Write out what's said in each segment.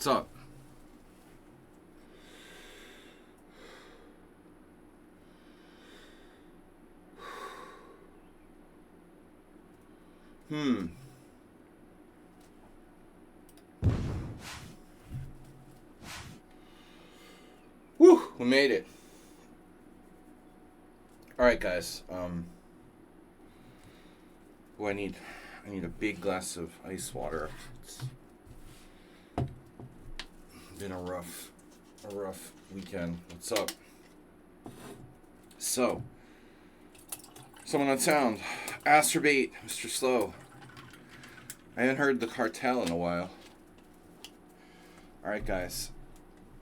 What's up? Woo! We made it. All right, guys. I need a big glass of ice water. It's been a rough weekend. What's up? So, someone on sound, Astrobate, Mr. Slow. I haven't heard the cartel in a while. All right, guys.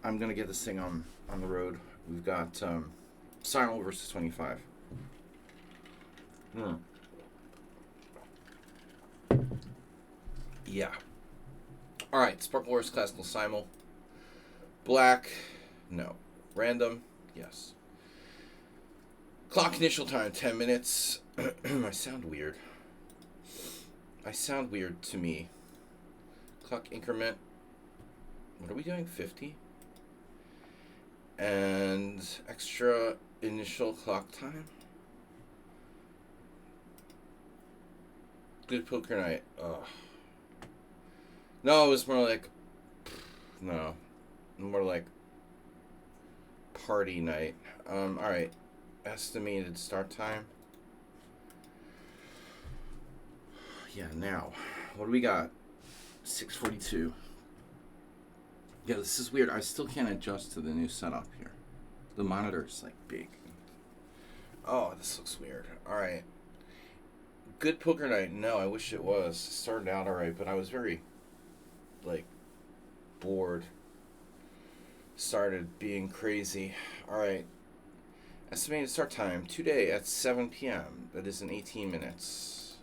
I'm gonna get this thing on the road. We've got Simul versus 25. Yeah. All right. Sparkle Wars Classical Simul. Black. No. Random. Yes. Clock initial time 10 minutes. I sound weird. I sound weird to me. Clock increment. What are we doing? 50? And extra initial clock time. Good poker night. Ugh. No, it was more like... No. More like... party night. Alright. Estimated start time. Yeah, now. What do we got? 6:42. Yeah, this is weird. I still can't adjust to the new setup here. The monitor's like big. Oh, this looks weird. Alright. Good poker night. No, I wish it was. It started out alright, but I was very, like, bored. Started being crazy. Alright. Estimated start time today at 7 p.m. That is in 18 minutes.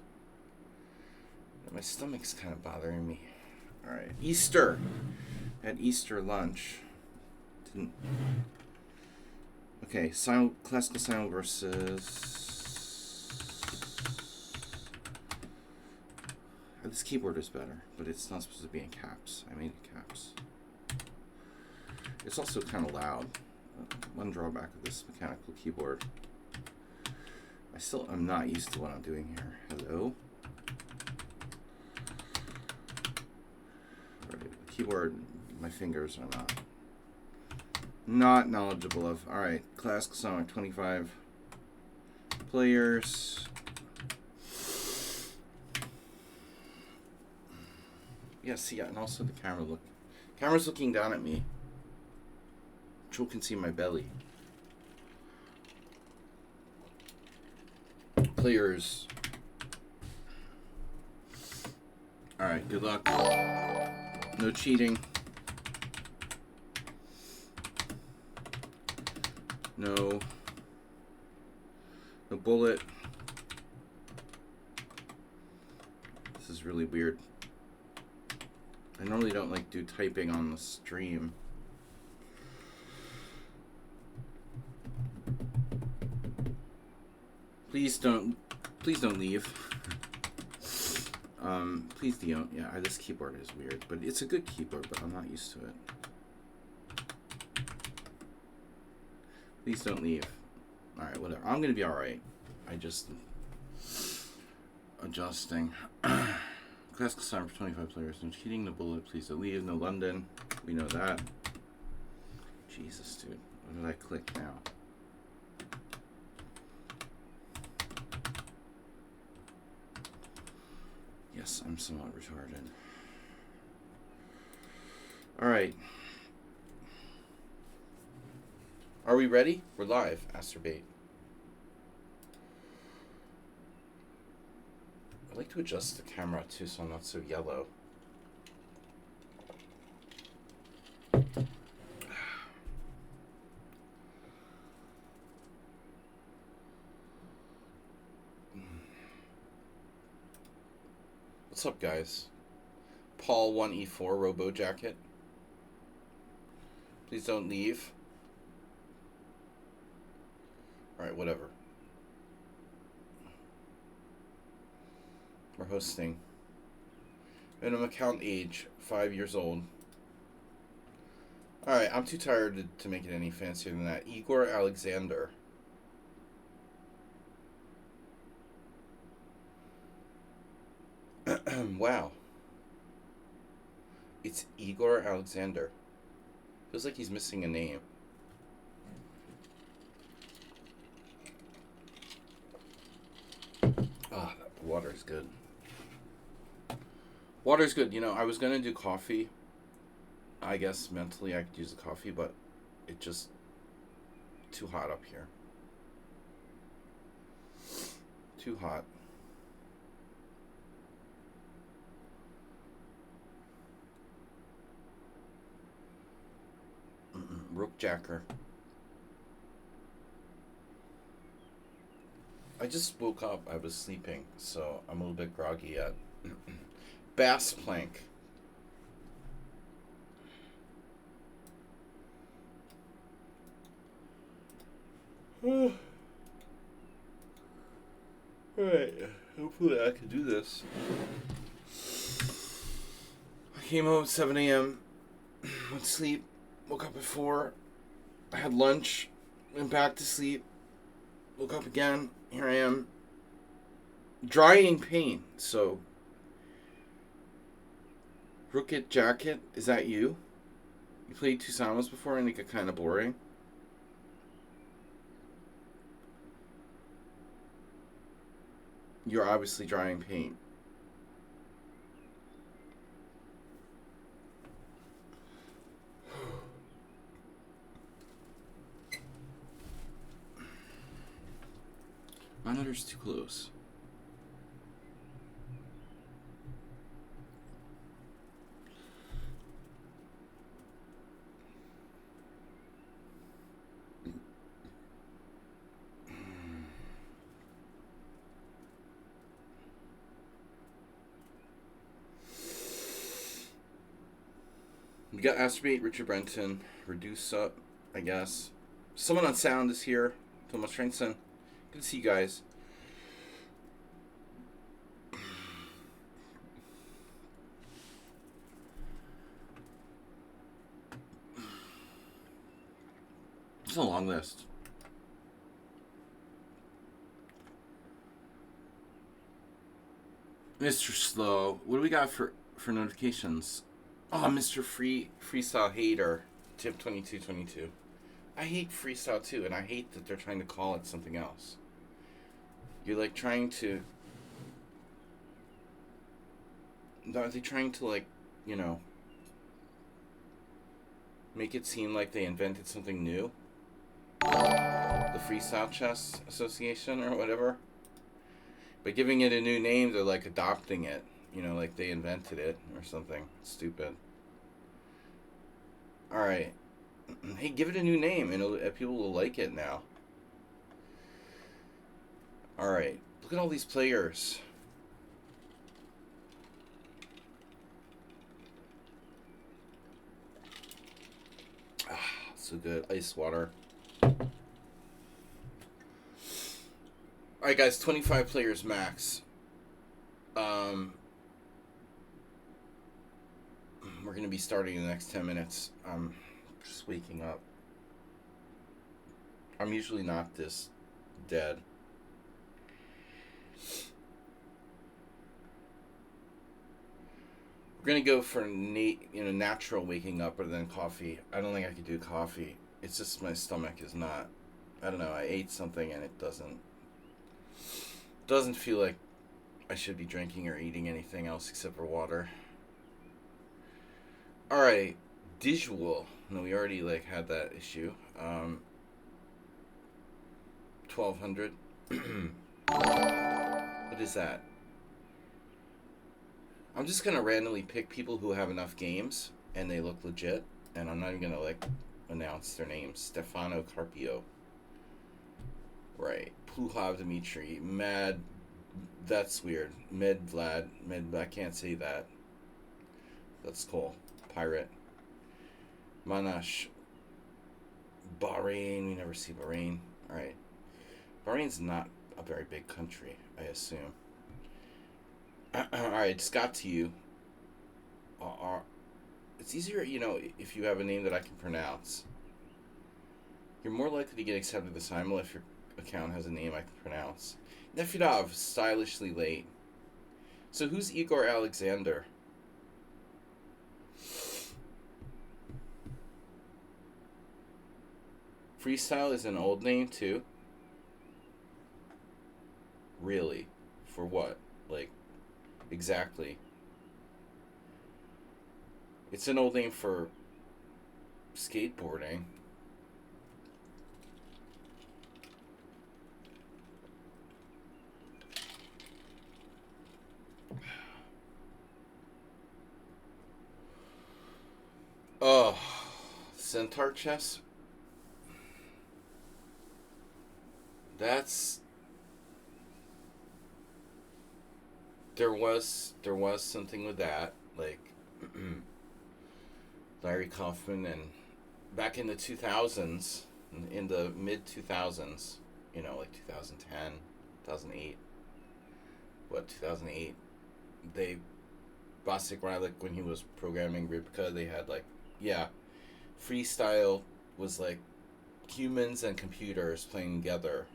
My stomach's kind of bothering me. Alright. Easter. At Easter lunch. Didn't. Okay, classical Simul versus. This keyboard is better, but it's not supposed to be in caps. I made it caps. It's also kind of loud. One drawback of this mechanical keyboard. I'm not used to what I'm doing here. Hello? Alright, the keyboard, my fingers are not knowledgeable of. Alright, classical song, 25 players. Yeah, see, and also the camera's looking down at me. Joel can see my belly. Players. Alright, good luck. No cheating. No bullet. This is really weird. I normally don't like do typing on the stream. Please don't leave. Please don't. Yeah, this keyboard is weird, but it's a good keyboard, but I'm not used to it. Please don't leave. Alright, whatever. I'm gonna be alright. I just... adjusting. Classical Simul for 25 players. No cheating, no bullet. Please don't leave. No London. We know that. Jesus, dude. What did I click now? Yes, I'm somewhat retarded. Alright. Are we ready? We're live. Astrobate. I like to adjust the camera too so I'm not so yellow. What's up, guys? Paul 1E4 Robo Jacket. Please don't leave. Alright, whatever. We're hosting. Minimum account age, 5 years old. Alright, I'm too tired to make it any fancier than that. Igor Alexander. Wow. It's Igor Alexander. Feels like he's missing a name. Ah, that water's good. Water's good. You know, I was going to do coffee. I guess mentally I could use the coffee, but it just too hot up here. Too hot. Rook Jacker. I just woke up. I was sleeping, so I'm a little bit groggy yet. Bass Plank. Alright. Hopefully I can do this. I came home at 7 a.m. Went to sleep. Woke up at 4. I had lunch. Went back to sleep. Woke up again. Here I am. Drying pain. So, Rookit Jacket, is that you? You played 2 Simons before and it got kind of boring. You're obviously drying paint. Monitor's too close. We got Astrobate, Richard Brenton, Reduce Up, I guess. Someone on sound is here. Thomas Trainson. Good to see you guys. It's a long list. Mr. Slow. What do we got for notifications? Oh, Mr. Freestyle Hater. Tip 2222. I hate freestyle too, and I hate that they're trying to call it something else. You're like trying to. Are they trying to, like, you know, make it seem like they invented something new? The Freestyle Chess Association or whatever? By giving it a new name, they're like adopting it. You know, like they invented it or something stupid. Alright. Hey, give it a new name and people will like it now. Alright. Look at all these players. Ah, so good. Ice water. Alright, guys. 25 players max. We're going to be starting in the next 10 minutes. I'm just waking up. I'm usually not this dead. We're going to go for natural waking up rather than coffee. I don't think I could do coffee. It's just my stomach is not. I don't know. I ate something and it doesn't feel like I should be drinking or eating anything else except for water. Alright, Dijual. No, we already had that issue. 1200. What is that? I'm just gonna randomly pick people who have enough games and they look legit, and I'm not even gonna announce their names. Stefano Carpio. Right. Pluhav Dmitry. Mad. That's weird. Med Vlad. I can't say that. That's cool. Pirate. Manash. Bahrain. We never see Bahrain. Alright. Bahrain's not a very big country, I assume. Alright, just got to you. It's easier, you know, if you have a name that I can pronounce. You're more likely to get accepted to Simul if your account has a name I can pronounce. Nefidov, stylishly late. So who's Igor Alexander? Freestyle is an old name too? Really? For what? Like, exactly. It's an old name for skateboarding. Oh, Centaur chess? That's there was something with that, like Larry Kaufman, and back in the 2000s, in the mid 2000s, you know, like 2010, 2008, 2008, they Bostic Rylick, when he was programming Ribka, they had like, yeah, freestyle was like humans and computers playing together.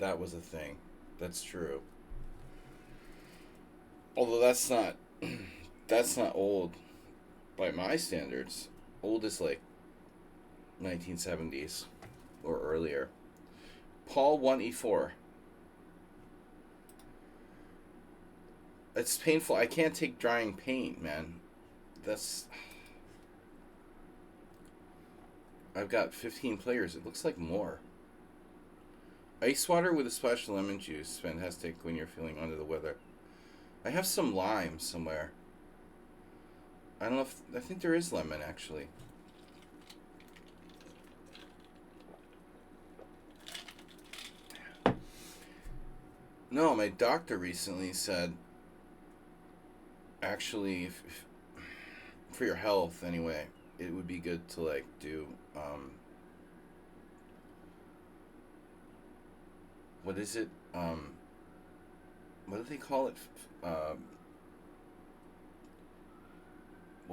That was a thing. That's true. Although that's not old by my standards. Old is like 1970s or earlier. Paul 1e4. It's painful. I can't take drying paint, man. That's I've got 15 players. It looks like more. Ice water with a splash of lemon juice. Fantastic when you're feeling under the weather. I have some lime somewhere. I don't know if... I think there is lemon, actually. No, my doctor recently said... Actually, if for your health, anyway, it would be good to, like, do... what is it? What do they call it? Well,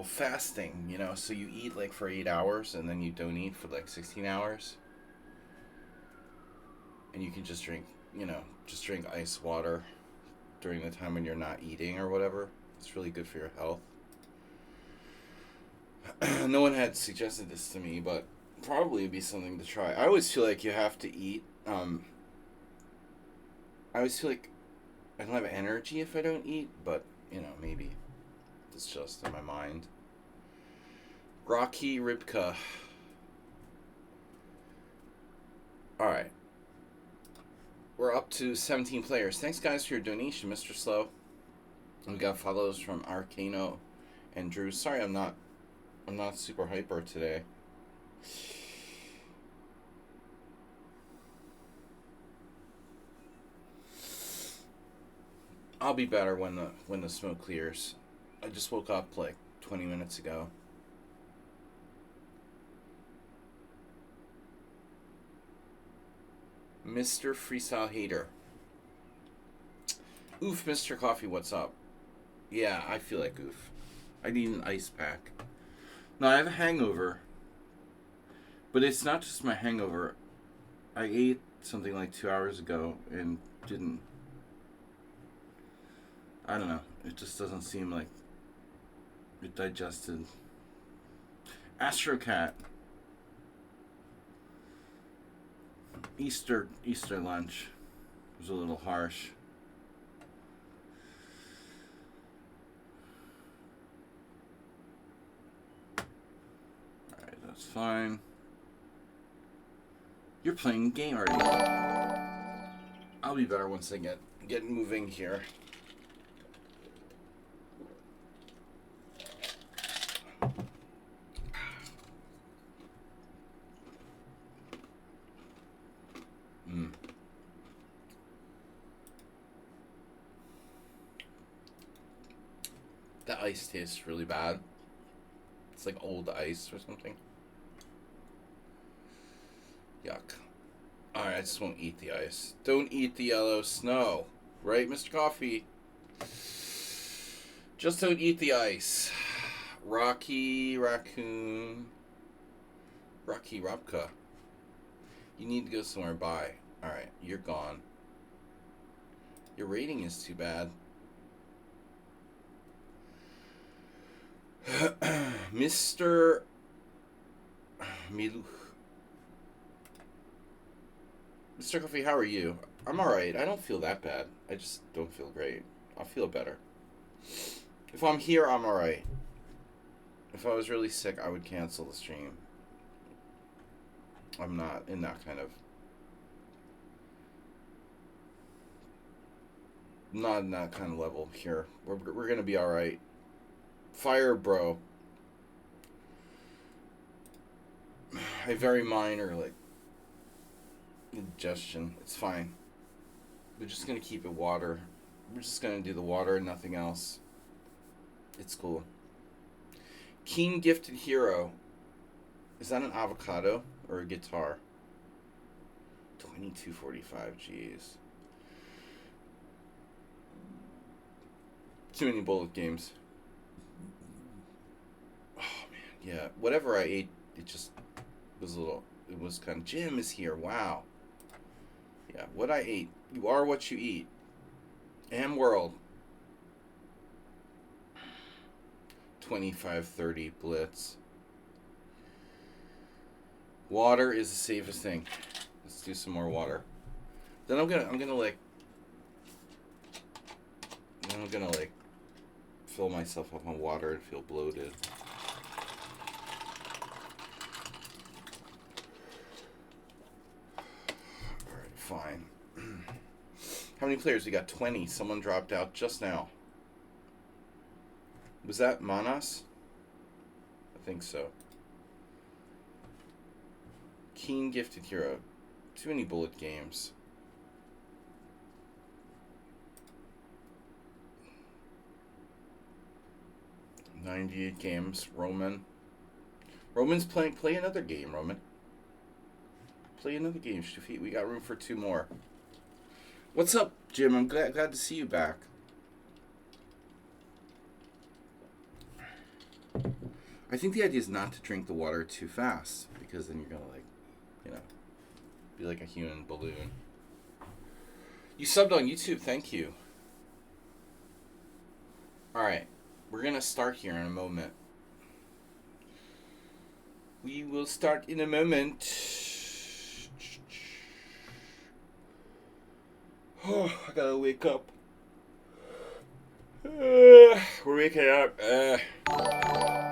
fasting, you know, so you eat like for 8 hours and then you don't eat for like 16 hours. And you can just drink, you know, just drink ice water during the time when you're not eating or whatever. It's really good for your health. No one had suggested this to me, but probably it'd be something to try. I always feel like you have to eat. I always feel like I don't have energy if I don't eat, but, you know, maybe it's just in my mind. Rocky Ribka. Alright. We're up to 17 players. Thanks, guys, for your donation, Mr. Slow. We got follows from Arcano and Drew. Sorry, I'm not super hyper today. I'll be better when the smoke clears. I just woke up like 20 minutes ago. Mr. Freestyle Hater. Oof, Mr. Coffee, what's up? Yeah, I feel like oof. I need an ice pack. No, I have a hangover. But it's not just my hangover. I ate something like 2 hours ago and didn't... I don't know. It just doesn't seem like it digested. Astrocat. Easter lunch was a little harsh. Alright, that's fine. You're playing a game already. I'll be better once I get moving here. The ice tastes really bad. It's like old ice or something. Yuck. Alright, I just won't eat the ice. Don't eat the yellow snow. Right, Mr. Coffee? Just don't eat the ice. Rocky Raccoon. Rocky Rapka. You need to go somewhere. Bye. Alright, you're gone. Your rating is too bad. Mr. Miluch. Mr. Coffee, how are you? I'm alright. I don't feel that bad. I just don't feel great. I'll feel better. If I'm here, I'm alright. If I was really sick, I would cancel the stream. I'm not in that kind of... Not in that kind of level here. We're gonna be alright. Fire, bro. A very minor, like, indigestion. It's fine. We're just gonna keep it water. We're just gonna do the water and nothing else. It's cool. Keen Gifted Hero. Is that an avocado or a guitar? 2245, jeez. Too many bullet games. Oh man, yeah. Whatever I ate, it just was a little. It was kind of. Jim is here. Wow. Yeah, what I ate. You are what you eat. Am World. 2530 Blitz. Water is the safest thing. Let's do some more water. Then I'm gonna like fill myself up on water and feel bloated. Alright, fine. How many players? We got 20. Someone dropped out just now. Was that Manas? I think so. Keen Gifted Hero. Too many bullet games. $98 games. Roman's playing. Play another game, Roman. Play another game, Shafiq. We got room for 2 more. What's up, Jim? I'm glad to see you back. I think the idea is not to drink the water too fast, because then you're gonna, like, you know, be like a human balloon. You subbed on YouTube, thank you. Alright, we're gonna start here in a moment. We will start in a moment. Oh, I gotta wake up. We're waking up.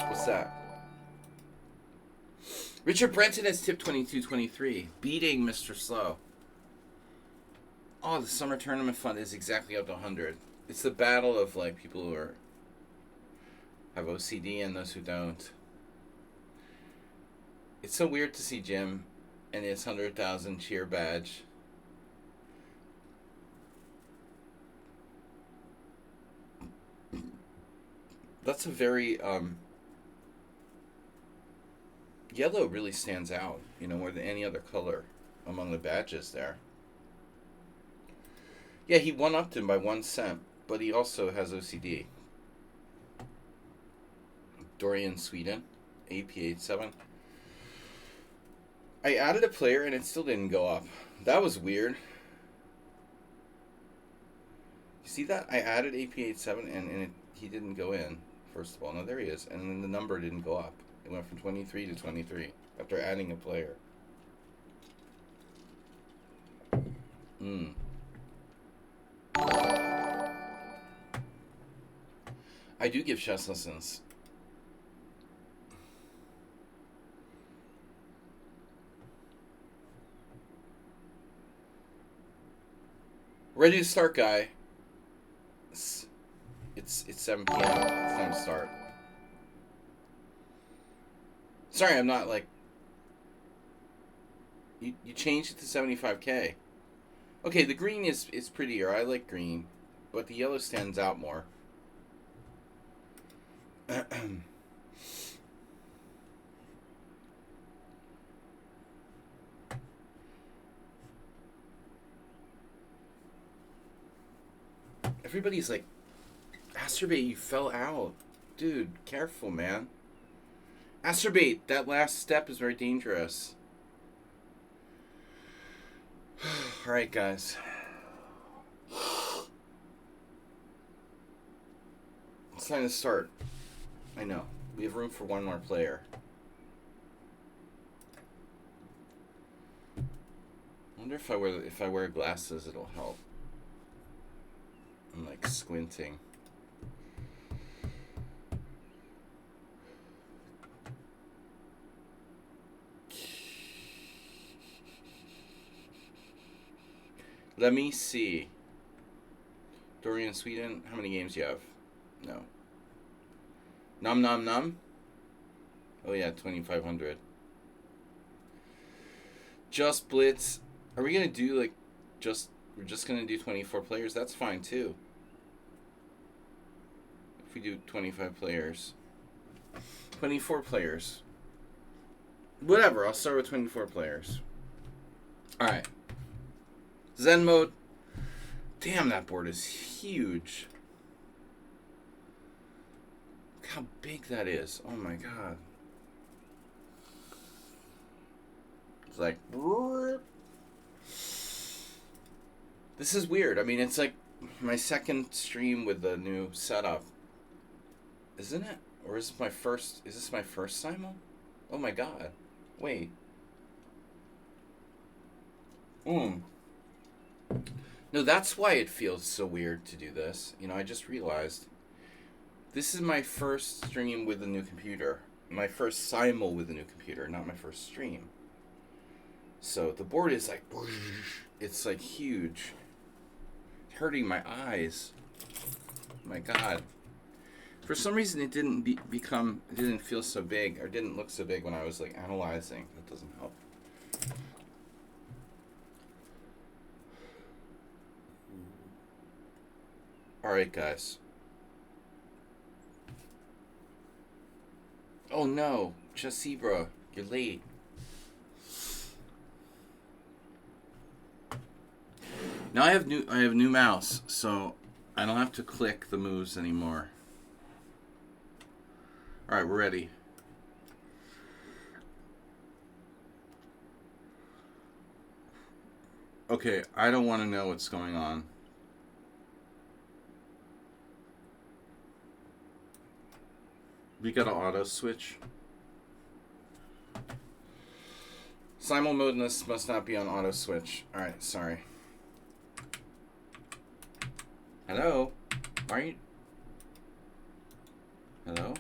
What's that? Richard Brenton has tip 2223, beating Mr. Slow. Oh, the summer tournament fund is exactly up to 100. It's the battle of, like, people who have OCD and those who don't. It's so weird to see Jim and his 100,000 cheer badge. That's a very, yellow really stands out, you know, more than any other color among the badges there. Yeah, he one-upped him by 1 cent, but he also has OCD. Dorian Sweden, AP87. I added a player and it still didn't go up. That was weird. You see that? I added AP87 and he didn't go in, first of all. No, there he is. And then the number didn't go up. It went from 23 to 23 after adding a player. I do give chess lessons. Ready to start, guy. It's 7 p.m. It's time to start. Sorry, I'm not like... You changed it to 75k. Okay, the green is prettier. I like green. But the yellow stands out more. Everybody's like, Asterbait, you fell out. Dude, careful, man. Acerbate. That last step is very dangerous. Alright, guys. It's time to start. I know. We have room for one more player. I wonder if I wear glasses, it'll help. I'm like squinting. Let me see. Dorian, Sweden, how many games do you have? No. Num num num? Oh yeah, 2,500. Just Blitz. Are we gonna do like we're just gonna do 24 players? That's fine too. If we do 25 players. 24 players. Whatever, I'll start with 24 players. Alright. Zen mode. Damn, that board is huge. Look how big that is. Oh my god. It's like... This is weird. I mean, it's like my second stream with the new setup. Isn't it? Or is this my first simul? Oh my god. Wait. No, that's why it feels so weird to do this. You know, I just realized. This is my first stream with a new computer. My first simul with a new computer, not my first stream. So the board is like... It's like huge. It's hurting my eyes. My god. For some reason it didn't it didn't feel so big, or didn't look so big when I was like analyzing. That doesn't help. Alright, guys. Oh no, Chasibra, you're late. Now I have new mouse, so I don't have to click the moves anymore. Alright, we're ready. Okay, I don't want to know what's going on. We got to auto switch. Simul modeness must not be on auto switch. Alright, sorry. Hello? Are you... Hello?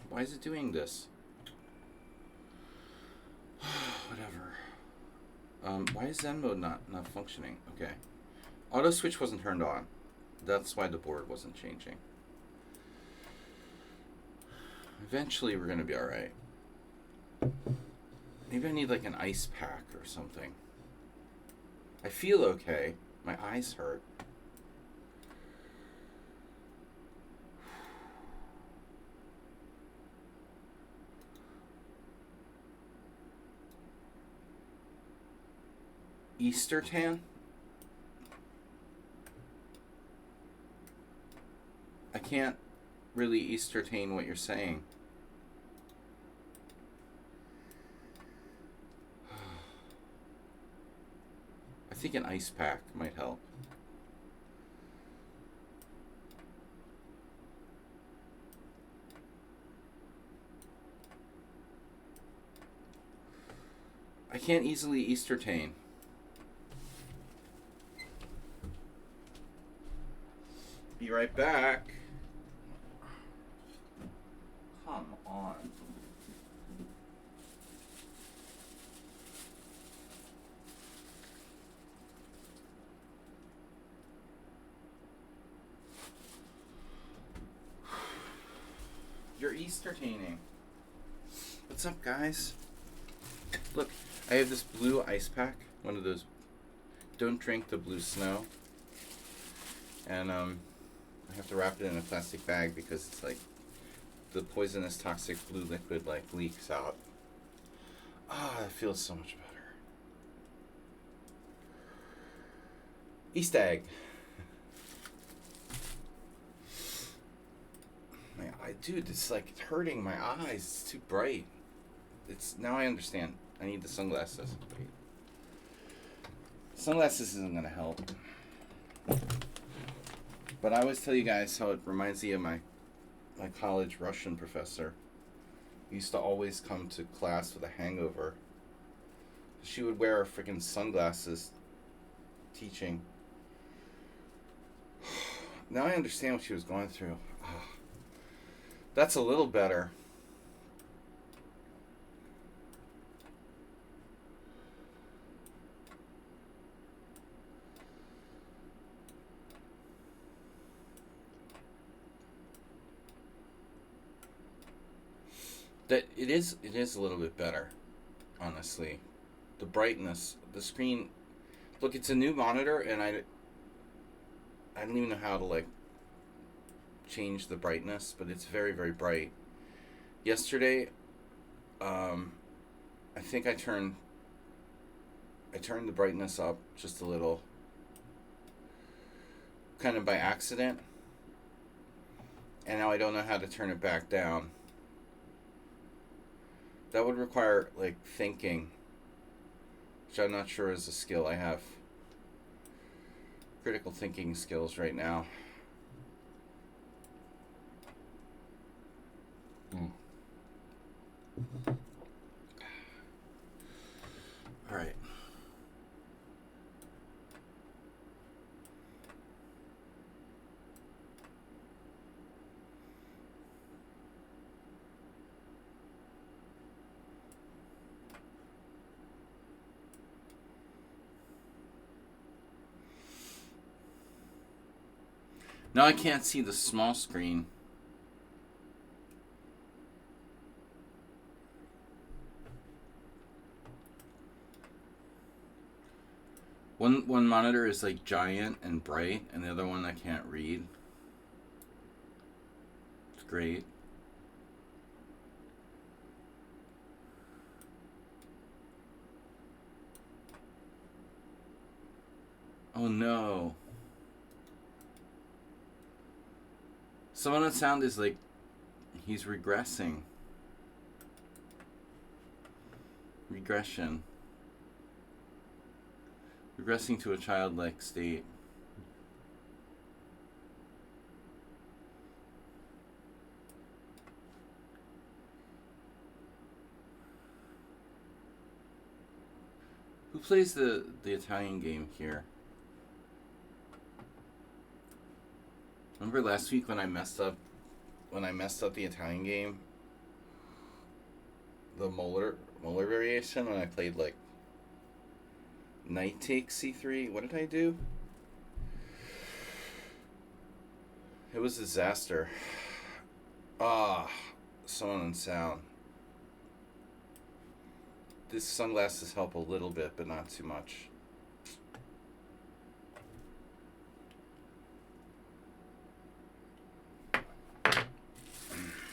Why is it doing this? Whatever. Why is Zen mode not functioning? Okay. Auto switch wasn't turned on. That's why the board wasn't changing. Eventually we're gonna be alright. Maybe I need like an ice pack or something. I feel okay. My eyes hurt. Easter tan? I can't really Easter tan what you're saying. I think an ice pack might help. I can't easily Easter tan. Be right back. Come on. You're Easter tanning. What's up, guys? Look, I have this blue ice pack. One of those. Don't drink the blue snow. And I have to wrap it in a plastic bag because it's like the poisonous toxic blue liquid like leaks out. Ah, it feels so much better. Easter egg. Dude, it's like it's hurting my eyes. It's too bright. Now I understand. I need the sunglasses. Wait. Sunglasses isn't gonna help. But I always tell you guys how it reminds me of my college Russian professor. He used to always come to class with a hangover. She would wear freaking sunglasses teaching. Now I understand what she was going through. That's a little better. It is a little bit better, honestly. The brightness, the screen. Look, it's a new monitor, and I don't even know how to like change the brightness, but it's very, very bright. Yesterday, I think I turned the brightness up just a little, kind of by accident, and now I don't know how to turn it back down. That would require like thinking, which I'm not sure is a skill I have. Critical thinking skills right now. All right. Now I can't see the small screen. One monitor is like giant and bright, and the other one I can't read. It's great. Oh no. Some of the sound is like he's regressing. Regression. Regressing to a childlike state. Who plays the Italian game here? Remember last week when I messed up the Italian game? The Moeller variation when I played like knight takes c3. What did I do? It was a disaster. Sound and sound. These sunglasses help a little bit, but not too much.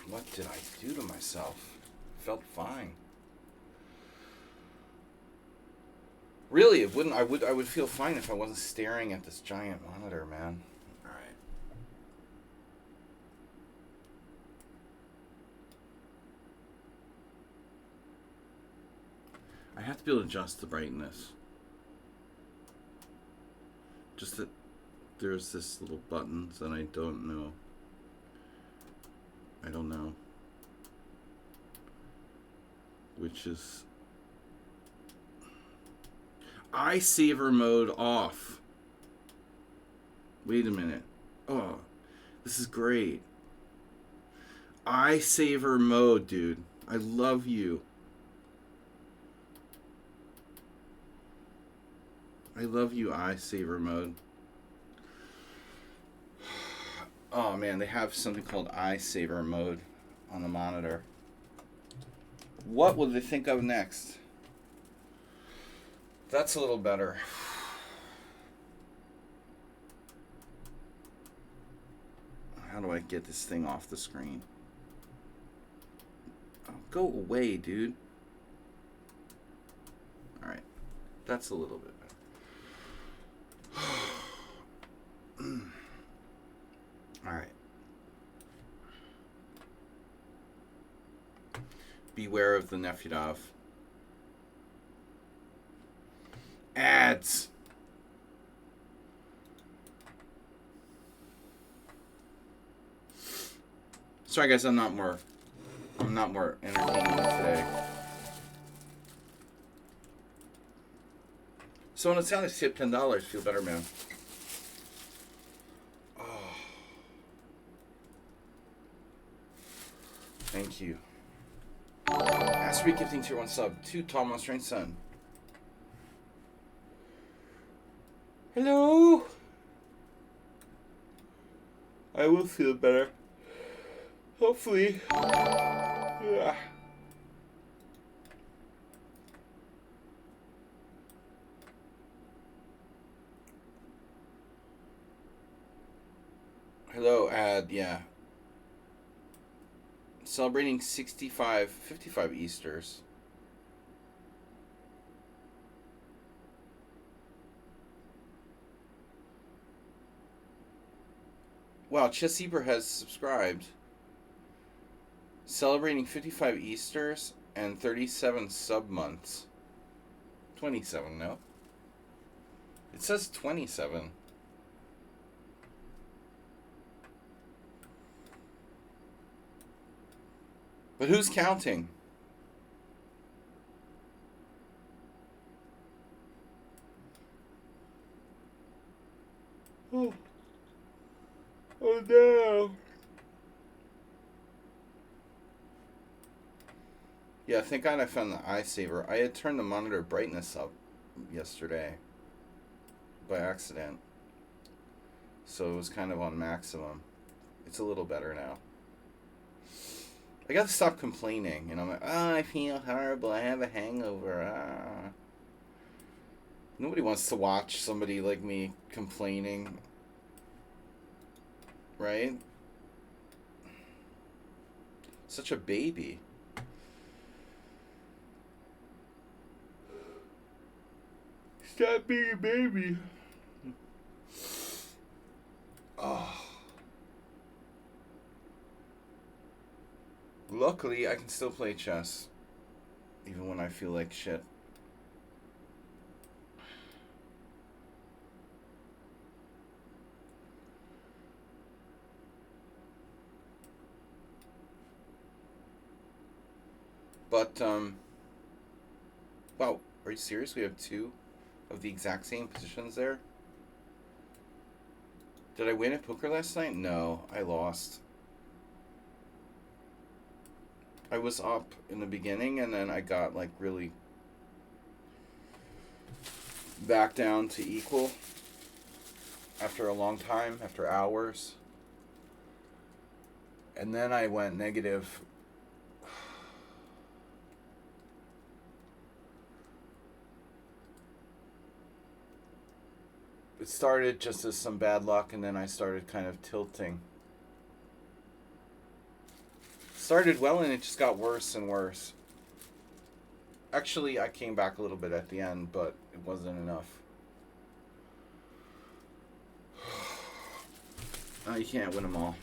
What did I do to myself? Felt fine. Really, it wouldn't. I would feel fine if I wasn't staring at this giant monitor, man. All right. I have to be able to adjust the brightness. Just that there's this little buttons that I don't know. Which is eye saver mode off. Wait a minute. Oh, this is great. Eye saver mode, dude. I love you. I love you, eye saver mode. Oh man, they have something called eye saver mode on the monitor. What will they think of next? That's a little better. How do I get this thing off the screen? Oh, go away, dude. Alright. That's a little bit better. Alright. Beware of the Nefyadov. Ads. Sorry guys, I'm not more entertaining today. So on a Sally tip $10, feel better, man. Oh. Thank you. Ask gifting tier 1 sub to Tom on Strange Sun. Hello. I will feel better. Hopefully. Yeah. Hello, yeah. Celebrating 55 Easters. Wow, Chessieber has subscribed. Celebrating 55 Easters and 37 sub months. 27, no? It says 27. But who's counting? Oh. Oh no. Yeah, thank God I found the eye saver. I had turned the monitor brightness up yesterday by accident. So it was kind of on maximum. It's a little better now. I gotta stop complaining. You know, I'm like, oh, I feel horrible. I have a hangover. Ah. Nobody wants to watch somebody like me complaining. Right? Such a baby. Stop being a baby. Oh. Luckily, I can still play chess. Even when I feel like shit. But, wow, are you serious? We have two of the exact same positions there? Did I win at poker last night? No, I lost. I was up in the beginning, and then I got, like, really back down to equal after a long time, after hours. And then I went negative. It started just as some bad luck, and then I started kind of tilting. Started well, and it just got worse and worse. Actually, I came back a little bit at the end, but it wasn't enough. Oh, you can't win them all.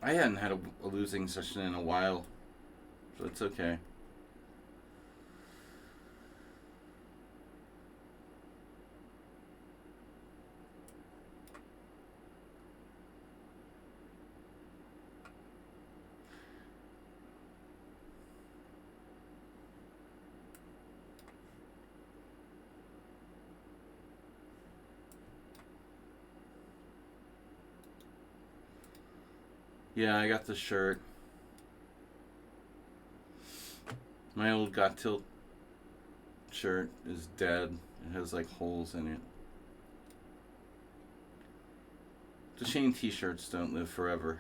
I hadn't had a losing session in a while, so it's okay. Yeah, I got the shirt. My old Got Tilt shirt is dead. It has like holes in it. The Shane t-shirts don't live forever.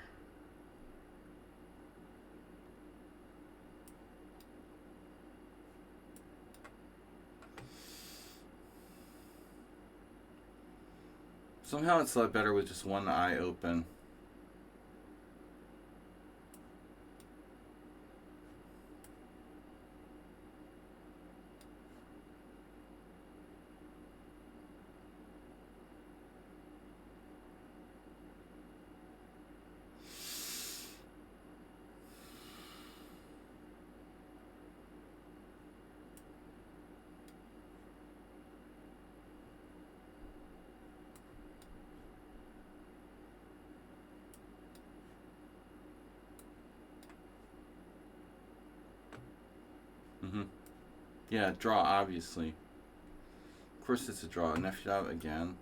Somehow it's a lot better with just one eye open. Yeah, draw, obviously. Of course it's a draw. And if you have again.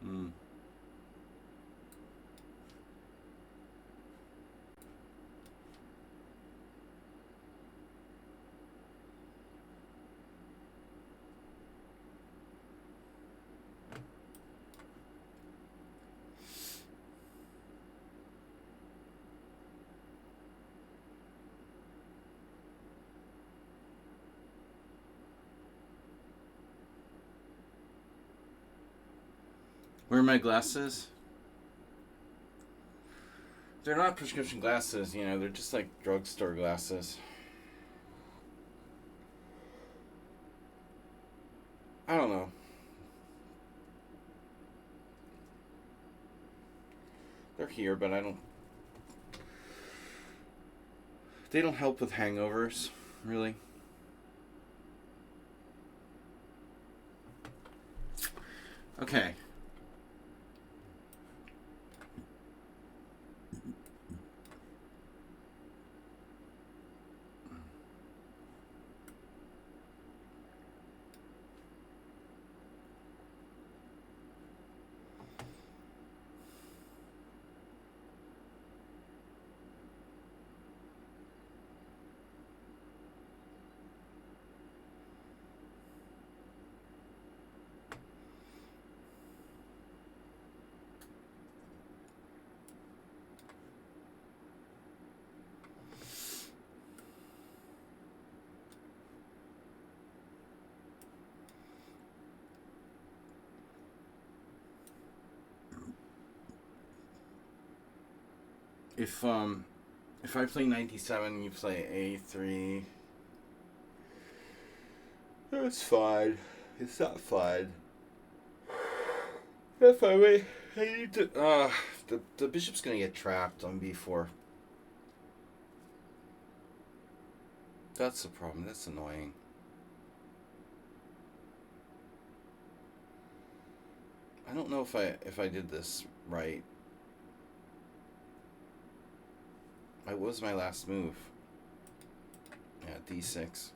Hmm. Where are my glasses? They're not prescription glasses, you know, they're just like drugstore glasses. I don't know. They're here, but I don't. They don't help with hangovers, really. Okay. If I play 97, you play A3. That's fine. It's not fine. If I wait, I need to. The bishop's gonna get trapped on B4. That's the problem. That's annoying. I don't know if I did this right. What was my last move? Yeah, D6.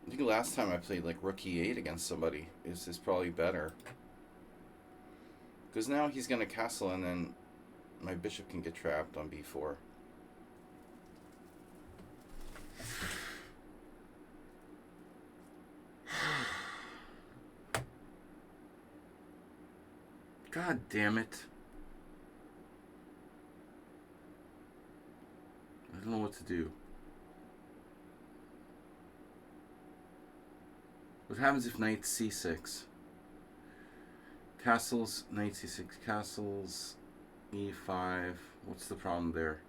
I think last time I played like rook E8 against somebody is probably better. Because now he's going to castle and then my bishop can get trapped on B4. God damn it. I don't know what to do. What happens if knight C6? Castles, knight C6, castles, E5. What's the problem there?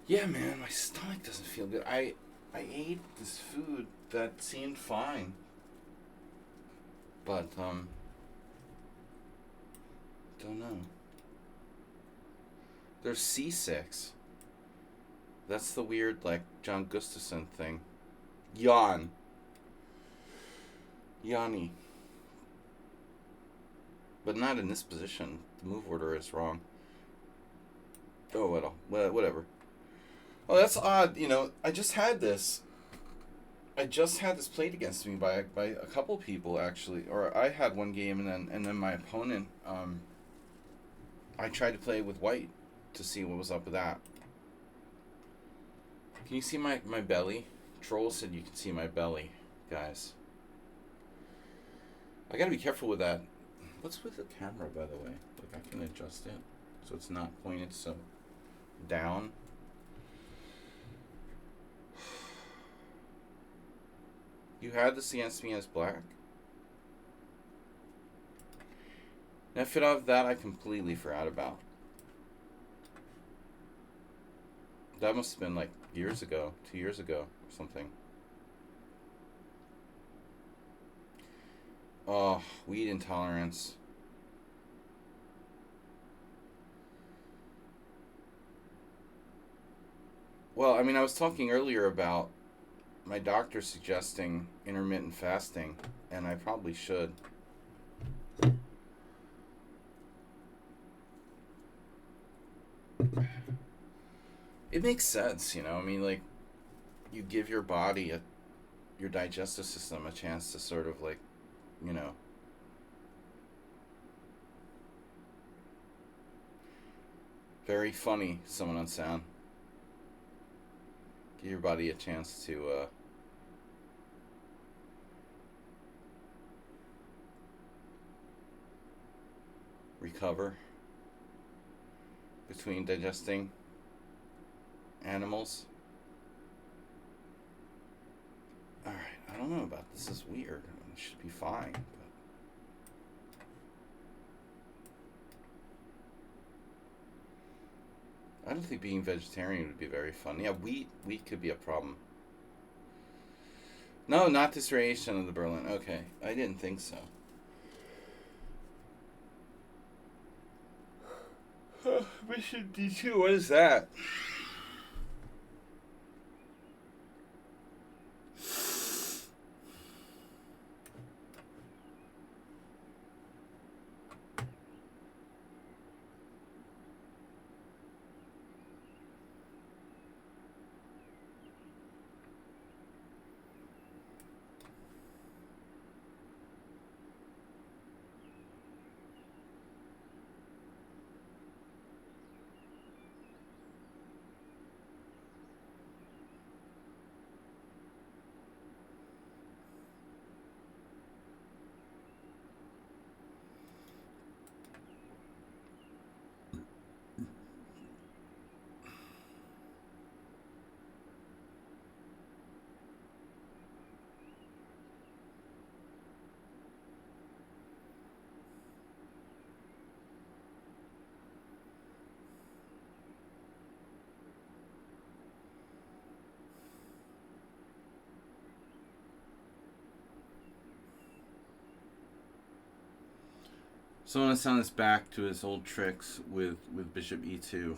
Yeah, man, my stomach doesn't feel good. I ate this food that seemed fine. But, don't know. There's C6. That's the weird, like, John Gustafson thing. Yawn. Yanni. But not in this position. The move order is wrong. Oh, well, whatever. Oh, that's odd. You know, I just had this played against me by a couple people actually, or I had one game and then my opponent. I tried to play with white to see what was up with that. Can you see my belly? Troll said you can see my belly, guys. I gotta be careful with that. What's with the camera, by the way? Like I can adjust it so it's not pointed so down. You had this against me as black? Nefedov, that I completely forgot about. That must have been like years ago, 2 years ago, or something. Oh, wheat intolerance. Well, I mean, I was talking earlier about my doctor suggesting intermittent fasting, and I probably should. It makes sense, I mean, like, you give your body, your digestive system, a chance to sort of, like, you know, very funny, someone on sound. Give your body a chance to, recover between digesting animals. Alright, I don't know about this. Is weird. It should be fine, but I don't think being vegetarian would be very fun. Yeah, wheat could be a problem. No, not this variation of the Berlin. Okay, I didn't think so. Mission D2, what is that? So I want to send this back to his old tricks with Bishop E2.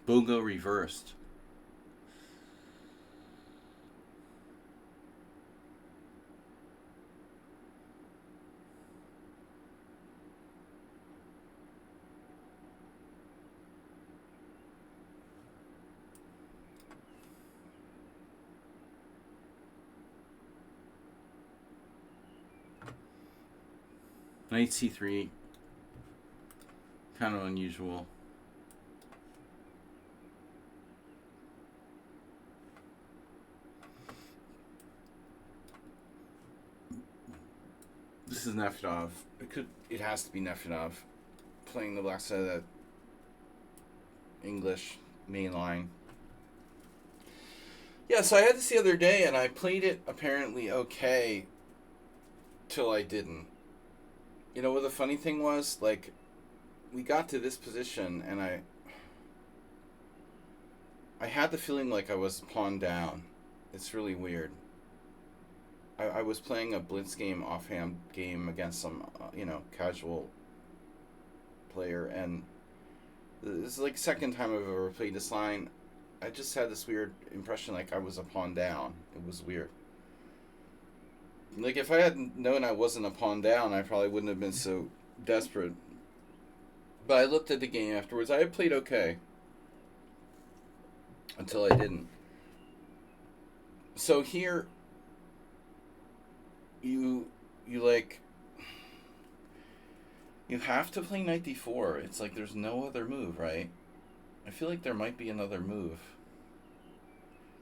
Bogo reversed. Knight C3. Kind of unusual. This is Nefedov. It has to be Nefedov. Playing the black side of that English main line. Yeah, so I had this the other day, and I played it apparently okay till I didn't. You know what the funny thing was? Like, we got to this position, and I had the feeling like I was pawn down. It's really weird. I was playing a blitz game, offhand game against some, casual player, and this is like the second time I've ever played this line. I just had this weird impression like I was a pawn down. It was weird. Like, if I had known I wasn't a pawn down, I probably wouldn't have been so desperate. But I looked at the game afterwards. I had played okay. Until I didn't. So here, like, you have to play knight d4. It's like there's no other move, right? I feel like there might be another move.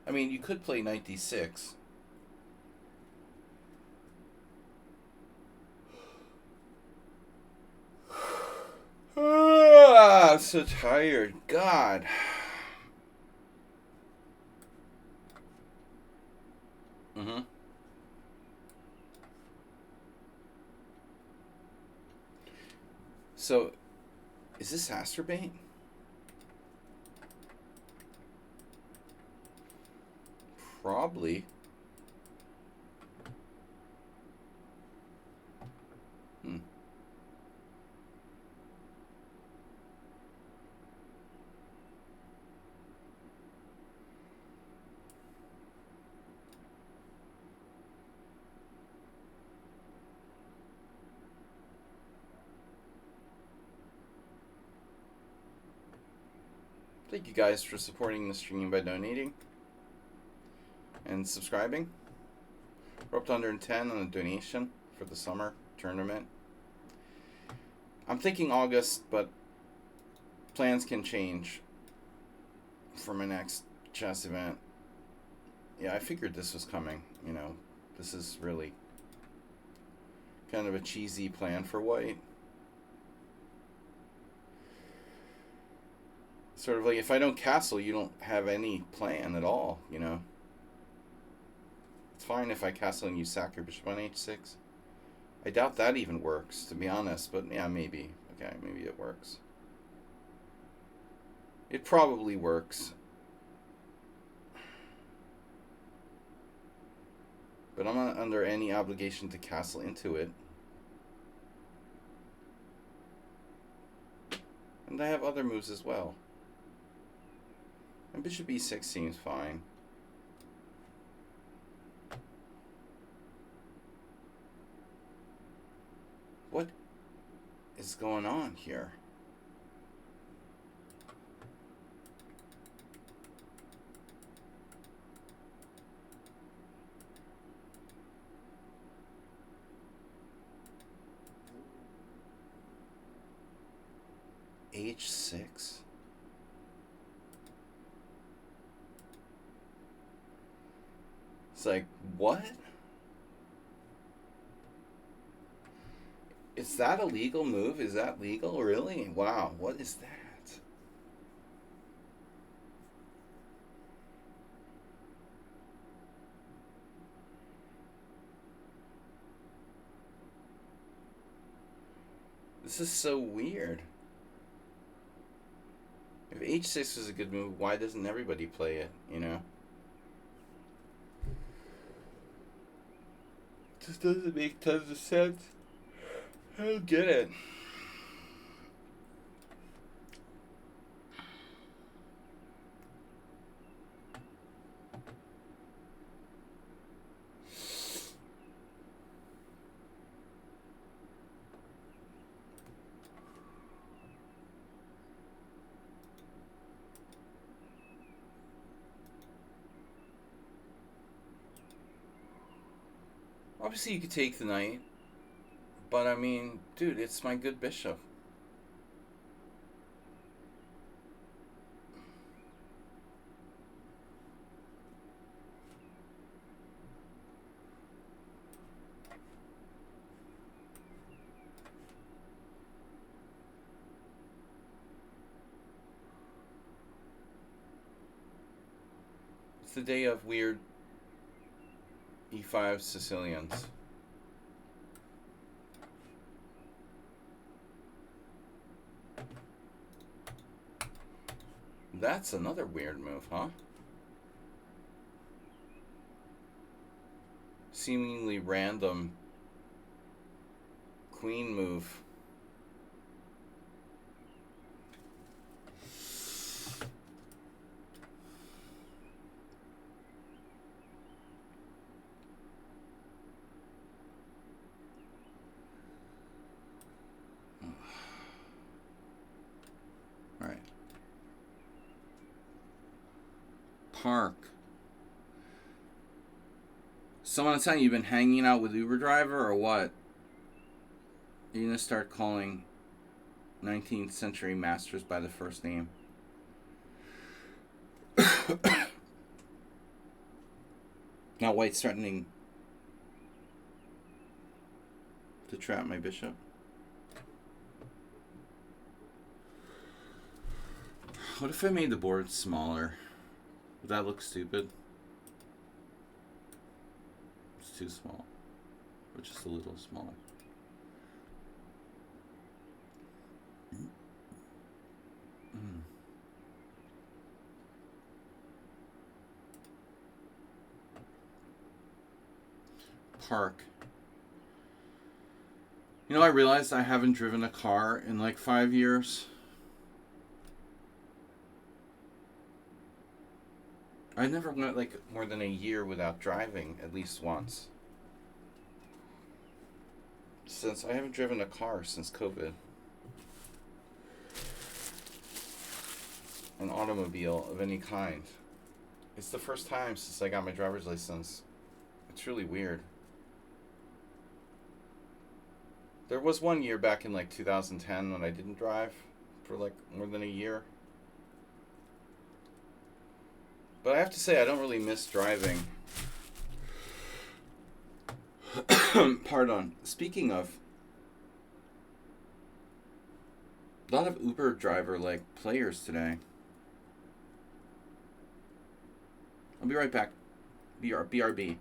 I mean, you could play knight d6. I'm so tired. God. Mm-hmm. So, is this Asterbait? Probably. Hmm. Thank you guys for supporting the stream by donating and subscribing. We're up to 110 on a donation for the summer tournament. I'm thinking August, but plans can change for my next chess event. Yeah, I figured this was coming, you know. This is really kind of a cheesy plan for white. Sort of like, if I don't castle, you don't have any plan at all, you know. It's fine if I castle and you sack your bishop on h6. I doubt that even works, to be honest, but yeah, maybe. Okay, maybe it works. It probably works. But I'm not under any obligation to castle into it. And I have other moves as well. And bishop e6 seems fine. What is going on here? h6? It's like, what? Is that a legal move? Is that legal? Really? Wow, what is that? This is so weird. If h6 is a good move, why doesn't everybody play it, you know? It just doesn't make tons of sense. I don't get it. Obviously, you could take the knight, but I mean, dude, it's my good bishop. It's the day of weird e5 Sicilians. That's another weird move, huh? Seemingly random queen move. All right. Park. Someone telling you you've been hanging out with Uber driver or what? You're gonna start calling 19th century masters by the first name. Now white's threatening to trap my bishop. What if I made the board smaller? Would that look stupid? It's too small. Or just a little small. Park. You know, I realized I haven't driven a car in like 5 years. I never went like more than a year without driving at least once. Since I haven't driven a car since COVID. An automobile of any kind. It's the first time since I got my driver's license. It's really weird. There was one year back in like 2010 when I didn't drive for like more than a year. But I have to say, I don't really miss driving. Pardon. Speaking of, a lot of Uber driver like players today. I'll be right back. BRB.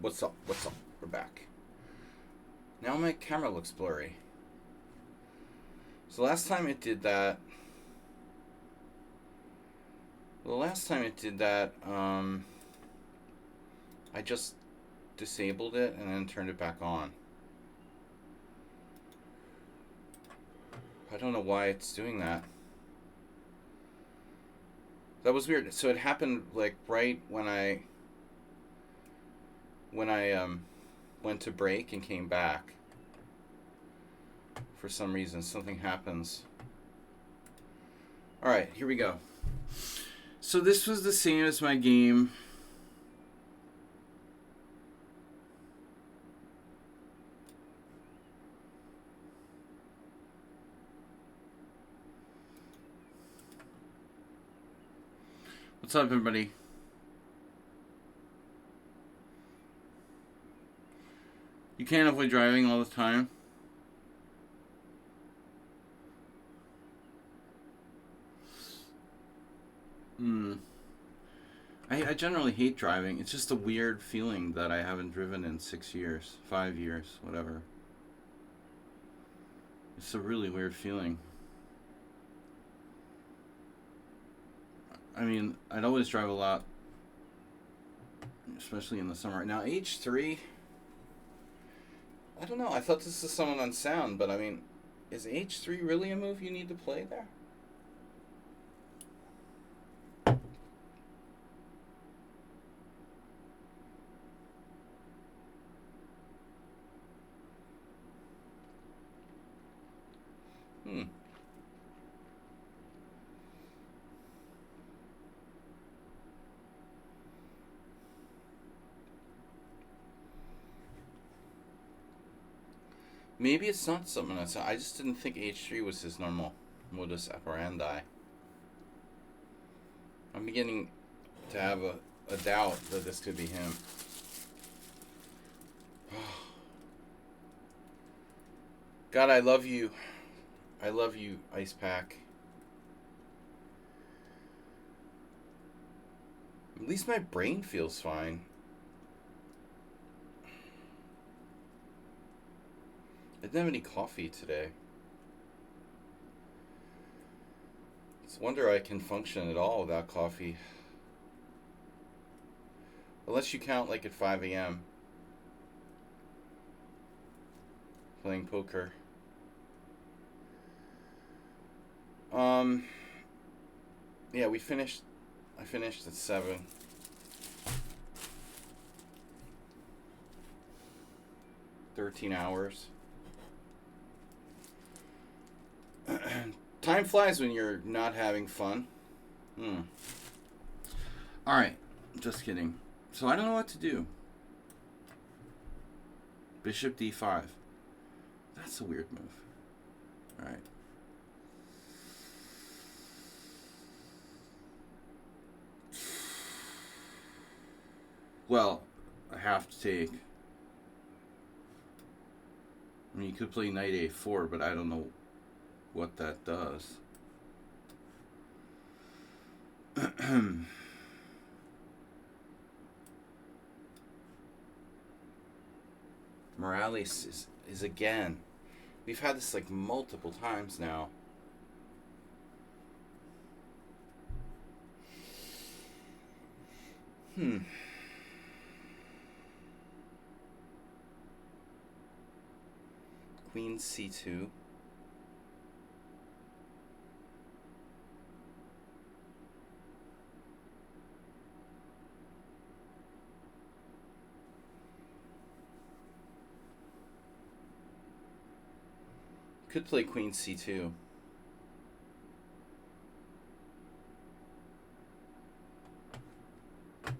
What's up? What's up? We're back. Now my camera looks blurry. So last time it did that... I just disabled it and then turned it back on. I don't know why it's doing that. That was weird. So it happened like right when I went to break and came back. For some reason, something happens. All right, here we go. So this was the same as my game. What's up, everybody? You can't avoid driving all the time. I generally hate driving. It's just a weird feeling that I haven't driven in 6 years, 5 years, whatever. It's a really weird feeling. I mean, I'd always drive a lot, especially in the summer. Now, H3, I don't know. I thought this was someone on sound, but I mean, is H3 really a move you need to play there? Maybe it's not something that's... I just didn't think H3 was his normal modus operandi. I'm beginning to have a doubt that this could be him. God, I love you. I love you, Ice Pack. At least my brain feels fine. I didn't have any coffee today. It's a wonder I can function at all without coffee. Unless you count like at 5 a.m. playing poker. Yeah, I finished at 7. $13 hours. Time flies when you're not having fun. Alright, just kidding. So I don't know what to do. Bishop d5. That's a weird move. Alright. Well, I have to take... I mean, you could play knight a4, but I don't know what that does. Morales is again. We've had this like multiple times now. Queen c2. Could play queen c2. Could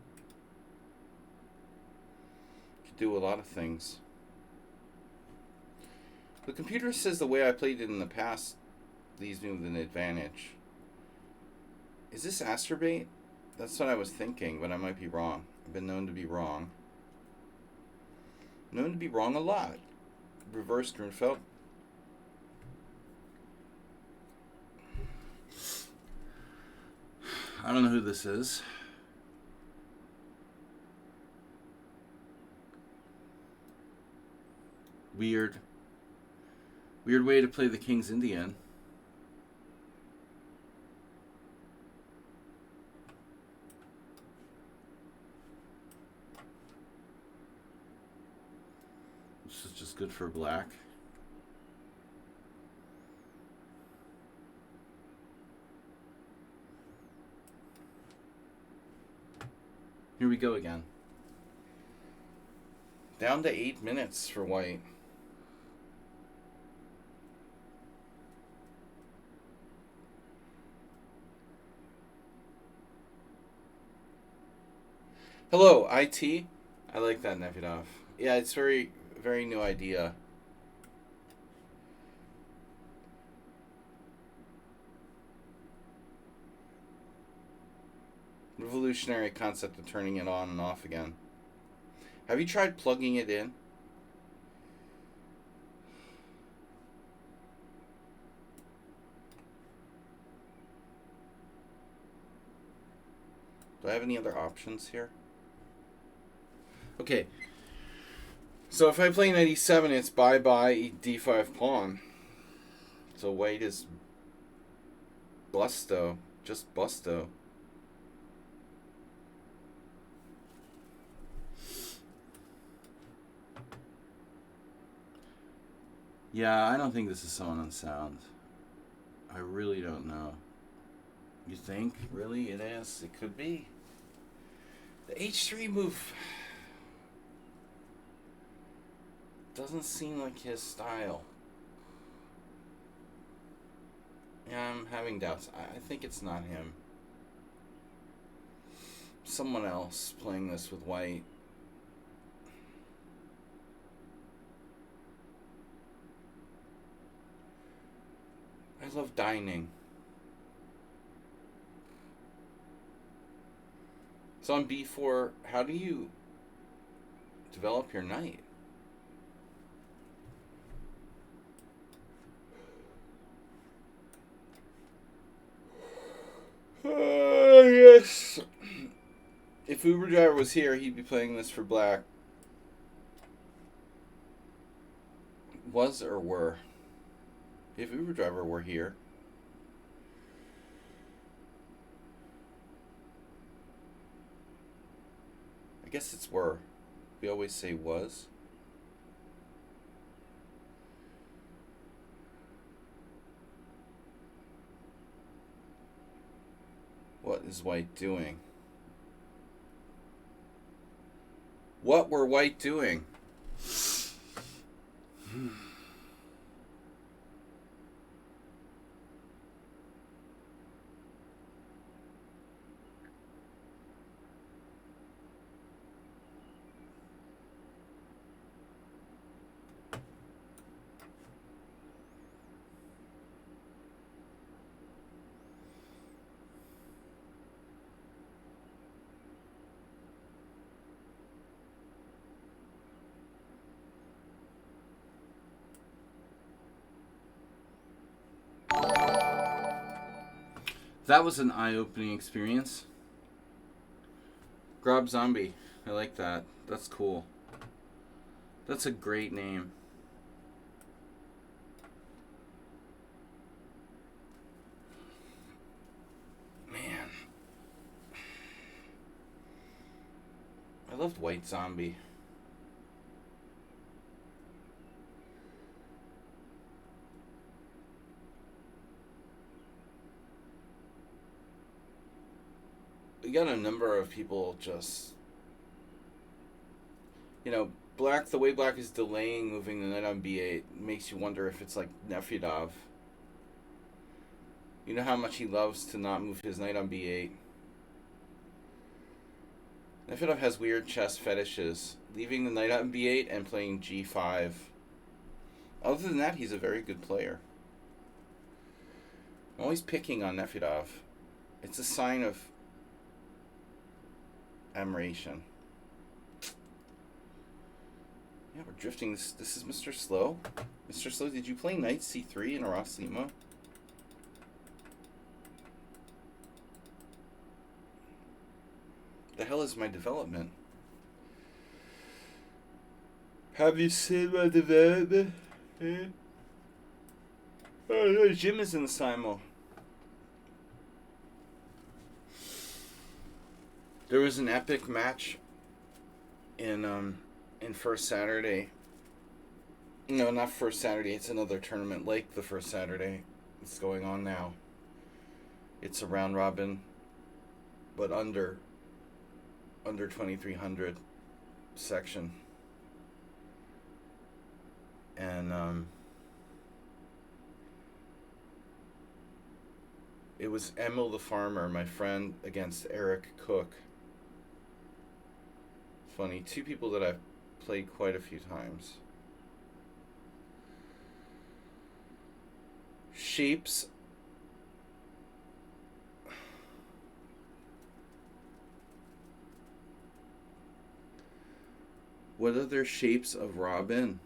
do a lot of things. The computer says the way I played it in the past leaves me with an advantage. Is this Astrobate? That's what I was thinking, but I might be wrong. I've been known to be wrong. Known to be wrong a lot. Reverse Grunfeld. I don't know who this is. Weird. Weird way to play the King's Indian. This is just good for black. Here we go again. Down to 8 minutes for white. Hello, IT. I like that, Nevidov. Yeah, it's very, very new idea. Revolutionary concept of turning it on and off again. Have you tried plugging it in? Do I have any other options here? Okay. So if I play knight e7, it's bye-bye d5 pawn. So white is busto. Just busto. Yeah, I don't think this is so unsound. I really don't know. You think? Really? It is? It could be. The h3 move doesn't seem like his style. Yeah, I'm having doubts. I think it's not him. Someone else playing this with white. I love dining. So on b4, how do you develop your knight? Yes. If Uber Driver was here, he'd be playing this for black. Was or were? If Uber Driver were here. I guess it's were. We always say was. What is white doing? What were white doing? That was an eye-opening experience. Grob Zombie. I like that. That's cool. That's a great name. Man. I loved White Zombie. We got a number of people just, black, the way black is delaying moving the knight on b8 makes you wonder if it's like Nefedov. You know how much he loves to not move his knight on b8. Nefedov has weird chess fetishes, leaving the knight on b8 and playing g5. Other than that, he's a very good player. I'm always picking on Nefedov. It's a sign of admiration. Yeah, we're drifting. This is Mr. Slow. Mr. Slow, did you play knight c3 in Arasima? The hell is my development? Have you seen my development? Oh no, Jim is in the Simul. There was an epic match in First Saturday. No, not First Saturday. It's another tournament like the First Saturday. It's going on now. It's a round robin, but under 2300 section. And it was Emil the Farmer, my friend, against Eric Cook. Funny, two people that I've played quite a few times. Shapes. What other shapes of robin?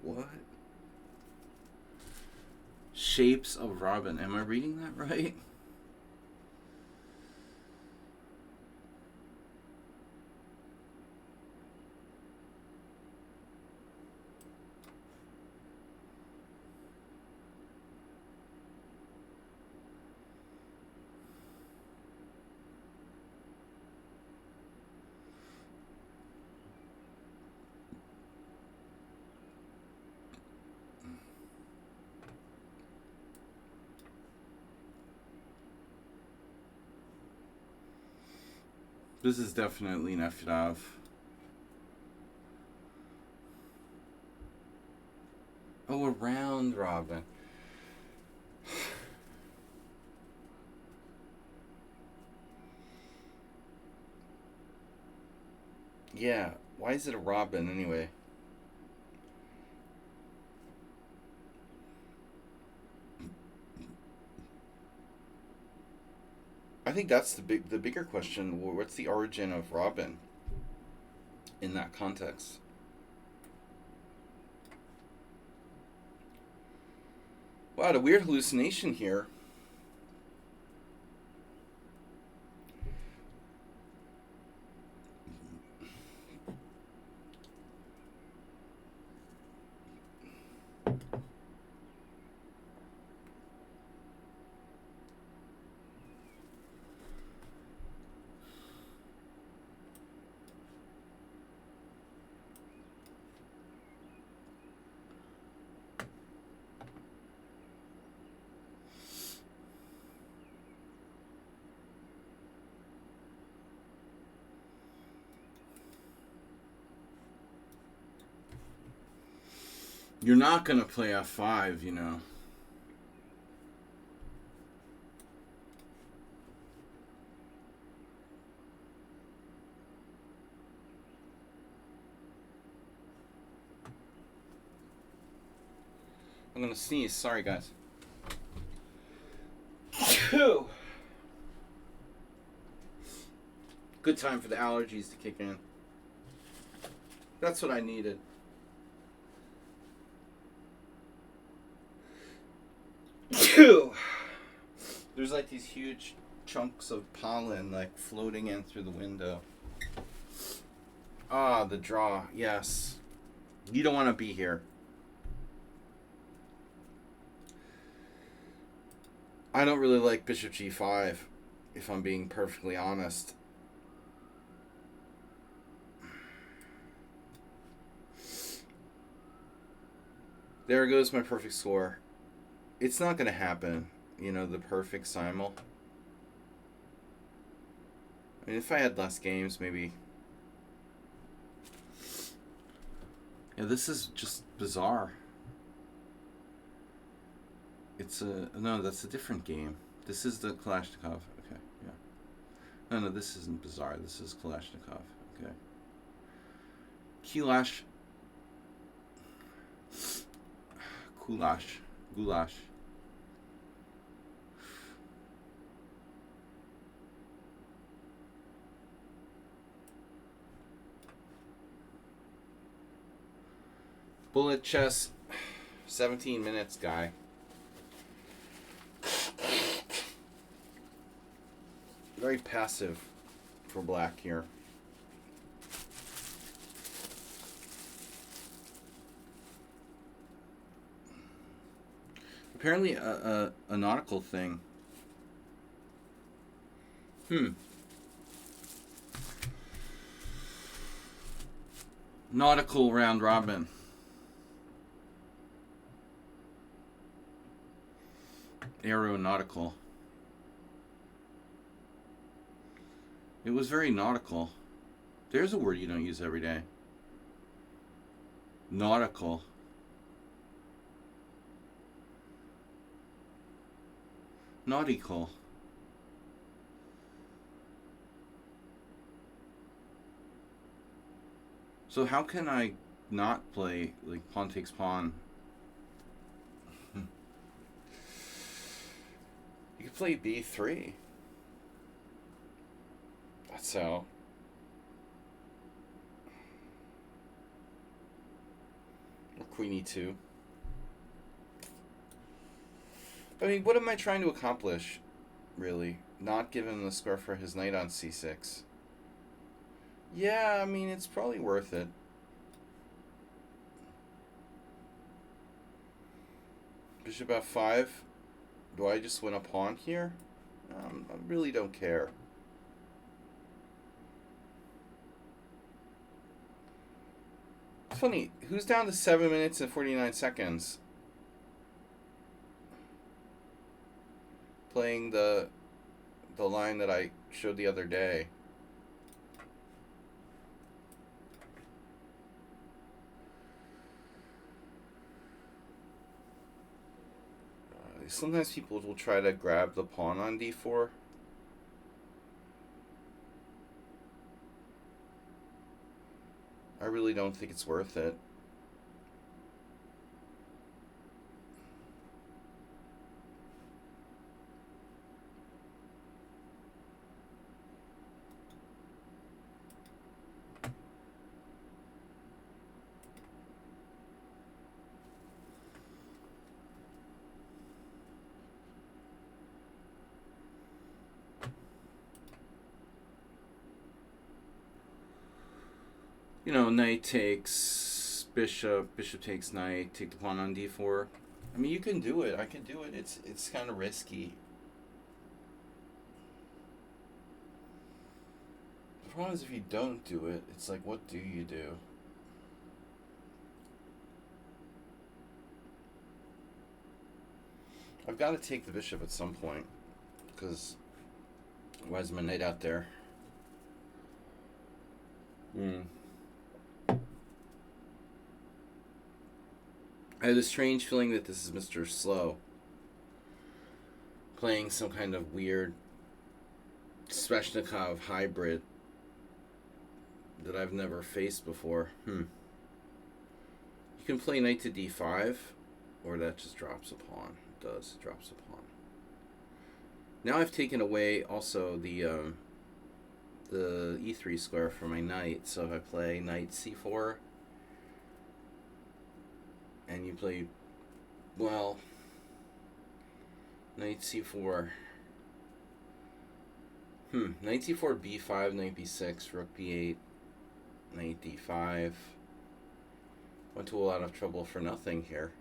What? Shapes of robin. Am I reading that right? This is definitely Nefedov. Oh, a round robin. Yeah, why is it a robin anyway? I think that's the bigger question. What's the origin of robin in that context? Wow, a weird hallucination here. You're not going to play F5, you know. I'm going to sneeze. Sorry, guys. Good time for the allergies to kick in. That's what I needed. There's like these huge chunks of pollen like floating in through the window. Ah, the draw. Yes. You don't want to be here. I don't really like Bishop G5, if I'm being perfectly honest. There goes my perfect score. It's not going to happen, you know, the perfect simul. I mean, if I had less games, maybe. Yeah, this is just bizarre. It's a... No, that's a different game. This is the Kalashnikov. Okay, yeah. No, this isn't bizarre. This is Kalashnikov. Okay. Kulash. Goulash. Bullet chess. 17 minutes, guy. very passive for black here. Apparently a nautical thing. Nautical round robin. Aeronautical. It was very nautical. There's a word you don't use every day. Nautical. Nautical. So how can I not play like pawn takes pawn? You could play b3. That's how. Or queen e2. I mean, what am I trying to accomplish, really? Not give him the square for his knight on c6. Yeah, I mean, it's probably worth it. Bishop f5. Do I just win a pawn here? I really don't care. It's funny, who's down to 7 minutes and 49 seconds? Playing the line that I showed the other day. Sometimes people will try to grab the pawn on d4. I really don't think it's worth it. You know, knight takes bishop, bishop takes knight, take the pawn on d4. I mean, you can do it. I can do it. It's kind of risky. The problem is if you don't do it, it's like, what do you do? I've got to take the bishop at some point, because why is my knight out there? I had a strange feeling that this is Mr. Slow playing some kind of weird Sveshnikov hybrid that I've never faced before. You can play knight to d5, or that just drops a pawn. It does, it drops a pawn. Now I've taken away also the e3 square for my knight, so if I play knight c4, and you play, well, knight c4. Knight c4, b5, knight b6, rook b8, knight d5. Went to a lot of trouble for nothing here.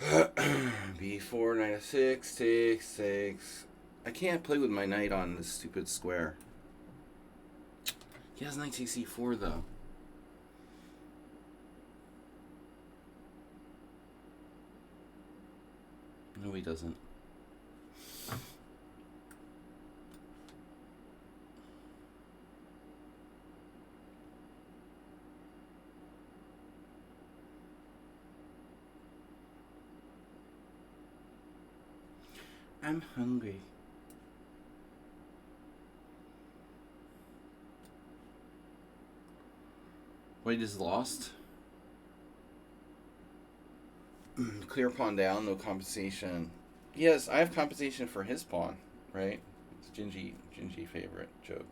b4, knight f6, takes, takes. I can't play with my knight on this stupid square. He has knight takes e4 though. No, he doesn't. I'm hungry. White is lost. Clear pawn down, no compensation. Yes, I have compensation for his pawn, right? It's Gingy favorite joke.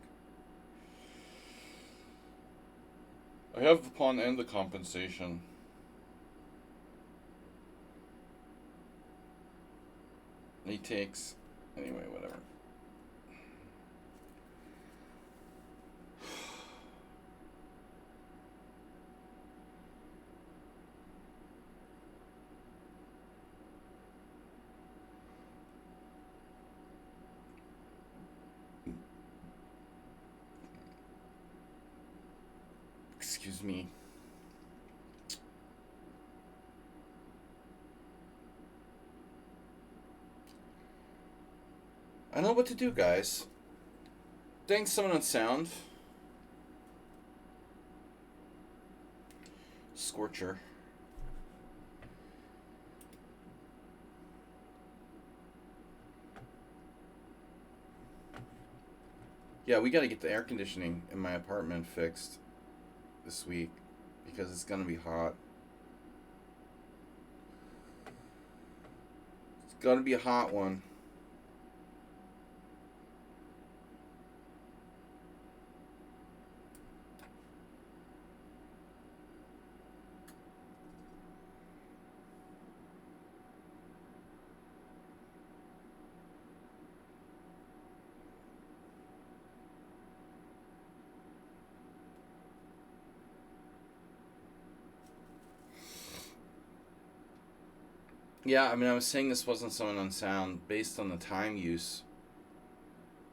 I have the pawn and the compensation. He takes. Anyway, whatever. Excuse me. I know what to do, guys. Thanks, someone on sound. Scorcher. Yeah, we gotta get the air conditioning in my apartment fixed this week because it's gonna be hot. It's gonna be a hot one. Yeah, I mean, I was saying this wasn't someone on sound based on the time use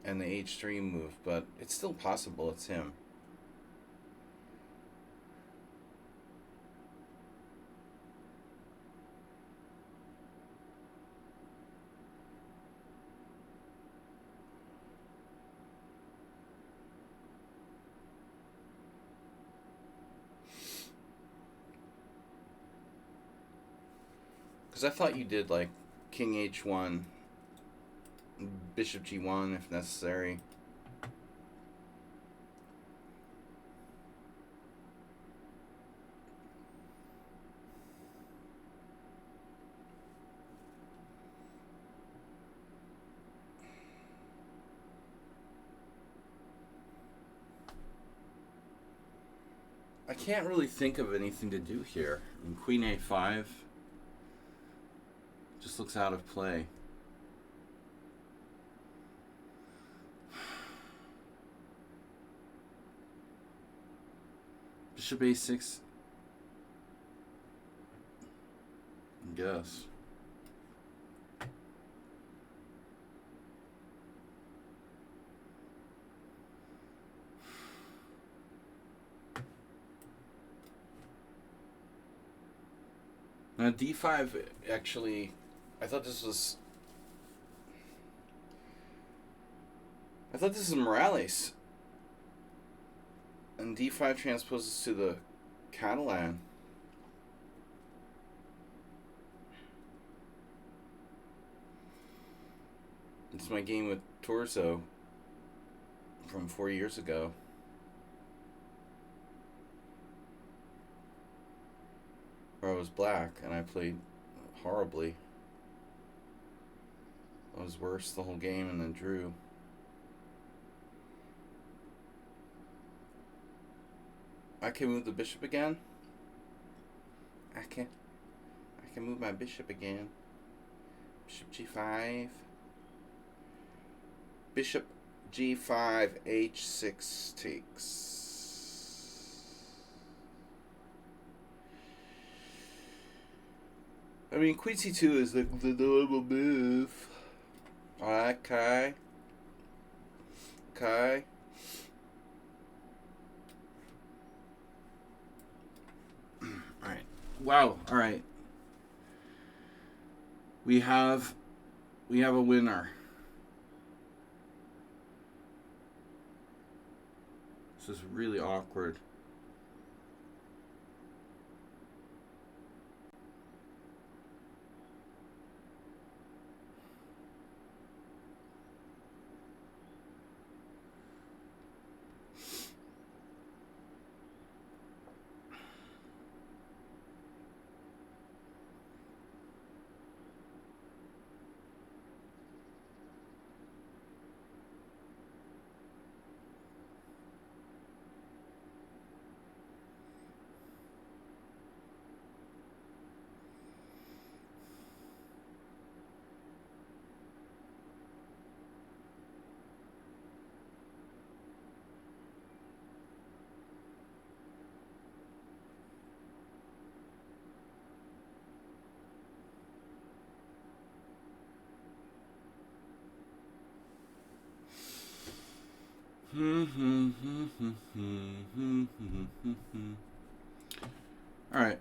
and the H3 move, but it's still possible it's him. Because I thought you did like King H1, Bishop G1 if necessary. I can't really think of anything to do here. I mean, Queen A5 just looks out of play. Bishop A6. I guess. Now D5 actually, I thought this was Morales. And D5 transposes to the Catalan. It's my game with Torso from 4 years ago. Where I was black and I played horribly. I was worse the whole game and then drew. I can move the bishop again. I can move my bishop again. Bishop G5. Bishop G5 H6 takes. I mean, Queen C2 is the normal move. Alright, Kai. Alright. Wow, alright. We have a winner. This is really awkward. All right.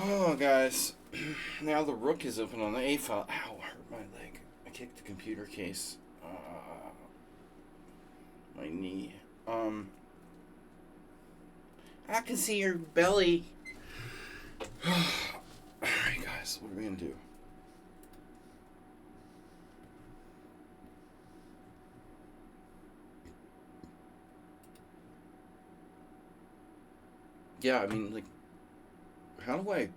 Oh, guys. Now the rook is open on the A file. Ow, hurt my leg. I kicked the computer case. My knee. I can see your belly. Alright, guys. What are we going to do? Yeah, I mean, like, how do I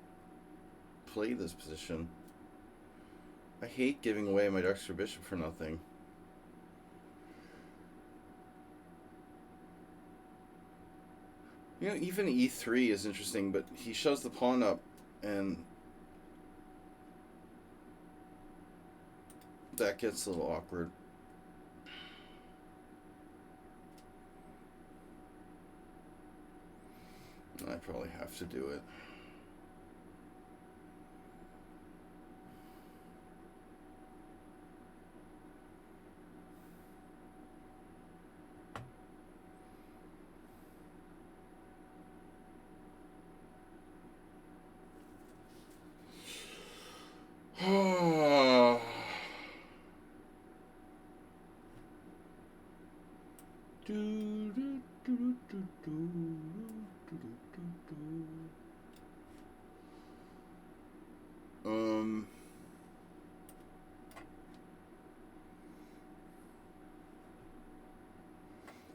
play this position? I hate giving away my extra bishop for nothing. You know, even e3 is interesting, but he shoves the pawn up, and that gets a little awkward. I probably have to do it.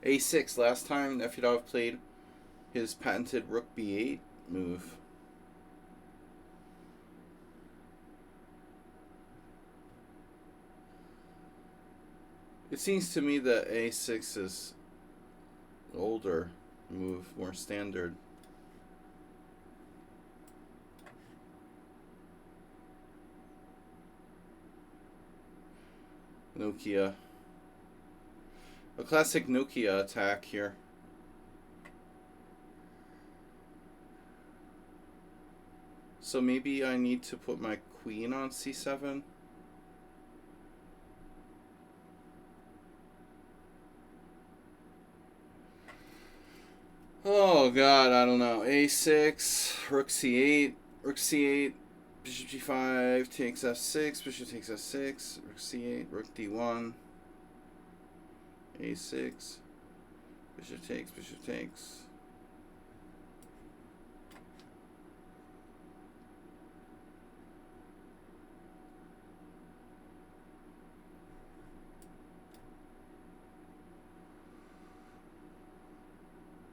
A6. Last time Nefedov played his patented rook b8 move. It seems to me that A6 is older move, more standard. Nokia. A classic Nokia attack here. So maybe I need to put my queen on c7. Oh god, I don't know. A6, rook c8, rook c8, bishop g5, takes f6, bishop takes f6, rook c8, rook d1, a6, bishop takes, bishop takes.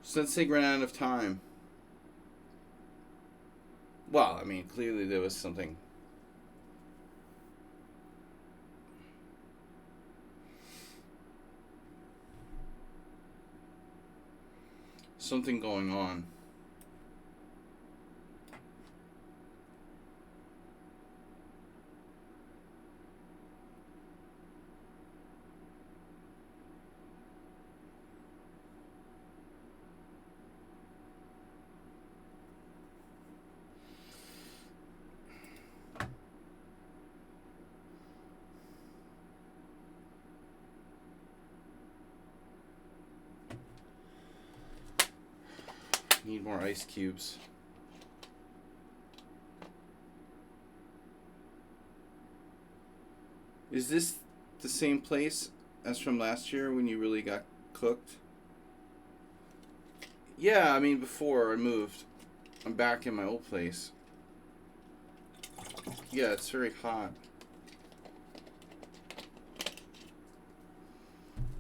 Sensei ran out of time. Well, I mean, clearly there was something. Something going on. Need more ice cubes. Is this the same place as from last year when you really got cooked? Yeah, I mean, before I moved. I'm back in my old place. Yeah, it's very hot.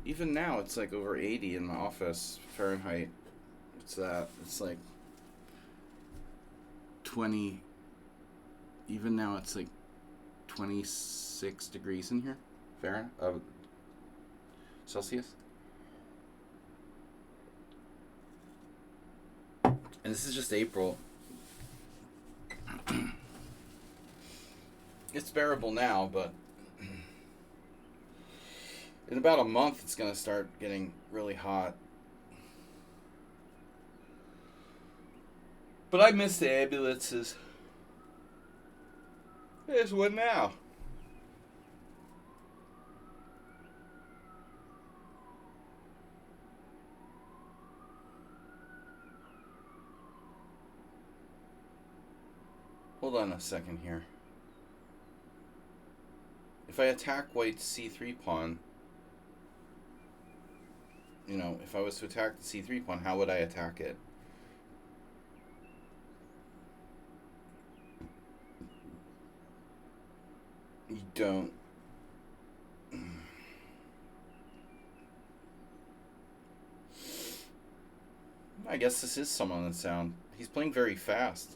Even now, it's like over 80 in my office, Fahrenheit. What's that? It's like 20. Even now, it's like 26 degrees in here, Fahrenheit, Celsius. And this is just April. It's bearable now, but in about a month it's going to start getting really hot. But I miss the ambulances. There's one now. Hold on a second here. If I attack white's c3 pawn, you know, if I was to attack the c3 pawn, how would I attack it? You don't. I guess this is some on the sound. He's playing very fast.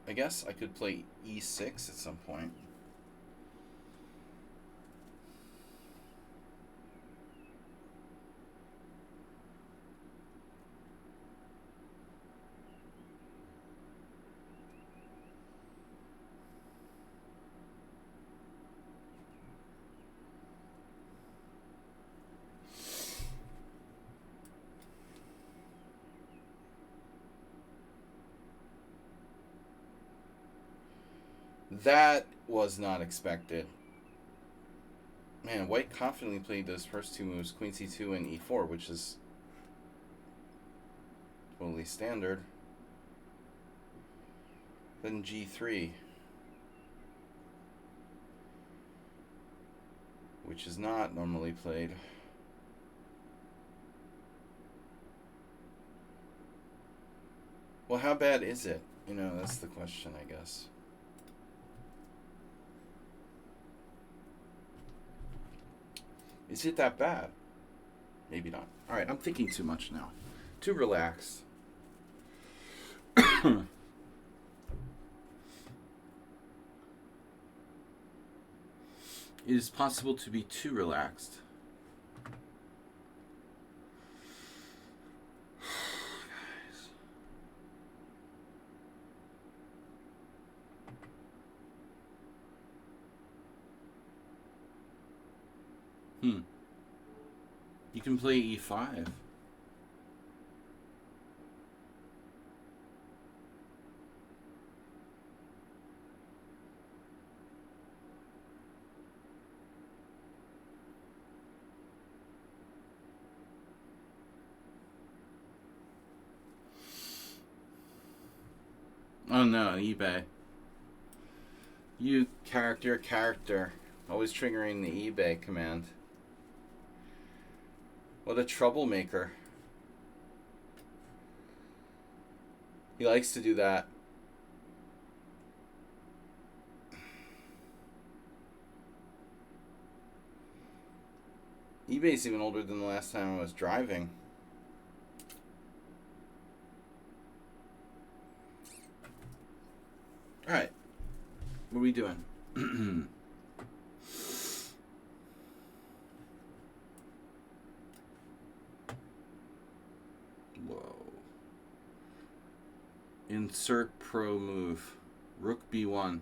I guess I could play e6 at some point. That was not expected. Man, white confidently played those first two moves, queen c2 and e4, which is totally standard. Then g3, which is not normally played. Well, how bad is it? You know, that's the question, I guess. Is it that bad? Maybe not. Alright, I'm thinking too much now. Too relaxed. It is possible to be too relaxed. You can play e5. Oh no, eBay. You character. Always triggering the eBay command. What a troublemaker. He likes to do that. eBay's even older than the last time I was driving. Alright. What are we doing? Whoa. Insert pro move. Rook b1.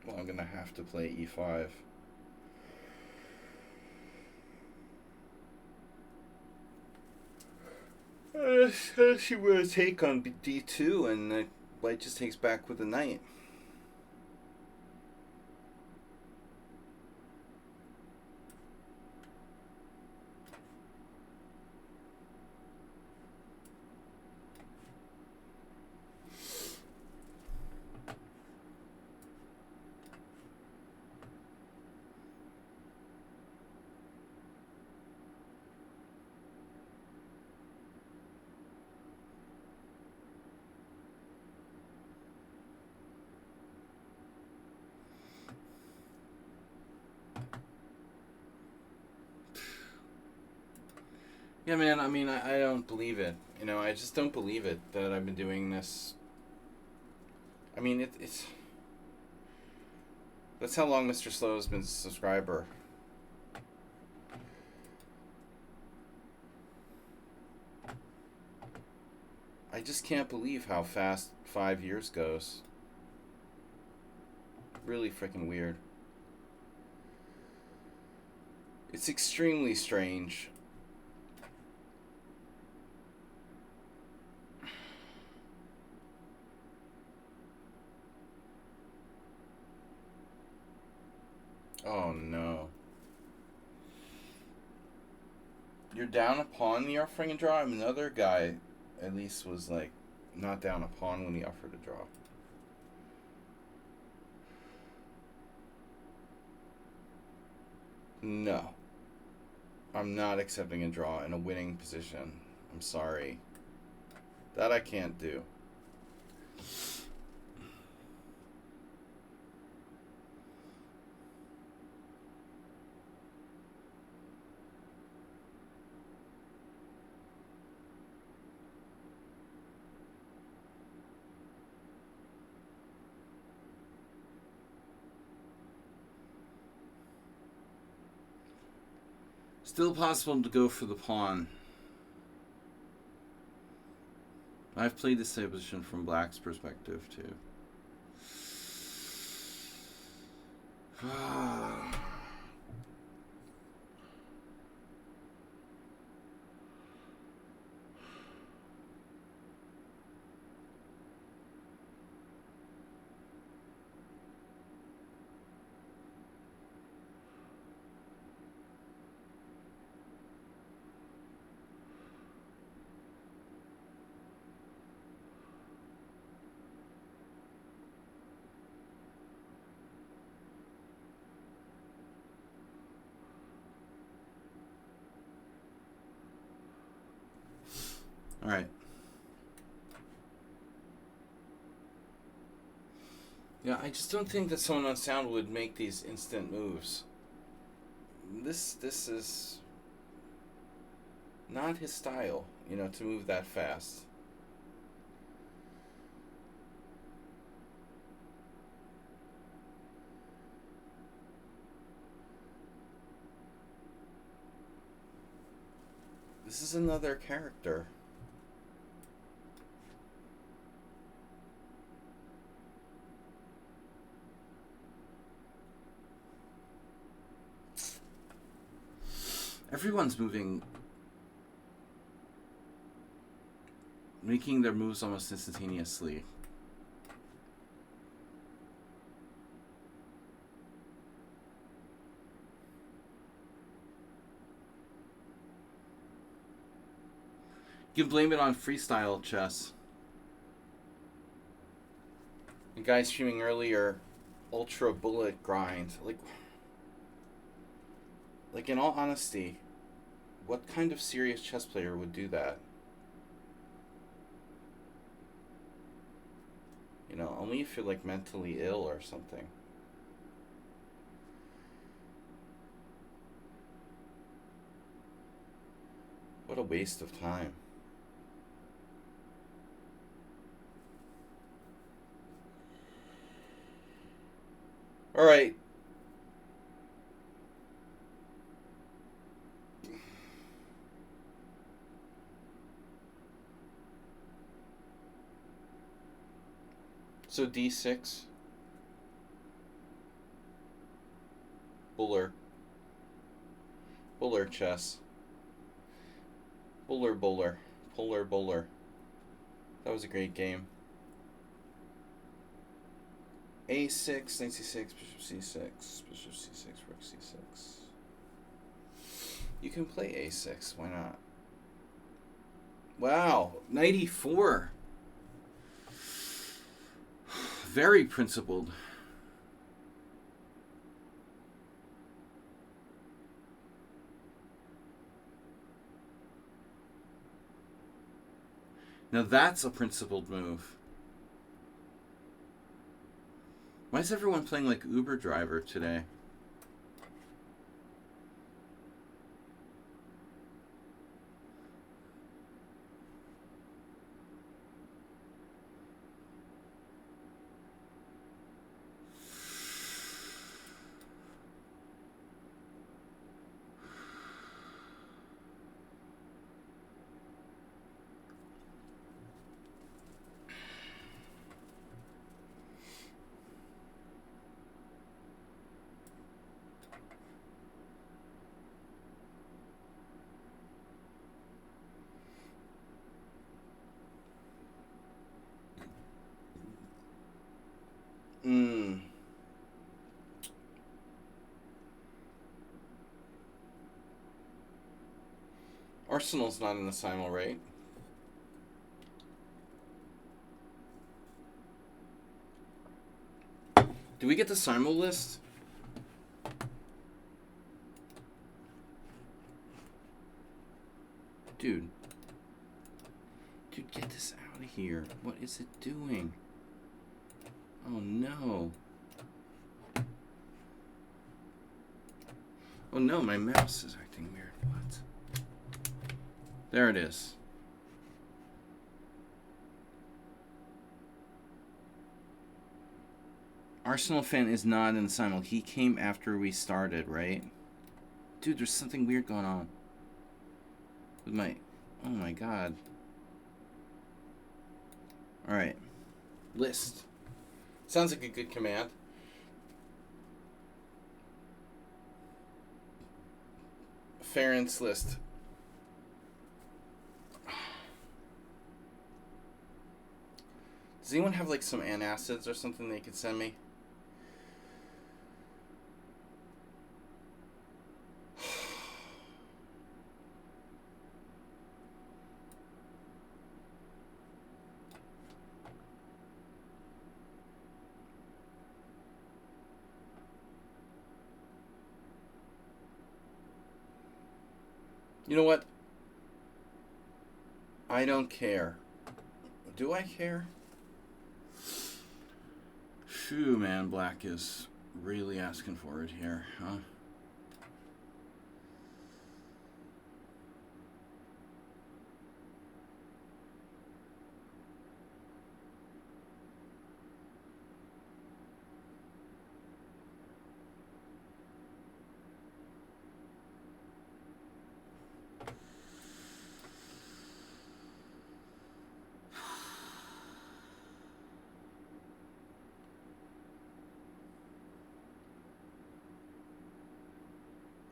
Well, I'm going to have to play e5. She would have take on d2 and white just takes back with the knight. Yeah, man, I mean, I don't believe it. You know, I just don't believe it that I've been doing this. I mean, it's... That's how long Mr. Slow has been a subscriber. I just can't believe how fast 5 years goes. Really freaking weird. It's extremely strange. Oh no. You're down a pawn when you offering a draw? Another guy at least was like not down a pawn when he offered a draw. No. I'm not accepting a draw in a winning position. I'm sorry. That I can't do. Still possible to go for the pawn. I've played this same position from Black's perspective too. All right. Yeah, I just don't think that someone on sound would make these instant moves. This is not his style, you know, to move that fast. This is another character. Everyone's making their moves almost instantaneously. You can blame it on freestyle chess. The guy streaming earlier, ultra bullet grind. Like in all honesty, what kind of serious chess player would do that? You know, only if you're like mentally ill or something. What a waste of time. All right. So D6. Buller. Buller chess. Buller. Buller. That was a great game. A6, knight c6, bishop c6, bishop c6, rook c6. You can play a6, why not? Wow, knight e4. Very principled. Now that's a principled move. Why is everyone playing like Uber driver today? Arsenal's not in the Simul, right? Do we get the Simul list? Dude. Dude, get this out of here. What is it doing? Oh, no. Oh, no, my mouse is acting weird. What? There it is. Arsenal fan is not in the Simul. He came after we started, right? Dude, there's something weird going on. With my... Oh, my God. Alright. List. Sounds like a good command. Ferentz list. Does anyone have like some antacids or something they could send me? You know what? I don't care. Do I care? Phew, man, Black is really asking for it here, huh?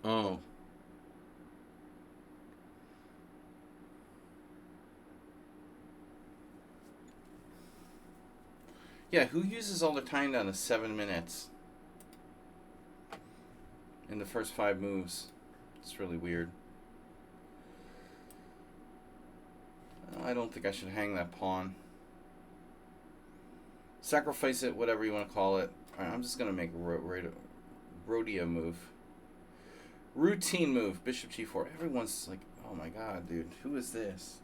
Oh. Yeah, who uses all their time down to 7 minutes in the first 5 moves? It's really weird. I don't think I should hang that pawn. Sacrifice it, whatever you want to call it. Alright, I'm just going to make a rodeo move. Routine move, bishop g4. Everyone's like, oh my god, dude, who is this?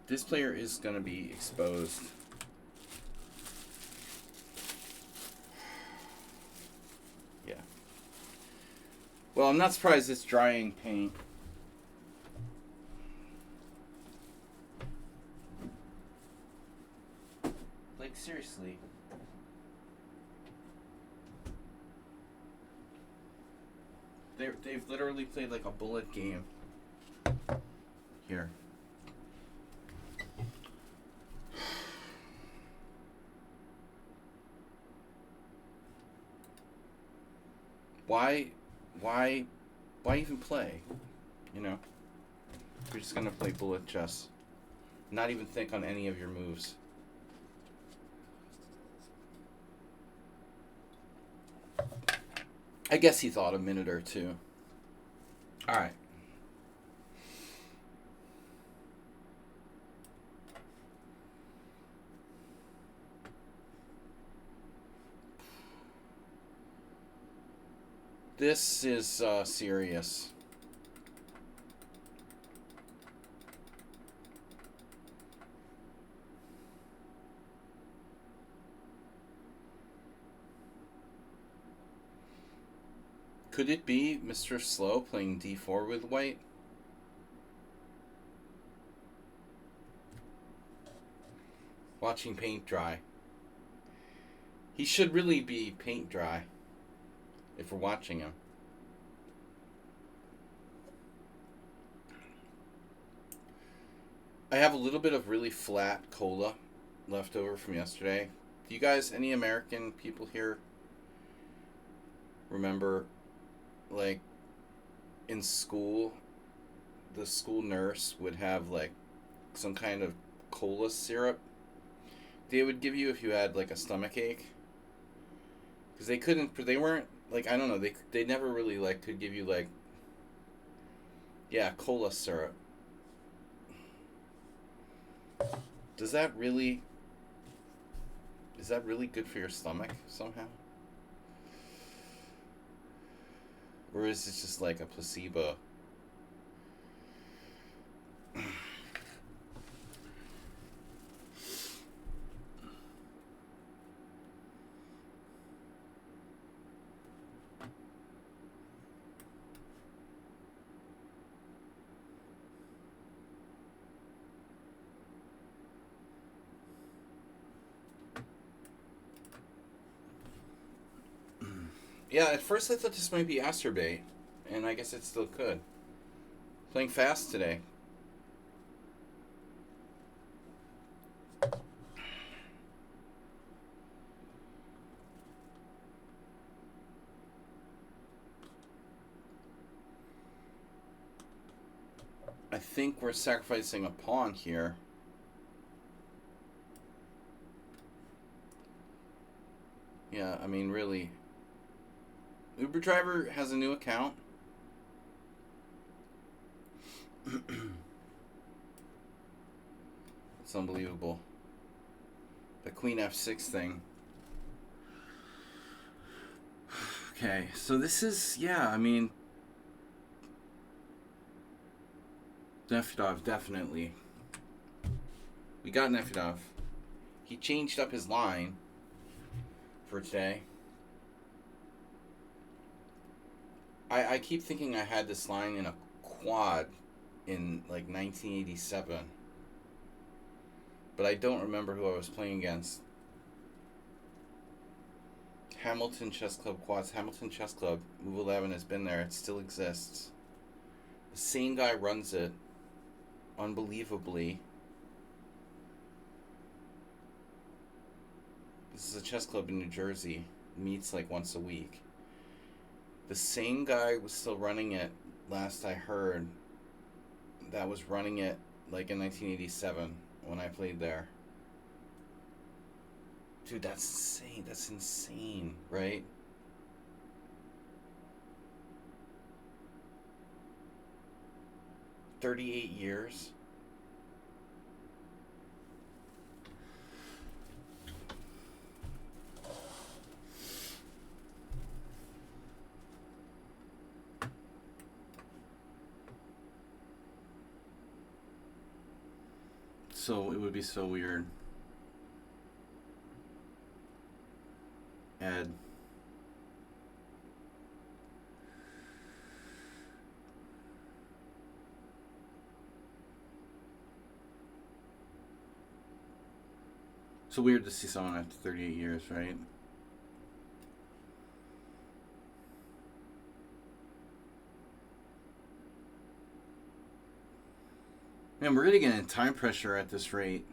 This player is going to be exposed. Yeah. Well, I'm not surprised it's drying paint. Like, seriously. They've literally played like a bullet game. Here. Why even play? You know? You're just gonna play bullet chess. Not even think on any of your moves. I guess he thought a minute or two. Alright. This is serious. Could it be Mr. Slow playing d4 with white? Watching paint dry. He should really be paint dry if we're watching him. I have a little bit of really flat cola left over from yesterday. Do you guys, any American people here, remember, like, in school, the school nurse would have, like, some kind of cola syrup they would give you if you had like a stomach ache. Because they weren't like, I don't know, they never really like could give you like, yeah, cola syrup. Does that really, is that really good for your stomach somehow? Or is it just like a placebo? Yeah, at first I thought this might be Asterbait, and I guess it still could. Playing fast today. I think we're sacrificing a pawn here. Yeah, I mean, really. Uber driver has a new account. It's unbelievable. The Queen F6 thing. Okay, so this is, yeah, I mean, Nefedov, definitely. We got Nefedov. He changed up his line for today. I keep thinking I had this line in a quad in like 1987. But I don't remember who I was playing against. Hamilton Chess Club quads. Hamilton Chess Club. Move 11 has been there. It still exists. The same guy runs it. Unbelievably. This is a chess club in New Jersey. It meets like once a week. The same guy was still running it, last I heard, that was running it like in 1987 when I played there. Dude, that's insane. That's insane, right? $38 years. So it would be so weird. Ed. So weird to see someone after 38 years, right? Man, we're really getting time pressure at this rate.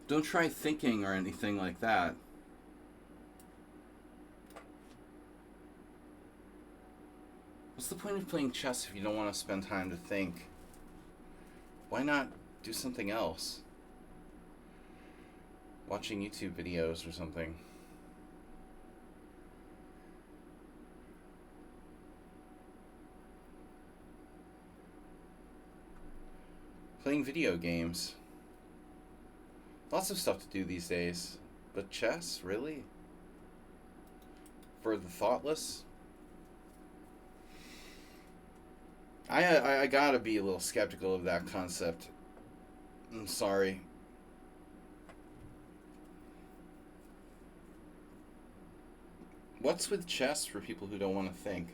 Don't try thinking or anything like that. What's the point of playing chess if you don't want to spend time to think? Why not do something else? Watching YouTube videos or something. Playing video games. Lots of stuff to do these days. But chess? Really? For the thoughtless? I gotta be a little skeptical of that concept. I'm sorry. What's with chess for people who don't want to think?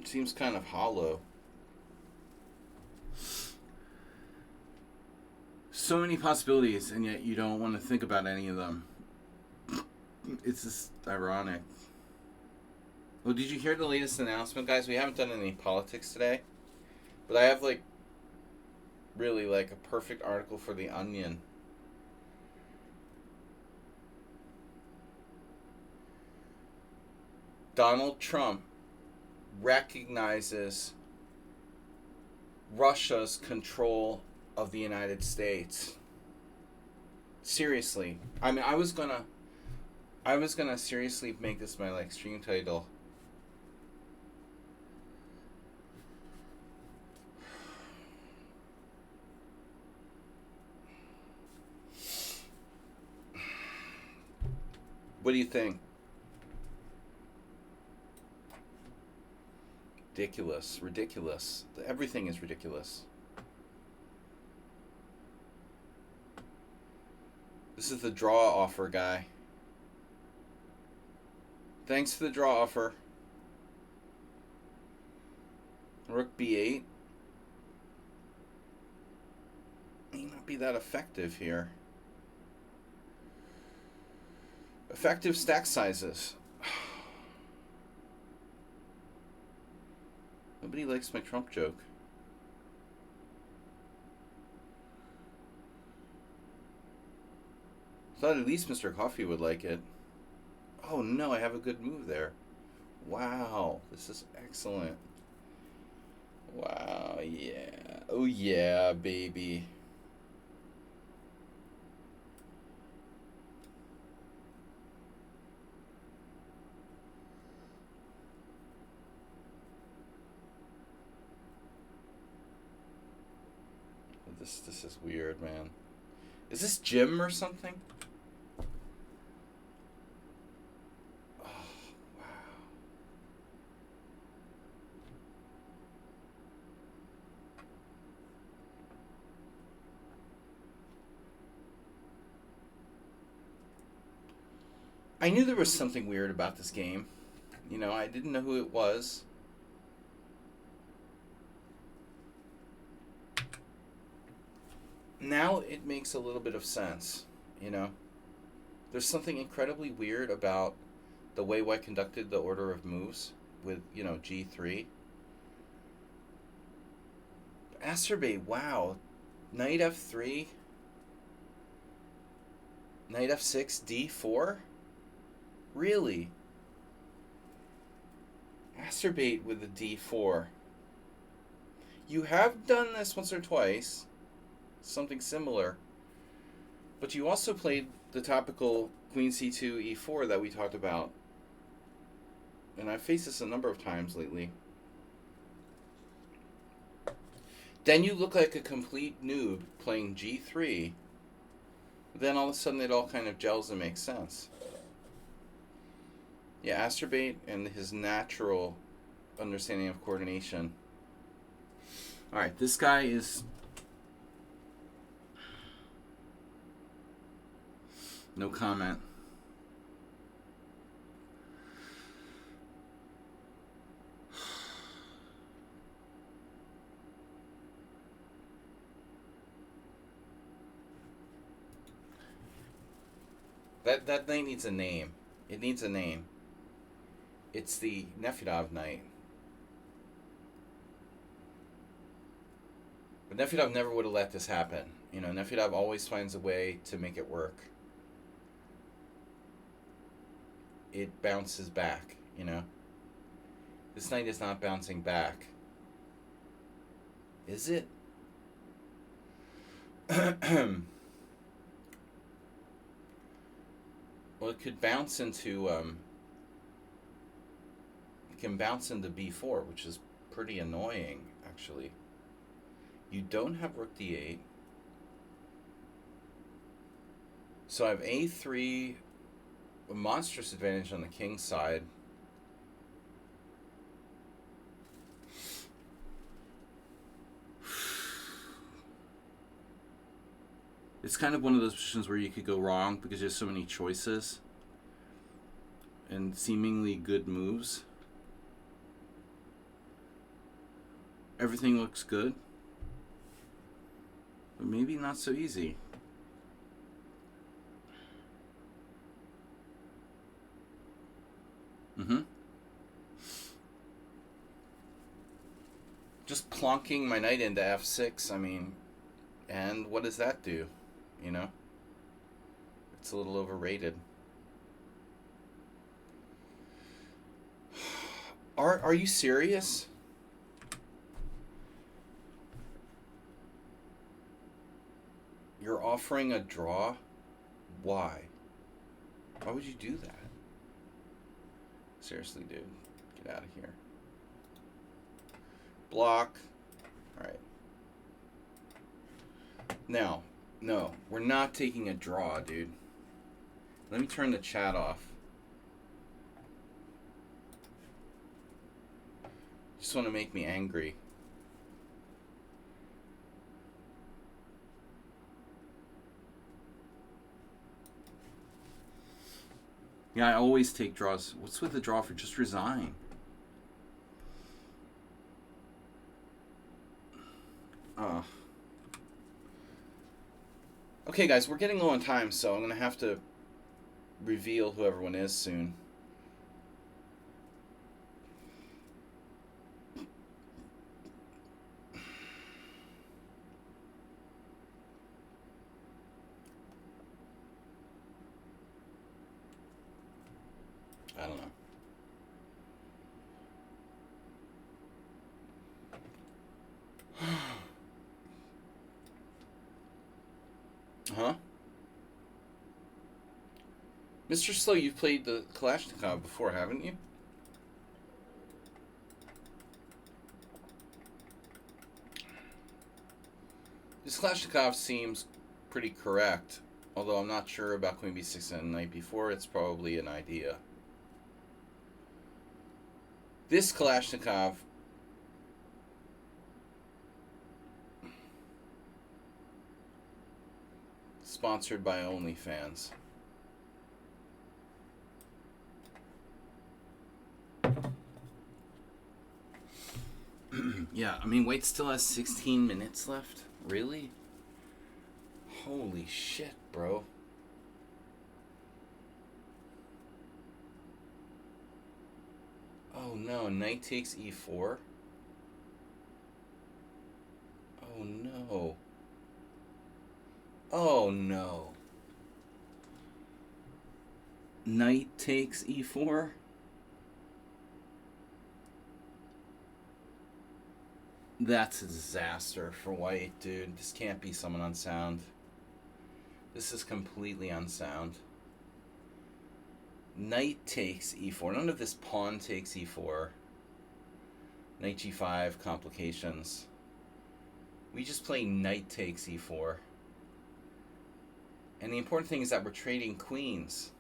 It seems kind of hollow. So many possibilities, and yet you don't want to think about any of them. It's just ironic. Oh, did you hear the latest announcement, guys? We haven't done any politics today, but I have like really like a perfect article for the Onion. Donald Trump recognizes Russia's control of the United States. Seriously. I mean, I was gonna seriously make this my like stream title. What do you think? Ridiculous. Ridiculous. Everything is ridiculous. This is the draw offer guy. Thanks for the draw offer. Rook b8. May not be that effective here. Effective stack sizes. Nobody likes my Trump joke. Thought at least Mr. Coffee would like it. Oh no, I have a good move there. Wow, this is excellent. Wow, yeah. Oh yeah, baby. This is weird, man. Is this Jim or something? Oh, wow. I knew there was something weird about this game. You know, I didn't know who it was. Now it makes a little bit of sense, you know. There's something incredibly weird about the way White conducted the order of moves with, you know, g3. Acerbate, wow. Knight f3. Knight f6, d4? Really? Acerbate with the d4. You have done this once or twice. Something similar. But you also played the topical queen c2, e4 that we talked about. And I've faced this a number of times lately. Then you look like a complete noob playing g3. Then all of a sudden it all kind of gels and makes sense. Yeah, Acerbate and his natural understanding of coordination. Alright, this guy is... No comment. That knight needs a name. It needs a name. It's the Nefedov knight. But Nefedov never would have let this happen. You know, Nefedov always finds a way to make it work. It bounces back, you know. This knight is not bouncing back. Is it? Well, it could bounce into, it can bounce into b4, which is pretty annoying, actually. You don't have rook d8. So I have a3, a monstrous advantage on the king's side. It's kind of one of those positions where you could go wrong because there's so many choices and seemingly good moves. Everything looks good, but maybe not so easy. just plonking my knight into f6, I mean, and what does that do? You know? It's a little overrated. Are you serious? You're offering a draw? Why? Why would you do that? Seriously, dude. Get out of here. Block. Alright. Now, no. We're not taking a draw, dude. Let me turn the chat off. Just want to make me angry. Yeah, I always take draws. What's with the draw for? Just resign. Okay, guys, we're getting low on time, so I'm going to have to reveal who everyone is soon. I don't know. Huh? Mr. Slow, you've played the Kalashnikov before, haven't you? This Kalashnikov seems pretty correct, although I'm not sure about Queen B6 and Knight B4. It's probably an idea. This Kalashnikov sponsored by OnlyFans. Yeah, I mean, White still has 16 minutes left. Really? Holy shit, bro. Oh no, Knight takes E4. Oh no. Oh no. Knight takes E4. That's a disaster for White, dude. This can't be someone unsound. This is completely unsound. Knight takes E4. None of this pawn takes E4. Knight G5, complications. We just play Knight takes E4. And the important thing is that we're trading queens.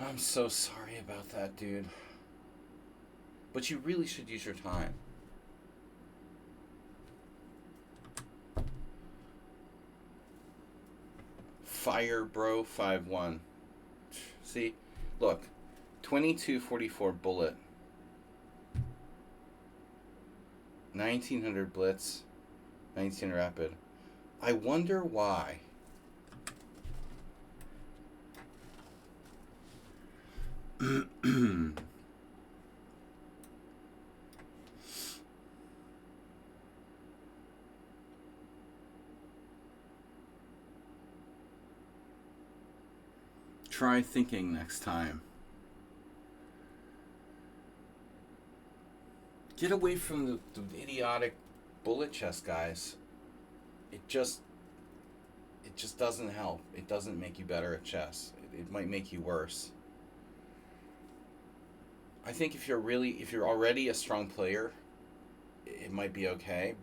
I'm so sorry about that, dude. But you really should use your time. Fire, bro, 5-1. See? Look. 2244 bullet. 1900 blitz. 19 rapid. I wonder why. Try thinking next time. Get away from the idiotic bullet chess guys. It just doesn't help. It doesn't make you better at chess. It might make you worse. I think if you're already a strong player, it might be okay.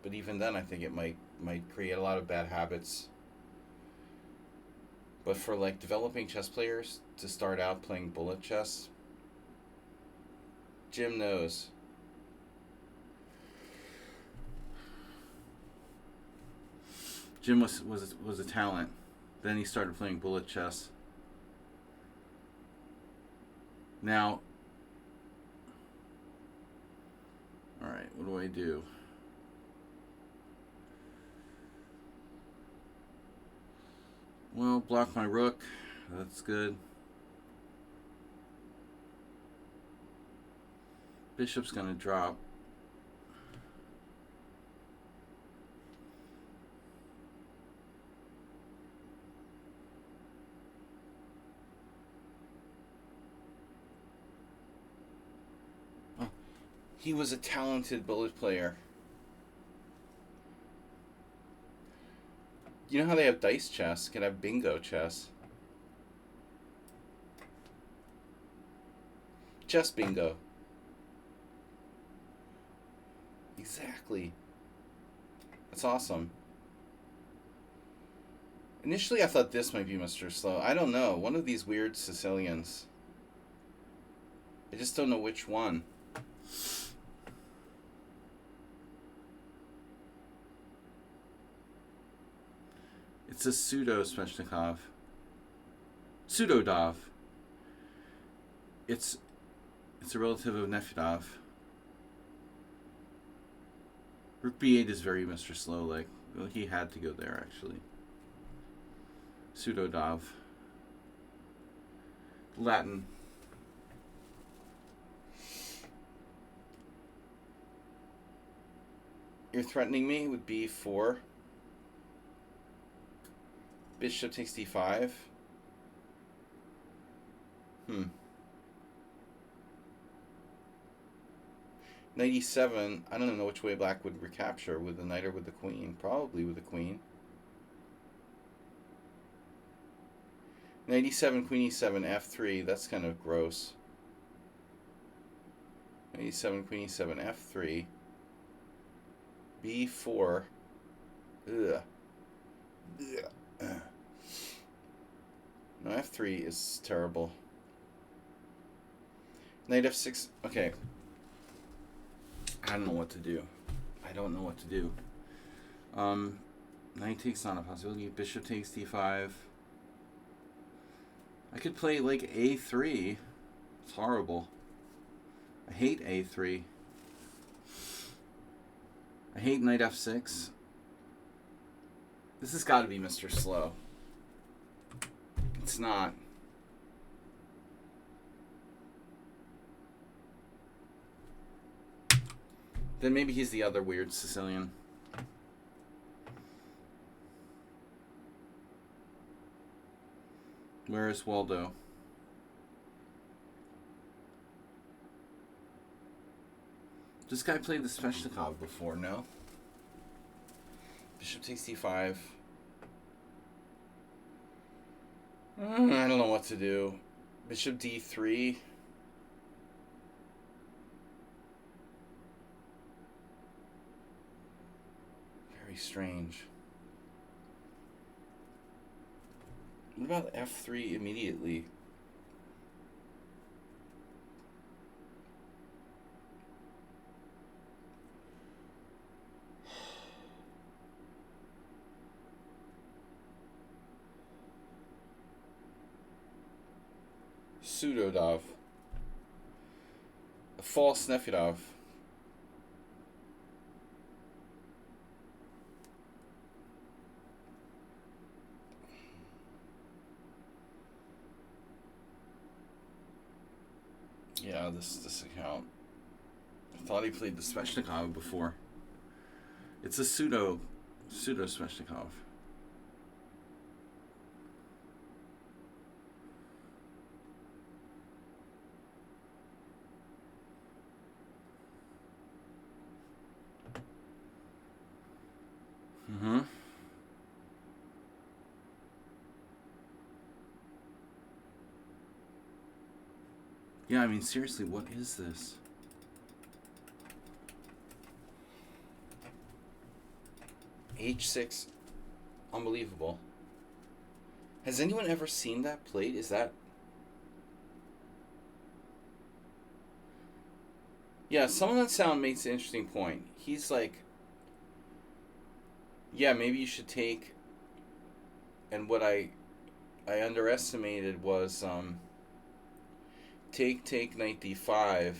But even then, I think it might create a lot of bad habits. But for like developing chess players to start out playing bullet chess, Jim knows. Jim was a talent. Then he started playing bullet chess. Now, all right, what do I do? Well, block my rook. That's good. Bishop's gonna drop. Oh, he was a talented bullet player. You know how they have dice chess? Can have bingo chess. Chess bingo. Exactly. That's awesome. Initially, I thought this might be Mr. Slow. I don't know. One of these weird Sicilians. I just don't know which one. It's a pseudo Sveshnikov. Pseudo-Dov. It's a relative of Nefedov. Rook b8 is very Mr. Slow, like, well, he had to go there, actually. Pseudo-Dov. Latin. You're threatening me with b4. Bishop takes d5. Knight e7. I don't even know which way black would recapture, with the knight or with the queen. Probably with the queen. Knight e7, queen e7, f3. That's kind of gross. Knight e7, queen e7, f3. b4. Ugh. Ugh. No, f3 is terrible. Knight f6. Okay. I don't know what to do. Knight takes not a possibility. Bishop takes d5. I could play like a3. It's horrible. I hate a3. I hate knight f6. This has got to be Mr. Slow. It's not. Then maybe he's the other weird Sicilian. Where is Waldo? This guy played the Sveshnikov before, no? Bishop takes d5. I don't know what to do. Bishop d3. Very strange. What about f3 immediately? Pseudo-Dov. A false Nefedov. Yeah, this account. I thought he played the Sveshnikov before. It's a pseudo Sveshnikov. Yeah, I mean, seriously, what is this? H6. Unbelievable. Has anyone ever seen that played? Is that... Yeah, someone on sound makes an interesting point. He's like... Yeah, maybe you should take... And what I underestimated was... Take, knight d5,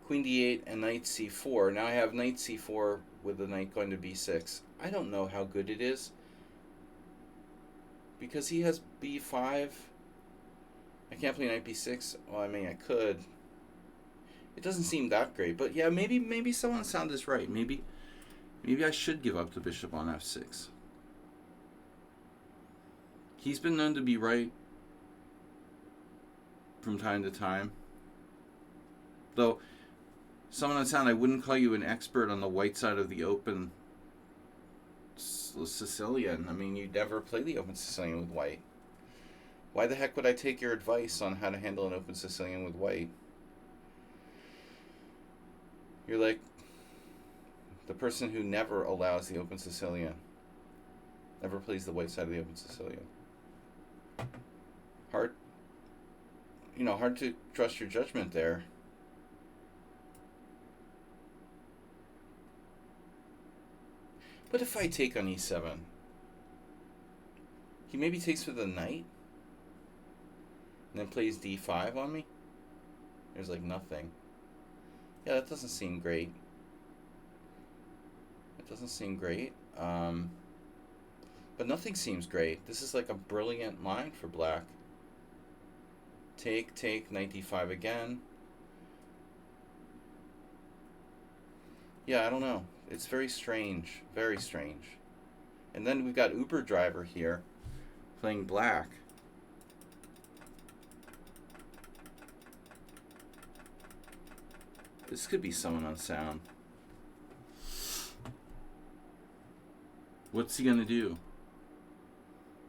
queen d8, and knight c4. Now I have knight c4 with the knight going to b6. I don't know how good it is. Because he has b5. I can't play knight b6. Well, I mean, I could. It doesn't seem that great, but yeah, maybe someone sound is right. Maybe I should give up the bishop on f6. He's been known to be right from time to time. Though, someone on sound, I wouldn't call you an expert on the white side of the open Sicilian. I mean, you never play the open Sicilian with white. Why the heck would I take your advice on how to handle an open Sicilian with white? You're like the person who never allows the open Sicilian. Never plays the white side of the open Sicilian. Hard to trust your judgment there. What if I take on e7? He maybe takes with a knight? And then plays d5 on me? There's like nothing. Yeah, that doesn't seem great. It doesn't seem great. But nothing seems great. This is like a brilliant line for black. Take, knight d5 again. Yeah, I don't know. It's very strange. Very strange. And then we've got Uber Driver here playing black. This could be someone on sound. What's he going to do?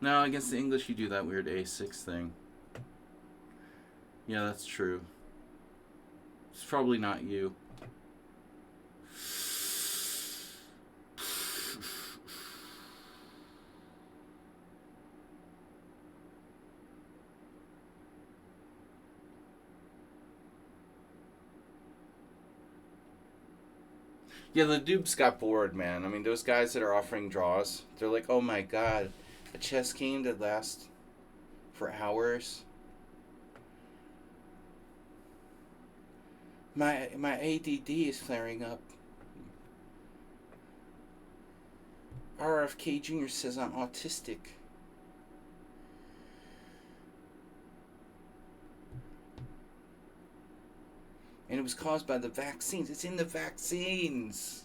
No, against the English you do that weird a6 thing. Yeah, that's true. It's probably not you. Yeah, the dupes got bored, man. I mean, those guys that are offering draws, they're like, oh my god, a chess game that lasts for hours. My ADD is flaring up. RFK Jr. says I'm autistic. And it was caused by the vaccines. It's in the vaccines.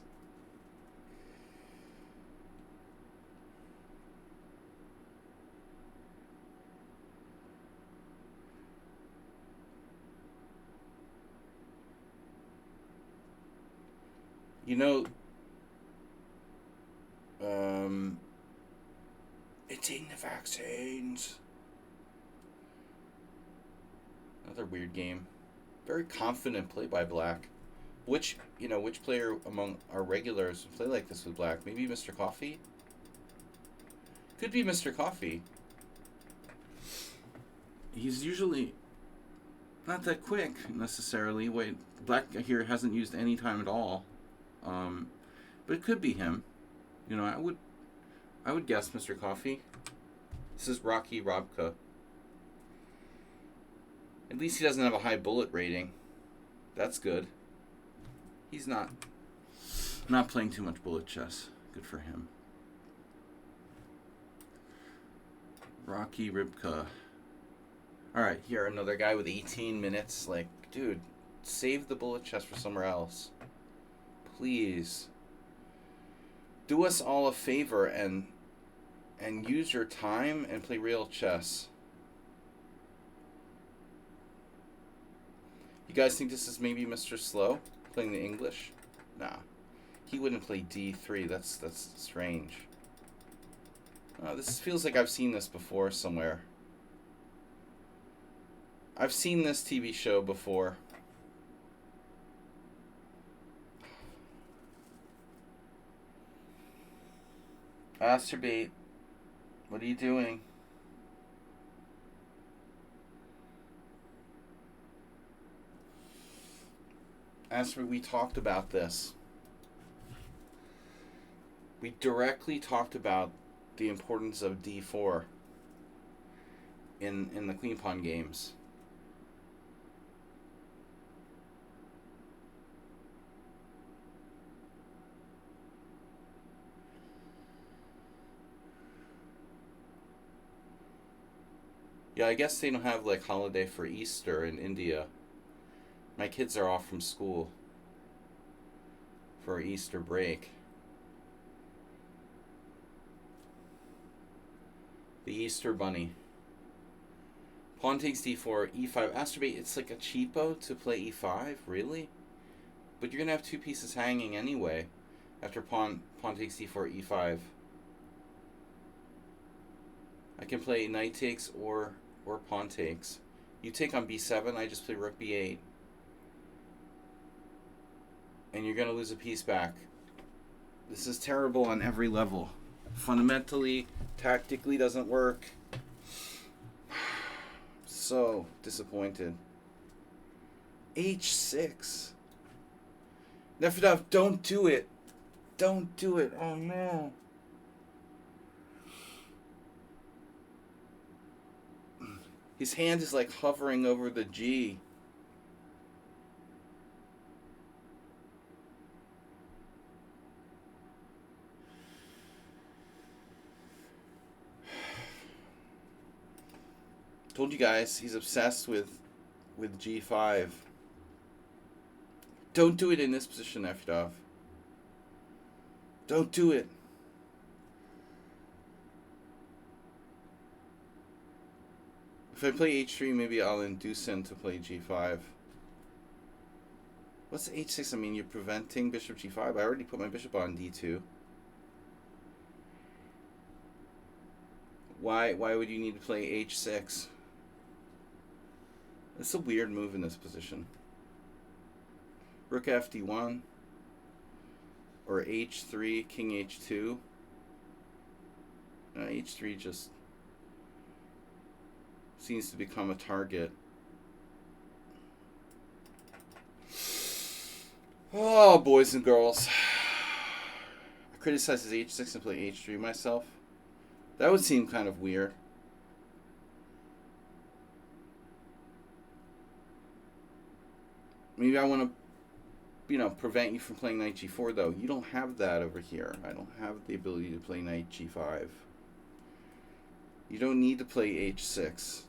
You know, it's in the vaccines. Another weird game. Very confident play by black. Which player among our regulars play like this with black? Maybe Mr. Coffee? Could be Mr. Coffee. He's usually not that quick, necessarily. Wait, black here hasn't used any time at all. But it could be him. You know, I would guess Mr. Coffee. This is Rocky Robka. At least he doesn't have a high bullet rating. That's good. He's not playing too much bullet chess. Good for him. Rocky Ribka. Alright, here, another guy with 18 minutes. Like, dude, save the bullet chess for somewhere else. Please. Do us all a favor and use your time and play real chess. You guys think this is maybe Mr. Slow playing the English? Nah. He wouldn't play d3. That's strange. This feels like I've seen this before somewhere. I've seen this TV show before. Masturbate. What are you doing? We talked about this. We directly talked about the importance of d4 in the queen pawn games. Yeah, I guess they don't have like holiday for Easter in India. My kids are off from school for Easter break. The Easter Bunny. Pawn takes d4, e5. Astrobate, it's like a cheapo to play e5? Really? But you're going to have two pieces hanging anyway after pawn takes d4, e5. I can play knight takes or pawn takes. You take on b7, I just play rook b8. And you're going to lose a piece back. This is terrible on every level. Fundamentally, tactically doesn't work. So disappointed. h6. Nefedov, don't do it. Don't do it. Oh no. His hand is like hovering over the G. Told you guys, he's obsessed with G5. Don't do it in this position, Nefedov. Don't do it. If I play h3, maybe I'll induce him to play g5. What's h6? I mean, you're preventing bishop g5. I already put my bishop on d2. Why would you need to play h6? It's a weird move in this position. Rook fd1 or h3, king h2. H3 just seems to become a target. Oh, boys and girls. I criticize his h6 and play h3 myself. That would seem kind of weird. Maybe I want to, prevent you from playing knight g4, though. You don't have that over here. I don't have the ability to play knight g5. You don't need to play h6.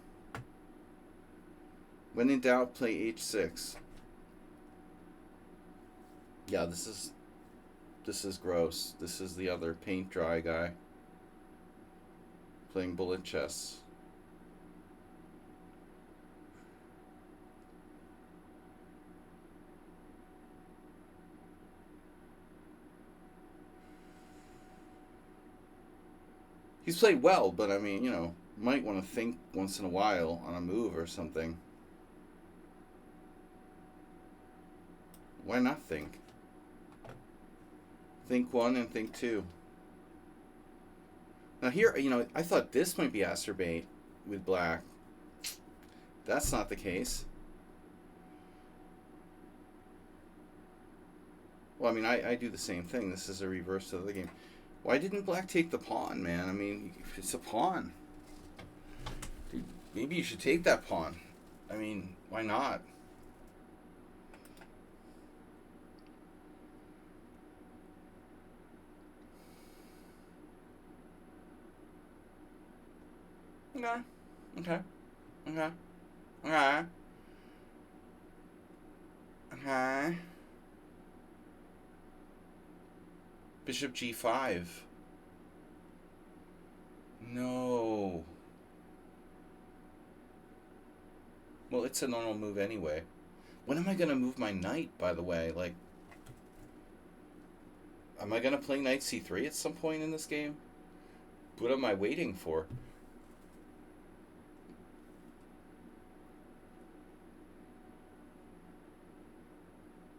When in doubt, play h6. Yeah, this is gross. This is the other paint dry guy playing bullet chess. He's played well, but I mean, might want to think once in a while on a move or something. Why not think? Think one and think two. Now here, I thought this might be Astrobate with black. That's not the case. Well, I mean, I do the same thing. This is a reverse to the other game. Why didn't black take the pawn, man? I mean, it's a pawn. Dude, maybe you should take that pawn. I mean, why not? Okay. Bishop g5. No. Well, it's a normal move anyway. When am I going to move my knight, by the way? Like, am I going to play knight c3 at some point in this game? What am I waiting for?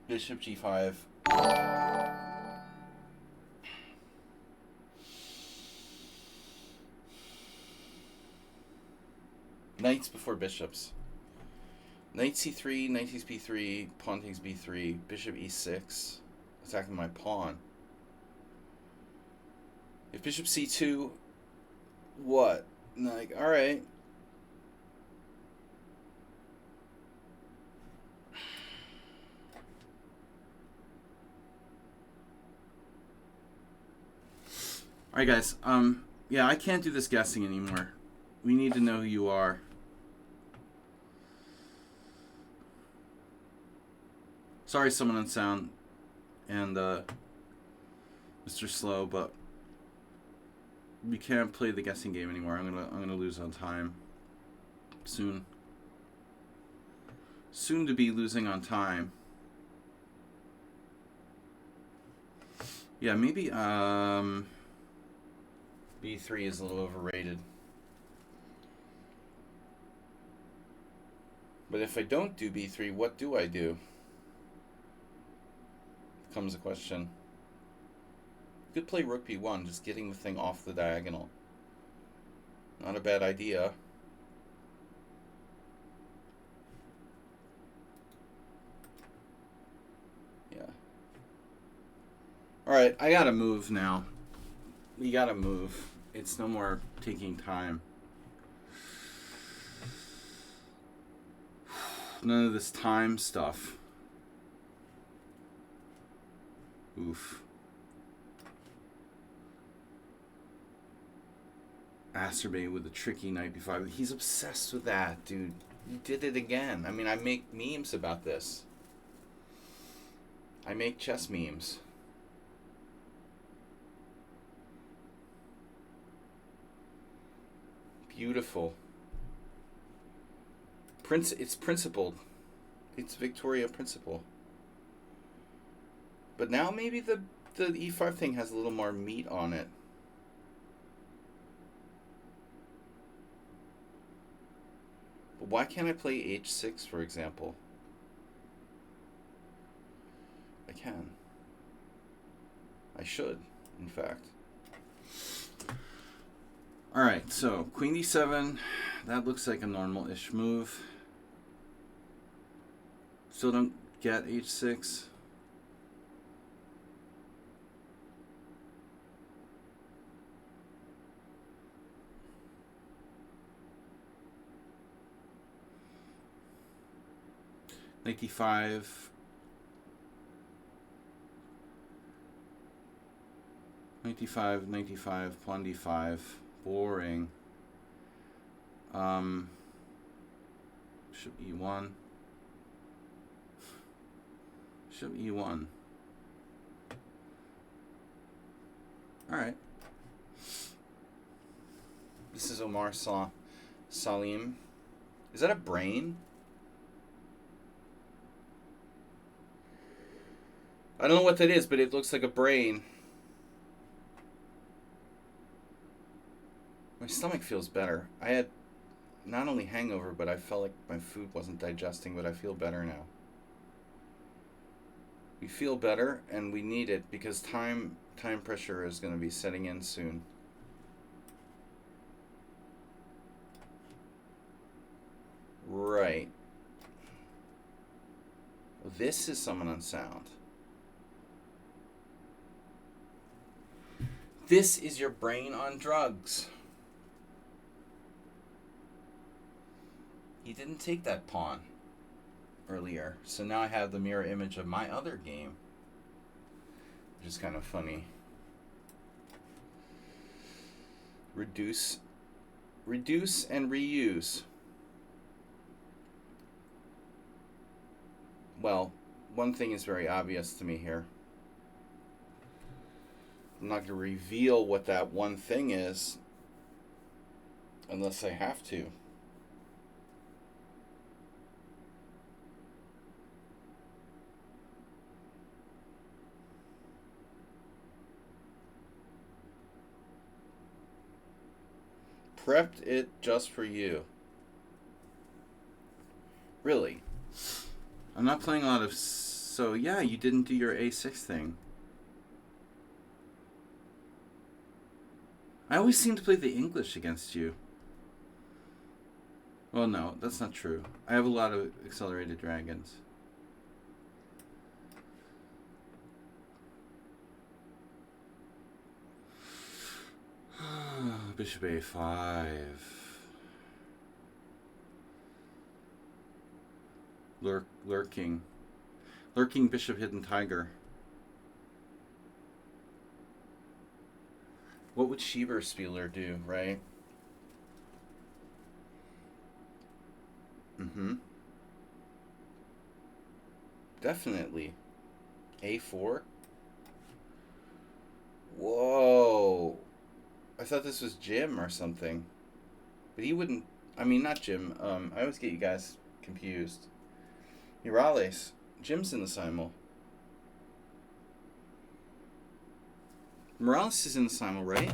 Bishop g5. Knights before bishops. Knight c3, knight takes b3, pawn takes b3, bishop e6, attacking my pawn. If bishop c2, what? Like, alright. Alright guys, yeah, I can't do this guessing anymore. We need to know who you are. Sorry, someone on sound and Mr. Slow, but we can't play the guessing game anymore. I'm gonna lose on time soon. Soon to be losing on time. Yeah, maybe B3 is a little overrated. But if I don't do B3, what do I do? Comes a question. Could play Rook B1, just getting the thing off the diagonal. Not a bad idea. Yeah. Alright, I gotta move now. We gotta move. It's no more taking time. None of this time stuff. Oof. Acerbate with a tricky knight b5. He's obsessed with that, dude. You did it again. I mean, I make memes about this. I make chess memes. Beautiful. It's principled. It's Victoria principle. But now maybe the e5 thing has a little more meat on it. But why can't I play h6, for example? I can. I should, in fact. Alright, so queen d7. That looks like a normal-ish move. Still don't get h6. Knight d5. Knight d5, knight d5, pawn d5. Boring. Bishop e1. Bishop e1. Alright. This is Omar Salim. Is that a brain? I don't know what that is, but it looks like a brain. My stomach feels better. I had not only hangover, but I felt like my food wasn't digesting, but I feel better now. We feel better, and we need it because time pressure is going to be setting in soon. Right. This is someone on sound. This is your brain on drugs. He didn't take that pawn earlier, so now I have the mirror image of my other game, which is kind of funny. Reduce and reuse. Well, one thing is very obvious to me here. I'm not going to reveal what that one thing is unless I have to. Prepped it just for you. Really? I'm not playing a lot of... So, yeah, you didn't do your a6 thing. I always seem to play the English against you. Well, no, that's not true. I have a lot of accelerated dragons. Bishop a5. Lurking bishop, hidden tiger. What would Schieber-Spieler do, right? Definitely. A4? Whoa. I thought this was Jim or something. But he wouldn't... I mean, not Jim. I always get you guys confused. Morales. Jim's in the Simul. Morales is in the Simul, right?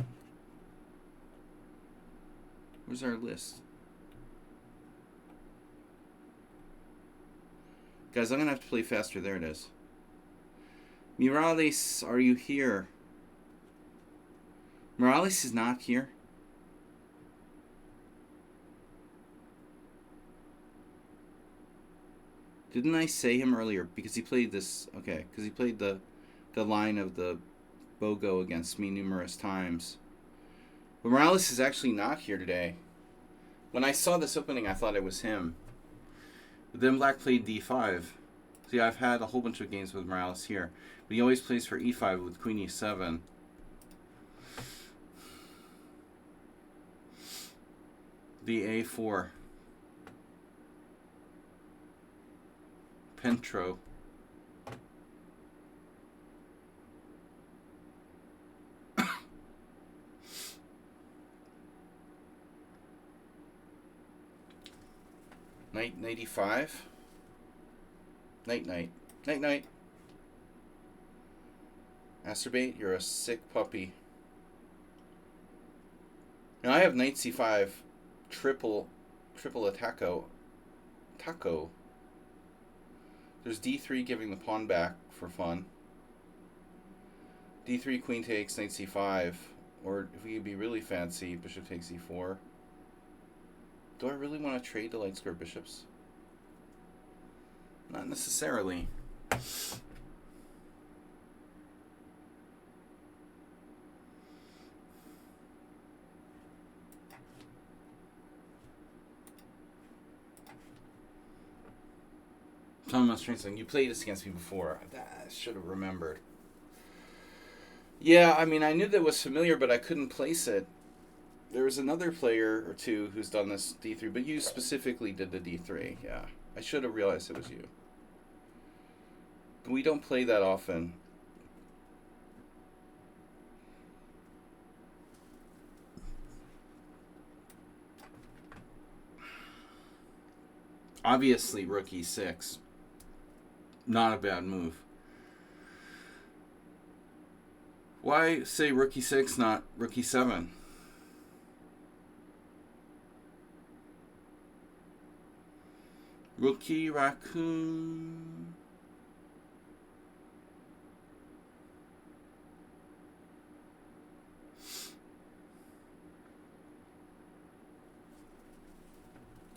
Where's our list? Guys, I'm going to have to play faster. There it is. Morales, are you here? Morales is not here. Didn't I say him earlier? Because he played this... Okay, because he played the line of the BOGO against me numerous times. But Morales is actually not here today. When I saw this opening, I thought it was him. But then Black played d5. See, I've had a whole bunch of games with Morales here. But he always plays for e5 with queen e7. The a4. Pentro. Knight 85. Night night. Night night. Acerbate, you're a sick puppy. Now I have knight c5, triple attacco. Taco. There's d3 giving the pawn back for fun. d3 queen takes knight c5, or if we could be really fancy, bishop takes e4. Do I really want to trade the light square bishops? Not necessarily. Thomas Stranson, you played this against me before. I should have remembered. Yeah, I mean, I knew that was familiar, but I couldn't place it. There was another player or two who's done this d3, but you specifically did the d3. Yeah, I should have realized it was you. But we don't play that often. Obviously, rook e6. Not a bad move. Why say rook e6, not rook e7? Rookie raccoon.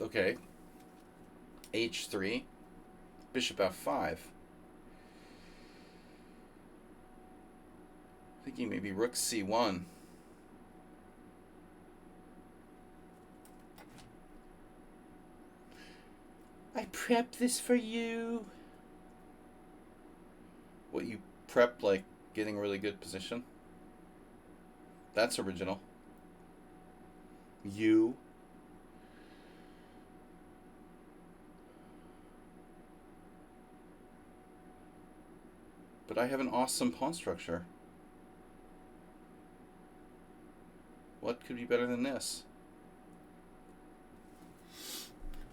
Okay. H3. Bishop f5. Thinking maybe rook c1. I prepped this for you. What, you prepped like getting a really good position? That's original. You. But I have an awesome pawn structure. What could be better than this?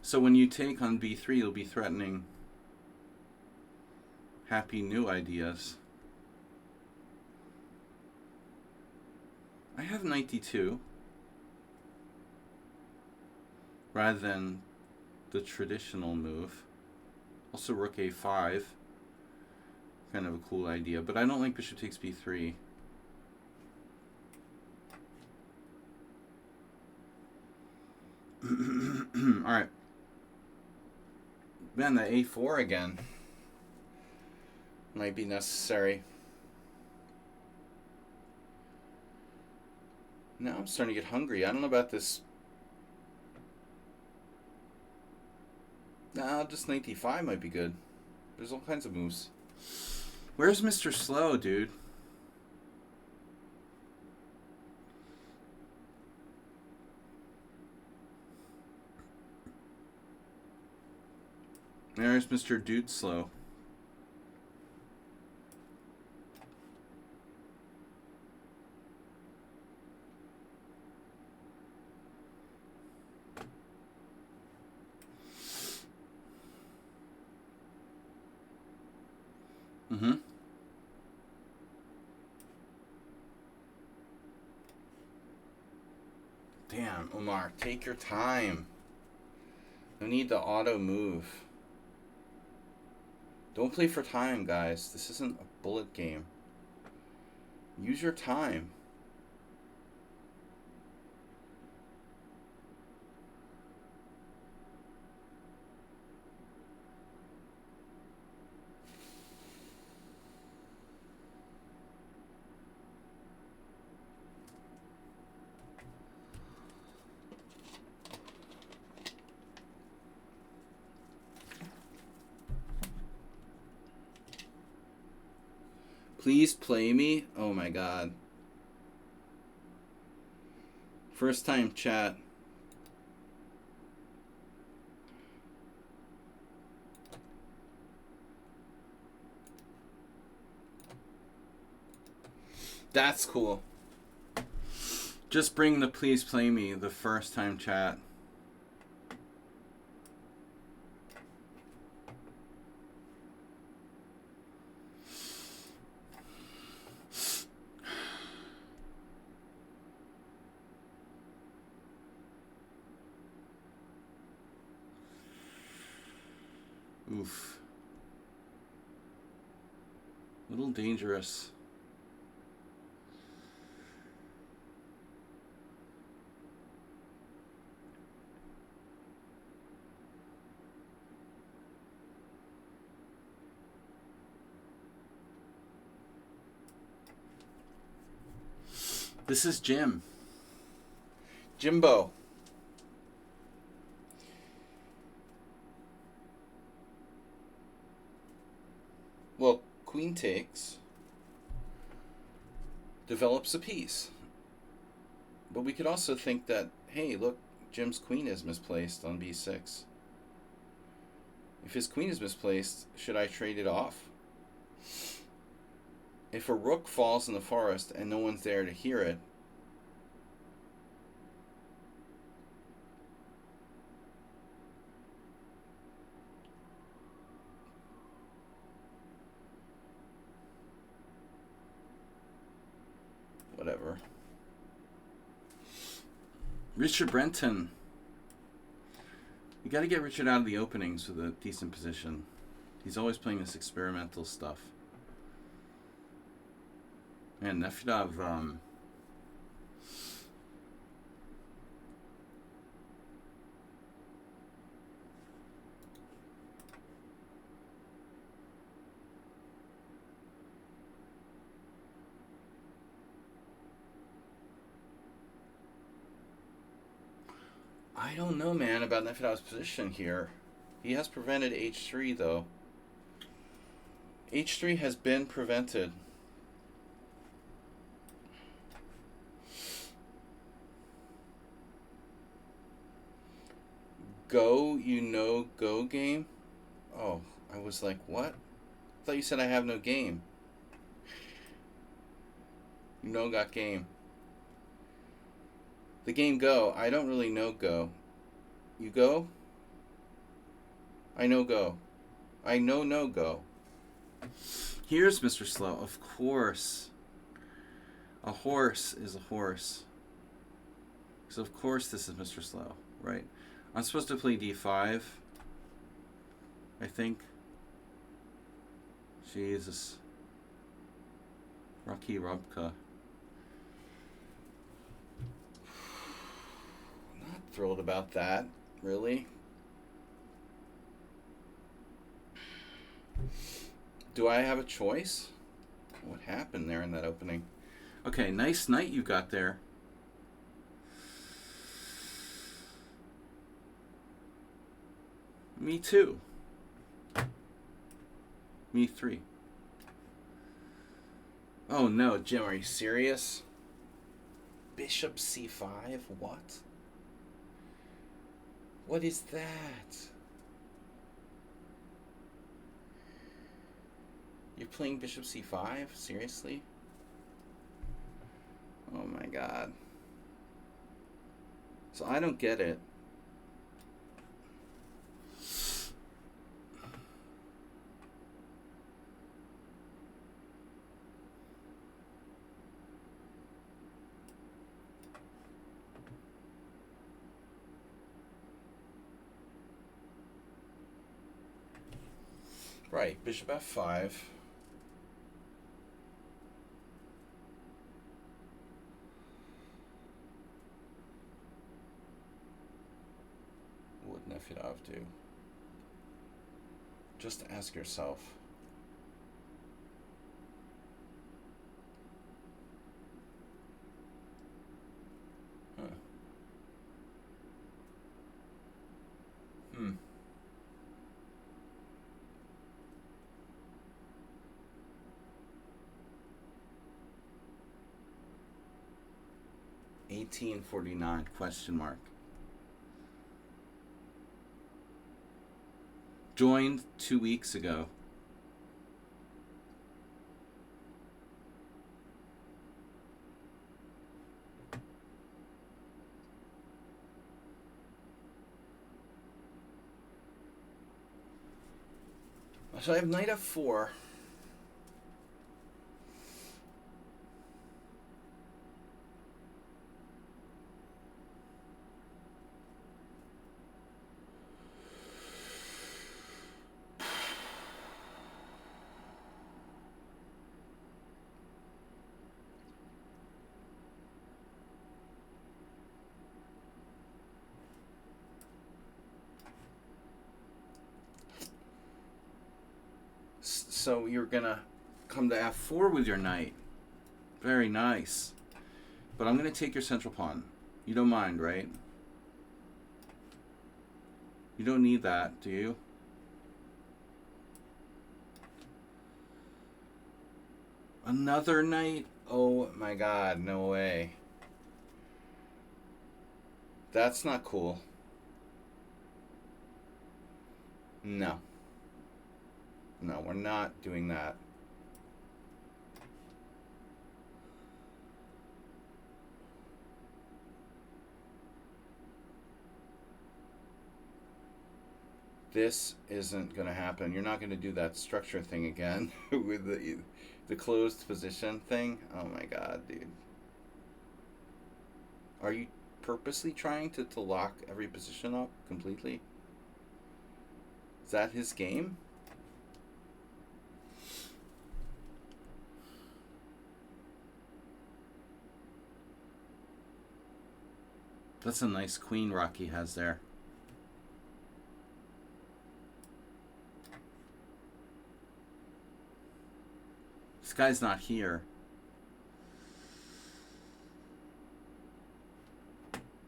So when you take on b3, you'll be threatening happy new ideas. I have knight d2 rather than the traditional move. Also rook a5. Kind of a cool idea, but I don't like bishop takes b3. Alright. Man, the a4 again might be necessary. Now I'm starting to get hungry. I don't know about this. Nah, just knight d5 might be good. There's all kinds of moves. Where's Mr. Slow, dude? There's Mr. Dude Slow. Mm-hmm. Damn, Omar, take your time. No need to auto move. Don't play for time, guys. This isn't a bullet game. Use your time. Please play me. Oh my god. First time chat. That's cool. Just bring the please play me the first time chat. Oof. A little dangerous. This is Jim. Jimbo. Well, queen takes. Develops a piece. But we could also think that, hey, look, Jim's queen is misplaced on b6. If his queen is misplaced, should I trade it off? If a rook falls in the forest and no one's there to hear it, whatever. Richard Brenton. You got to get Richard out of the openings with a decent position. He's always playing this experimental stuff. Man, Nefedov, I don't know, man, about Nefedov's position here. He has prevented h3, though. h3 has been prevented. Go, you know, go game? Oh, I was like, what? I thought you said I have no game. You know, got game. The game Go. I don't really know Go. You go? I know Go. I know no Go. Here's Mr. Slow. Of course. A horse is a horse. So of course this is Mr. Slow, right? I'm supposed to play d5, I think. Jesus. Rocky Rubka. Not thrilled about that, really. Do I have a choice? What happened there in that opening? Okay, nice knight you got there. Me too. Me 3. Oh no, Jim, are you serious? Bishop c5? What? What is that? You're playing Bishop c5? Seriously? Oh my god. So I don't get it. Right, bishop f5. What would Nefedov do? Just ask yourself. Huh. 1849 question mark. Joined 2 weeks ago. So I have knight f4. So you're gonna come to f4 with your knight. Very nice. But I'm gonna take your central pawn. You don't mind, right? You don't need that, do you? Another knight? Oh my god, no way. That's not cool. No. No, we're not doing that. This isn't going to happen. You're not going to do that structure thing again with the closed position thing. Oh my god, dude. Are you purposely trying to lock every position up completely? Is that his game? That's a nice queen rock he has there. This guy's not here.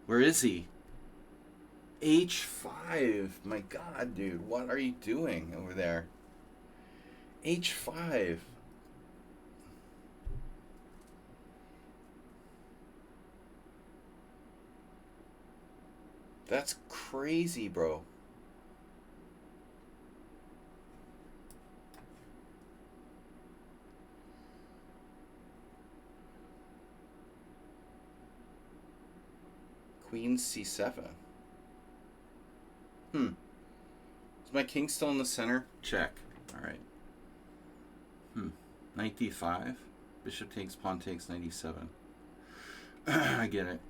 Where is he? H5. My god, dude. What are you doing over there? H5. That's crazy, bro. Queen c7. Is my king still in the center? Check. Alright. Knight d5. Bishop takes, pawn takes, knight e7. I get it.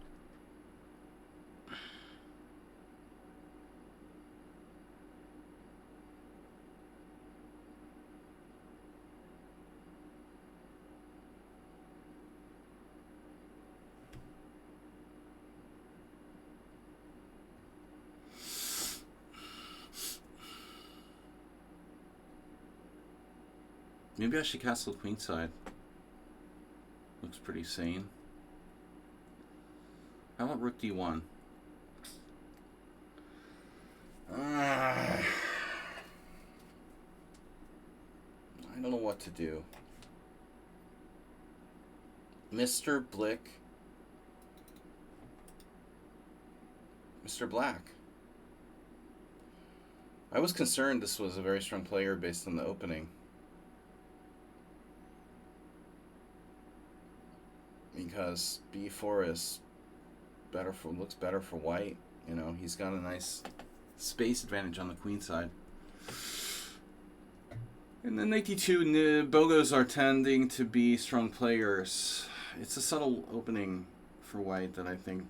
Maybe I should castle queenside. Looks pretty sane. How about rook d1? I don't know what to do. Mr. Blick. Mr. Black. I was concerned this was a very strong player based on the opening. Because b4 is better for, looks better for white. You know, he's got a nice space advantage on the queen side. And then knight d2, Bogos are tending to be strong players. It's a subtle opening for white that I think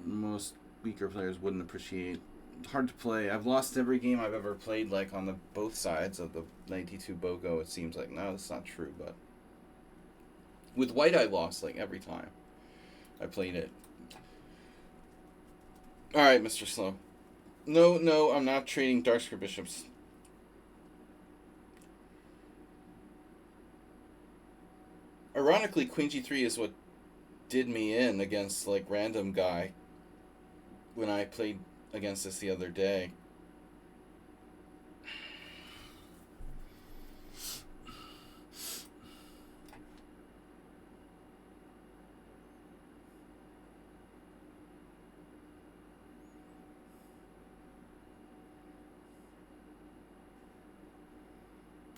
most weaker players wouldn't appreciate hard to play. I've lost every game I've ever played, like on the both sides of the 92 BOGO. It seems like no, that's not true, but with white I lost like every time I played it. All right, Mr. Slow. No, I'm not trading Darksker bishops. Ironically, Queen G3 is what did me in against like random guy when I played against this the other day.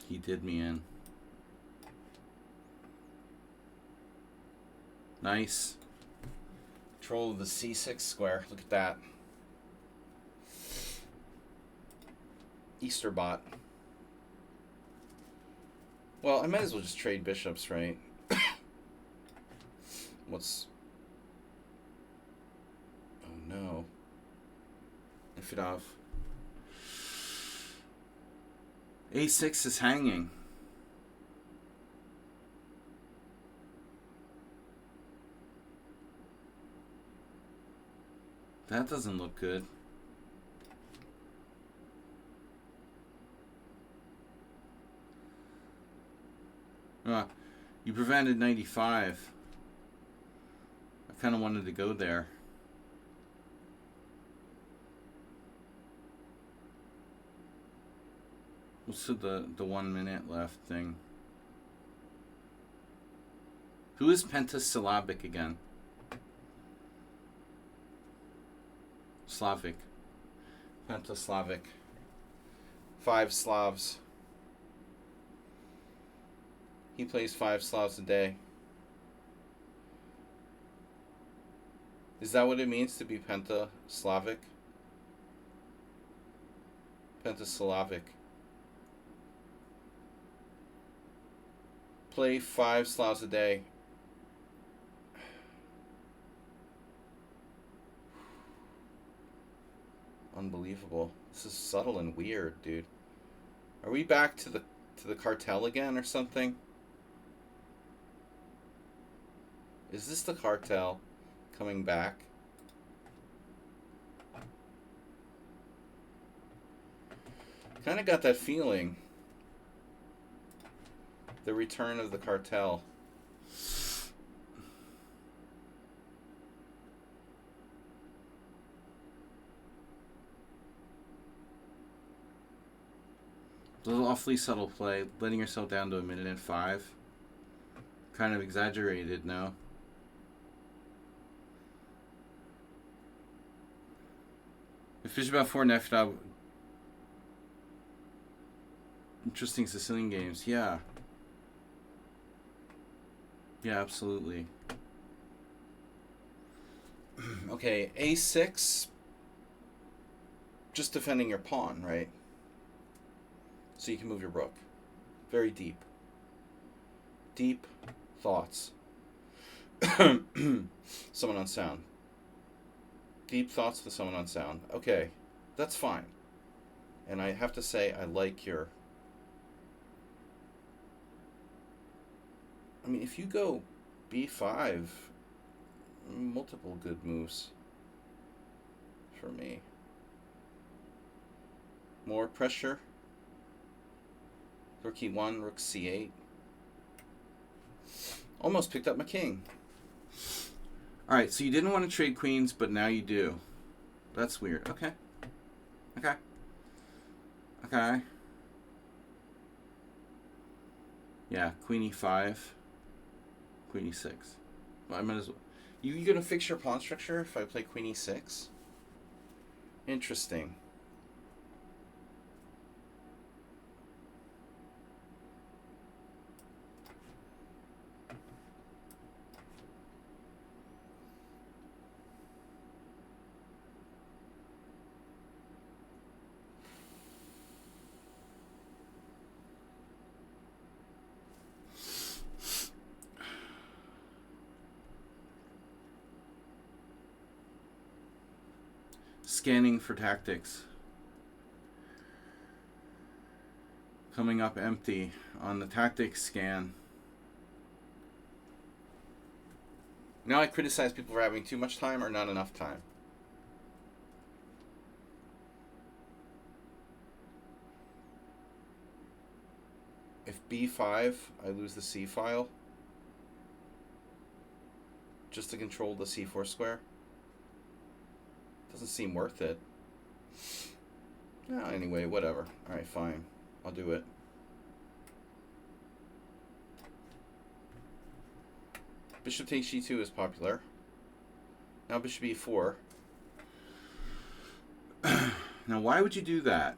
He did me in. Nice. Control of the C6 square. Look at that. Easterbot. Well, I might as well just trade bishops, right? What's... Oh, no. Nefedov. A6 is hanging. That doesn't look good. You prevented 95. I kind of wanted to go there. What's the 1 minute left thing? Who is pentasyllabic again? Slavic. Pentaslavic. 5 Slavs. He plays 5 Slavs a day. Is that what it means to be pentaslavic? Pentasyllabic. Play 5 Slavs a day. Unbelievable. This is subtle and weird, dude. Are we back to the cartel again or something? Is this the cartel coming back? Kind of got that feeling. The return of the cartel. A little awfully subtle play, letting yourself down to 1:05. Kind of exaggerated, no? If Bishop 4 Nefedov. Interesting Sicilian games, yeah. Yeah, absolutely. Okay, A6. Just defending your pawn, right? So you can move your rook. Very deep. Deep thoughts. Someone on sound. Deep thoughts with someone on sound. Okay, that's fine. And I have to say, I like your... I mean, if you go B5, multiple good moves for me. More pressure. Rook E1, Rook C8. Almost picked up my king. Alright, so you didn't want to trade queens, but now you do. That's weird. Okay. Okay. Okay. Yeah, Queen E5. Queen E6. Well, I might as well. You gonna fix your pawn structure if I play Queen E6? Interesting. scanning for tactics. Coming up empty on the tactics scan. Now I criticize people for having too much time or not enough time. If B5, I lose the C file. Just to control the C4 square. Doesn't seem worth it. No, anyway, whatever. Alright, fine. I'll do it. Bishop takes G2 is popular. Now Bishop E4. Now why would you do that?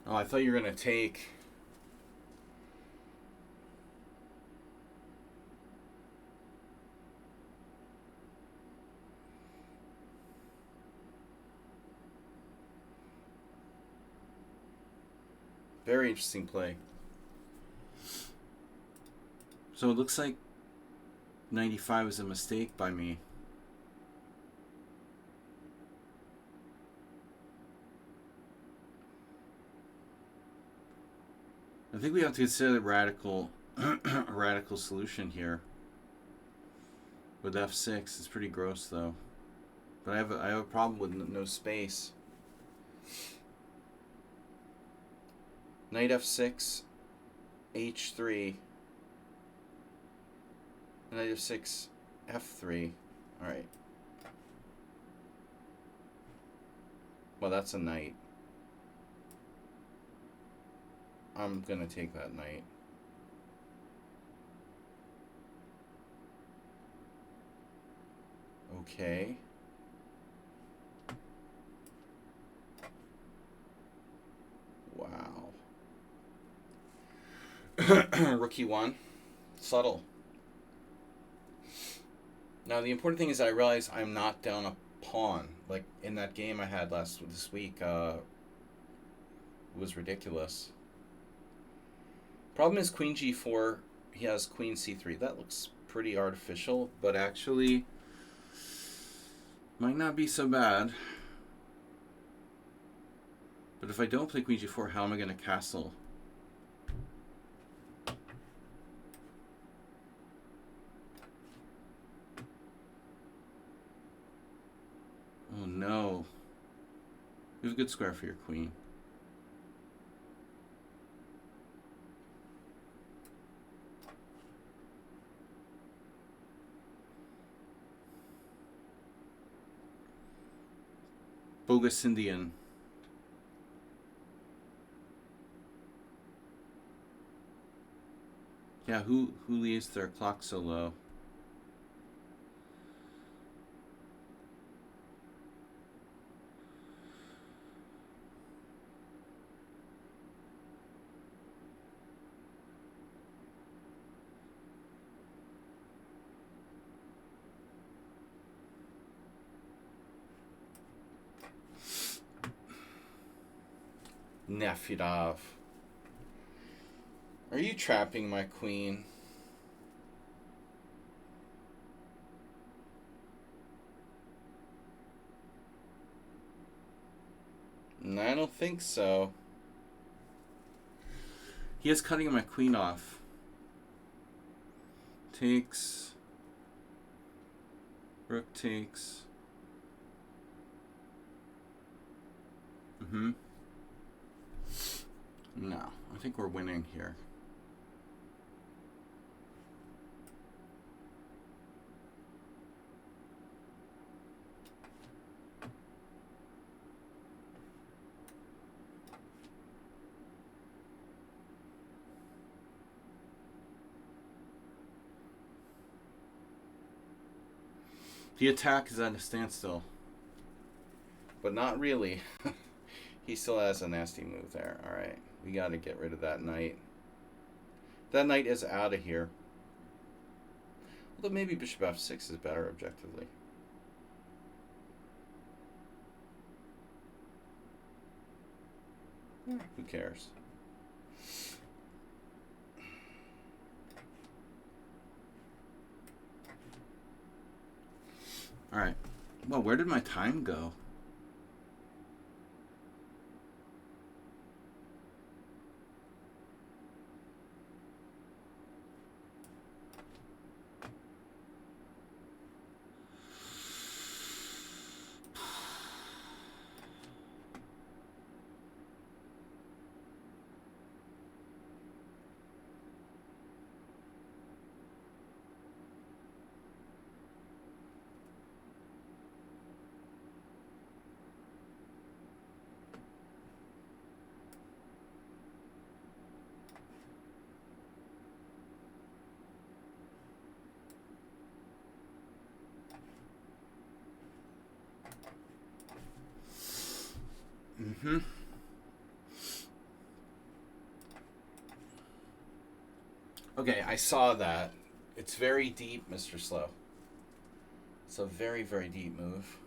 Oh, I thought you were going to take... Very interesting play. So it looks like 95 was a mistake by me. I think we have to consider the radical, a radical solution here. With F6, it's pretty gross though. But I have a problem with no space. Knight F6, H3, Knight F6, F3. All right. Well, that's a knight. I'm gonna take that knight. Okay. Wow. Rookie 1. Subtle. Now the important thing is that I realize I'm not down a pawn. Like in that game I had this week, it was ridiculous. Problem is Queen G4, he has Queen C3. That looks pretty artificial, but actually might not be so bad. But if I don't play Queen G4, how am I going to castle? Oh no. You have a good square for your queen. Bogus Indian. Yeah, who leaves their clock so low? Nefidov. Are you trapping my queen? No, I don't think so. He is cutting my queen off. Takes. Rook takes. No, I think we're winning here. The attack is at a standstill. But not really. He still has a nasty move there. Alright, we gotta get rid of that knight. That knight is out of here. Although maybe bishop f6 is better objectively. Who cares? All right. Well, where did my time go? Mm-hmm. Okay, I saw that. It's very deep, Mr. Slow. It's a very, very deep move.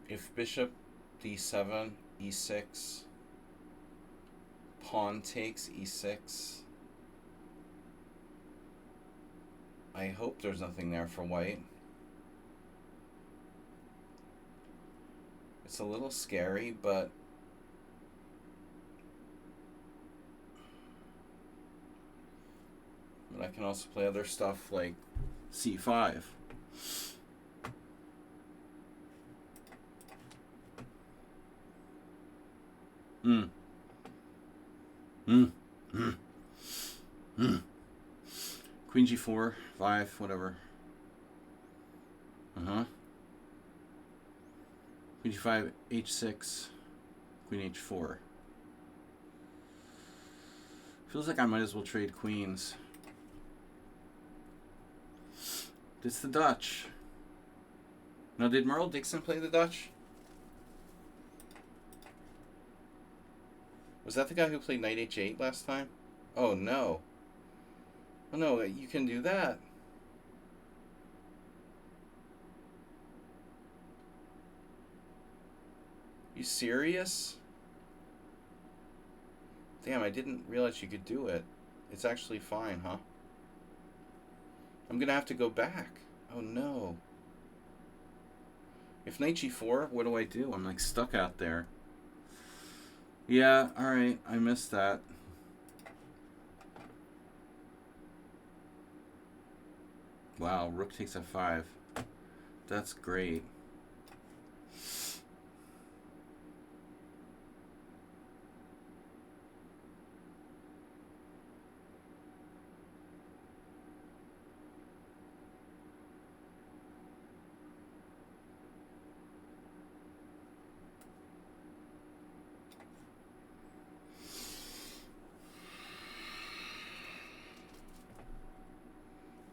If bishop d7, e6, pawn takes e6, I hope there's nothing there for white. It's a little scary, but I can also play other stuff like c5. Mm. Mm. Mm. Mm. Queen g4, 5, whatever. Uh-huh. Queen g5, h6, queen h4. Feels like I might as well trade queens. It's the Dutch. Now, did Merle Dixon play the Dutch? Was that the guy who played knight h8 last time? Oh, no. Oh, no, you can do that. You serious? Damn, I didn't realize you could do it. It's actually fine, huh? I'm gonna have to go back. Oh, no. If knight g4, what do I do? I'm like stuck out there. Yeah, alright, I missed that. Wow, rook takes f5. That's great.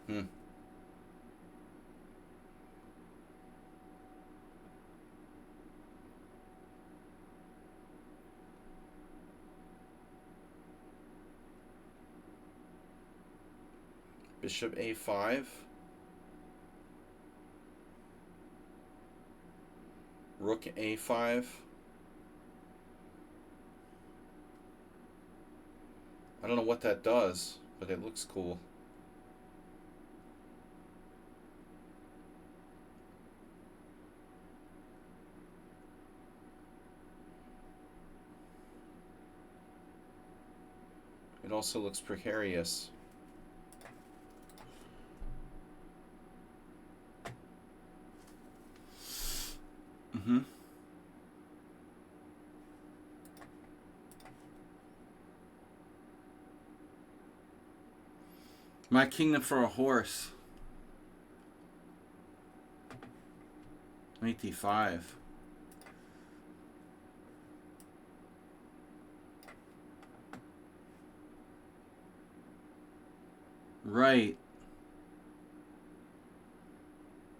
Hmm. Bishop a5. Rook a5. I don't know what that does, but it looks cool. It also looks precarious. Mm-hmm. My kingdom for a horse. Knight d5. Right.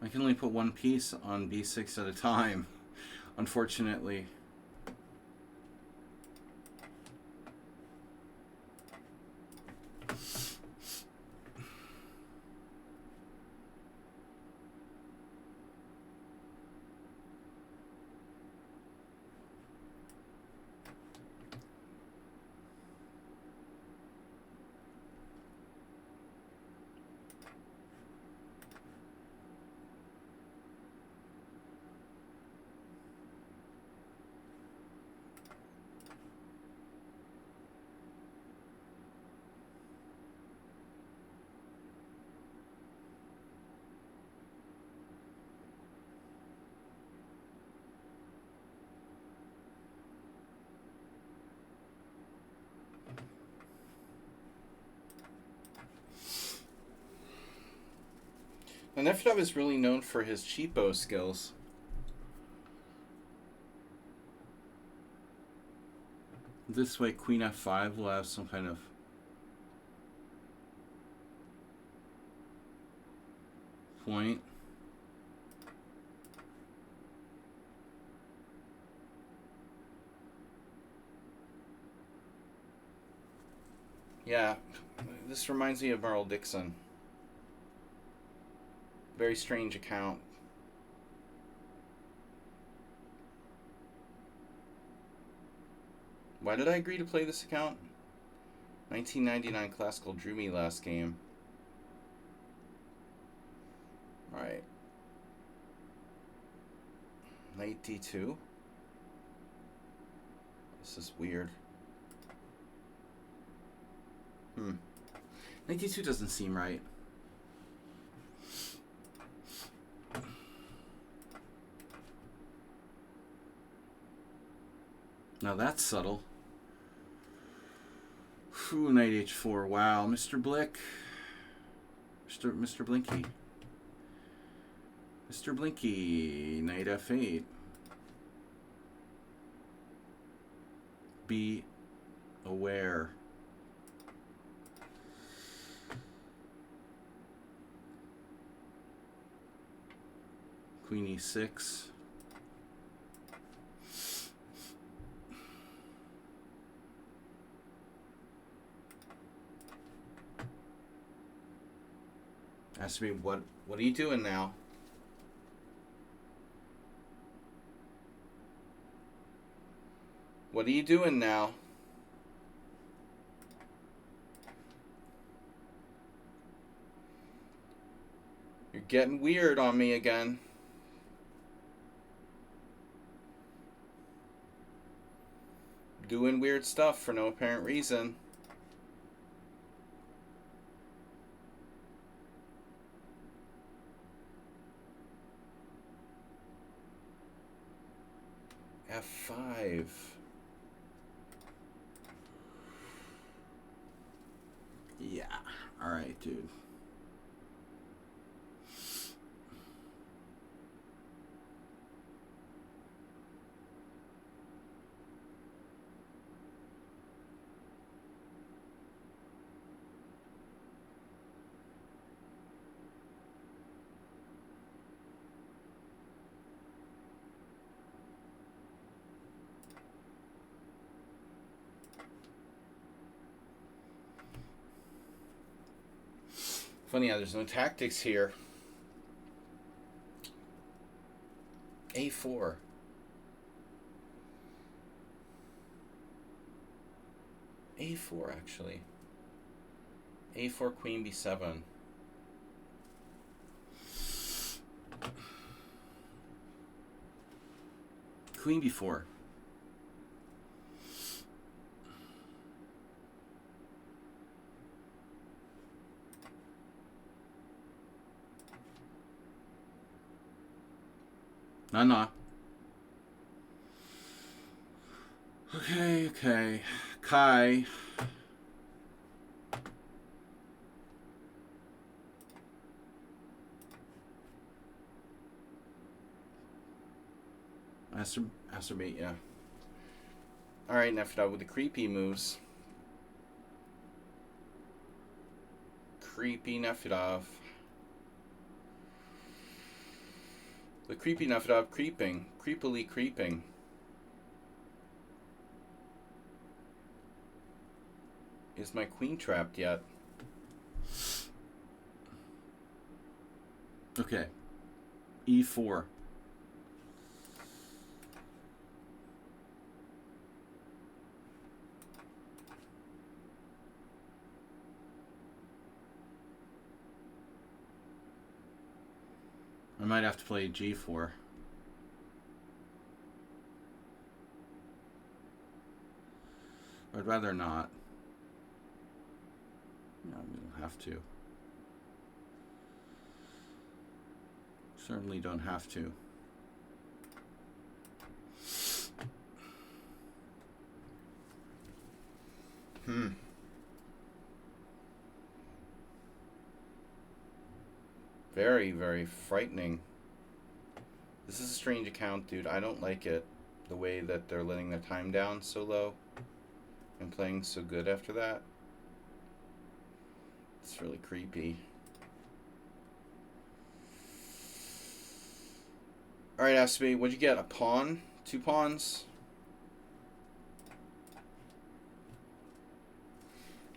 I can only put one piece on b6 at a time, unfortunately. And Nefedov is really known for his cheapo skills. This way, Queen F5 will have some kind of point. Yeah, this reminds me of Merle Dixon. Very strange account. Why did I agree to play this account? 1999 Classical drew me last game. Alright. Knight D2. This is weird. Knight D2 doesn't seem right. Now that's subtle. Ooh, Knight H4. Wow, Mr. Blick. Mr. Blinky. Mr. Blinky. Knight F8. Be aware. Queen E6. Ask me what are you doing now? What are you doing now? You're getting weird on me again. Doing weird stuff for no apparent reason. F5. Yeah. All right, dude. Funny how there's no tactics here. A4. A4 actually. A4 Queen B7. Queen B4. No. Okay. Kai. Masturbate, yeah. Alright, Nefedov with the creepy moves. Creepy Nefedov. The creepy Nefedov creeping. Creepily creeping. Is my queen trapped yet? Okay. E4. I might have to play G4. I'd rather not. No, we don't have to. Certainly don't have to. Very, very frightening. This is a strange account, dude. I don't like it. The way that they're letting their time down so low and playing so good after that. It's really creepy. Alright, Aspie, what'd you get? A pawn? 2 pawns?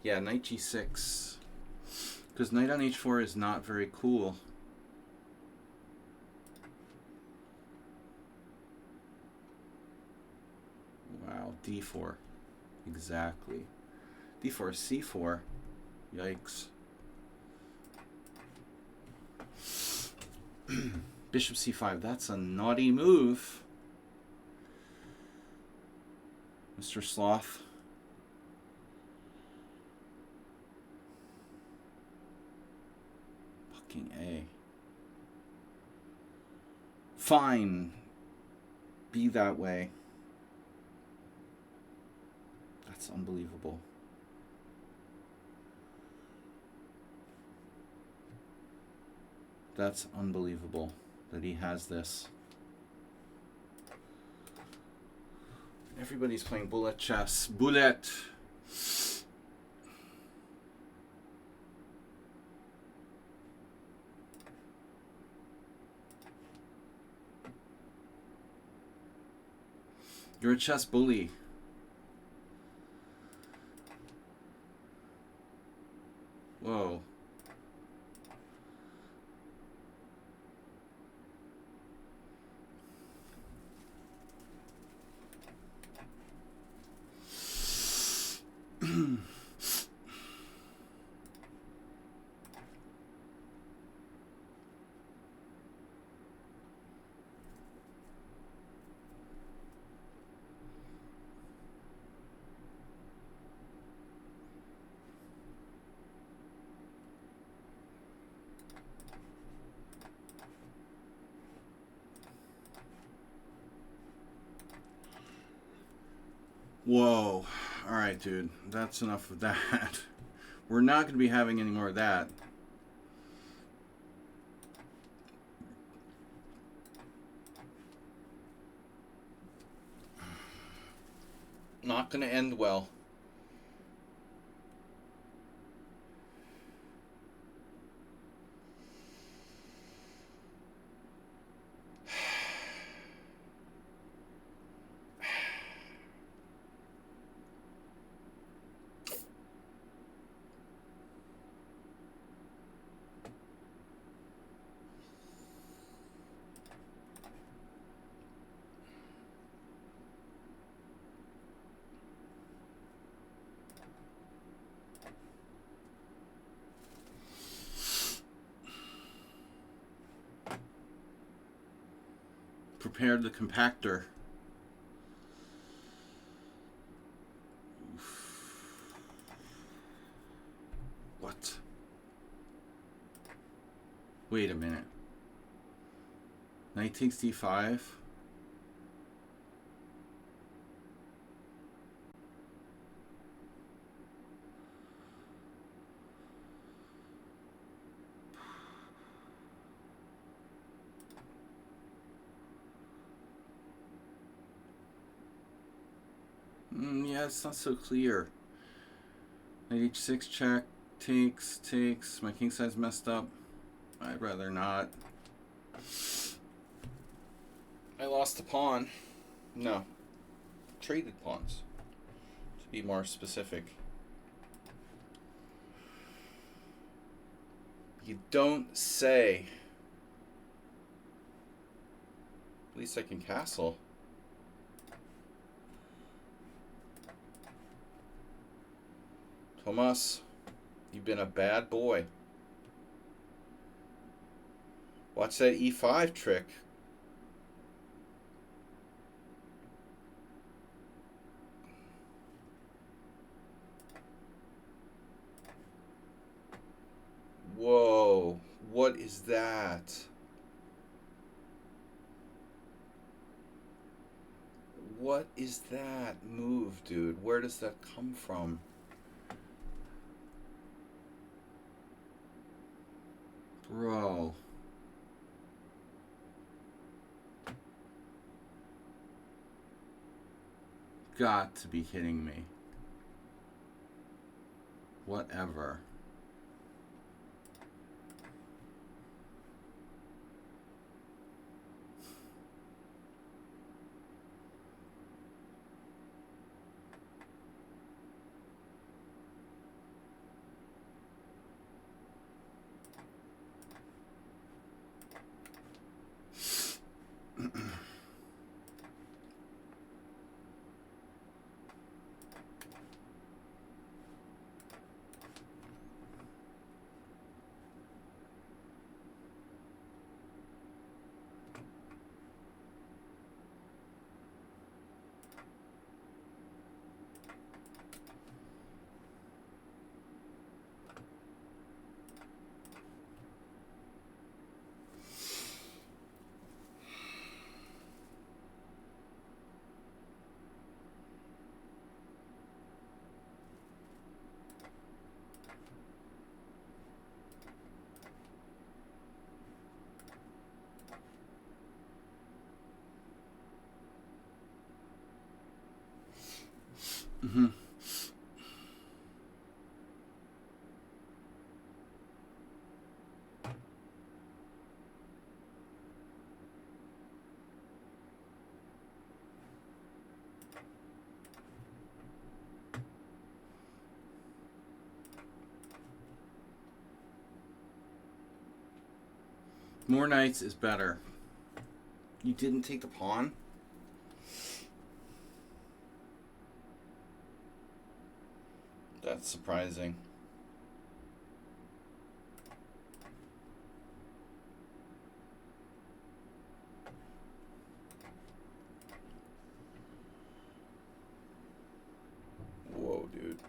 Yeah, knight g6. Because knight on h4 is not very cool. Wow, d4. Exactly. d4, c4. Yikes. Bishop c5. That's a naughty move, Mr. Sloth. Fucking A. Fine. Be that way. That's unbelievable. That's unbelievable that he has this. Everybody's playing bullet chess. Bullet! You're a chess bully. Whoa. Whoa. Alright, dude. That's enough of that. We're not going to be having any more of that. Not going to end well. Prepared the compactor. What? Wait a minute. Knight takes d5. Yeah, it's not so clear. Knight h6 check. Takes. My king side's messed up. I'd rather not. I lost a pawn. No. Traded pawns. To be more specific. You don't say. At least I can castle. Tomas, you've been a bad boy. Watch that e5 trick. Whoa, what is that? What is that move, dude? Where does that come from? Bro. Got to be kidding me. Whatever. Mm-hmm. More knights is better. You didn't take the pawn? That's surprising. Whoa, dude.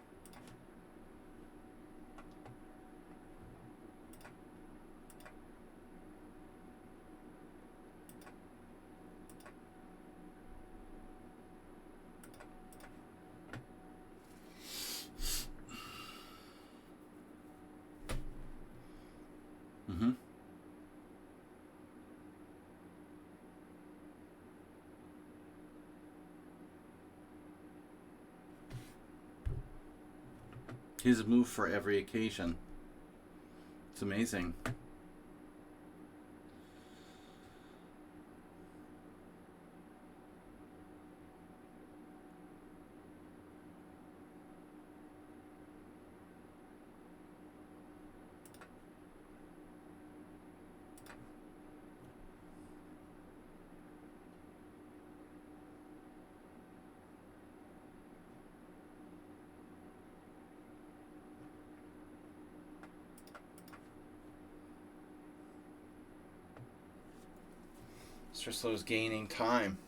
Mm-hmm. His move for every occasion. It's amazing. Mr. Slow's gaining time.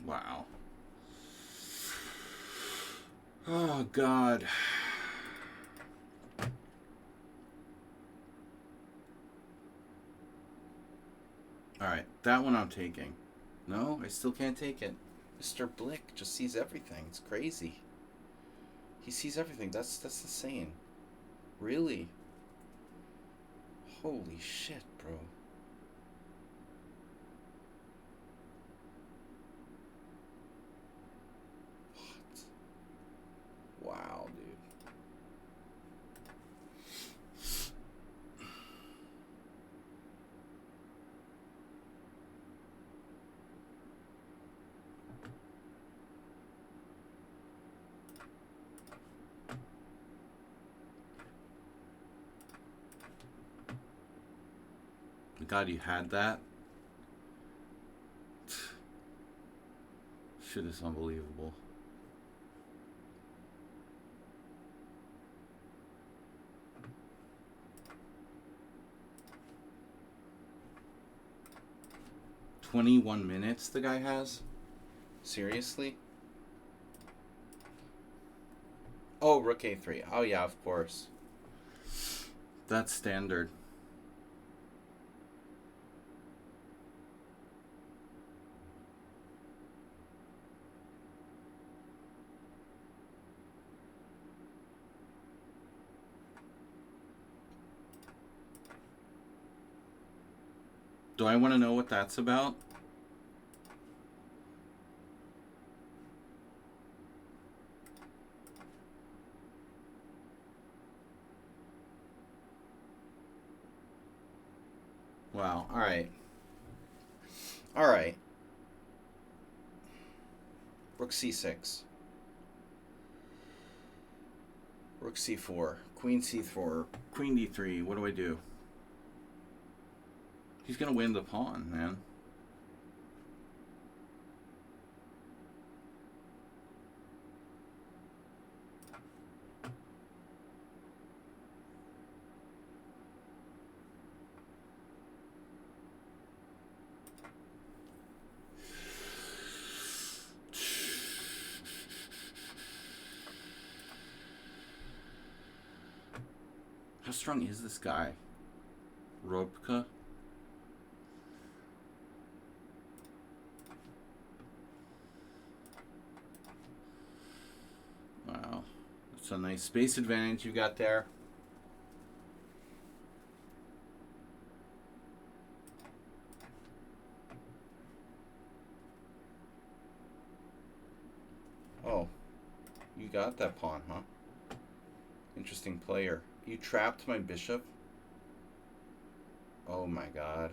Wow. Oh, God. Alright, that one I'm taking. No, I still can't take it. Mr. Blick just sees everything. It's crazy. He sees everything. That's insane. Really? Holy shit, bro. What? Wow, dude. God, you had that? Shit is unbelievable. $21 the guy has? Seriously? Oh, rook a3. Oh yeah, of course. That's standard. Do I want to know what that's about? Wow. All right. All right. Rook c6. Rook c4. Queen c4. Queen d3. What do I do? He's going to win the pawn, man. How strong is this guy? Robka? Wow. That's a nice space advantage you got there. Oh. You got that pawn, huh? Interesting player. You trapped my bishop? Oh my god.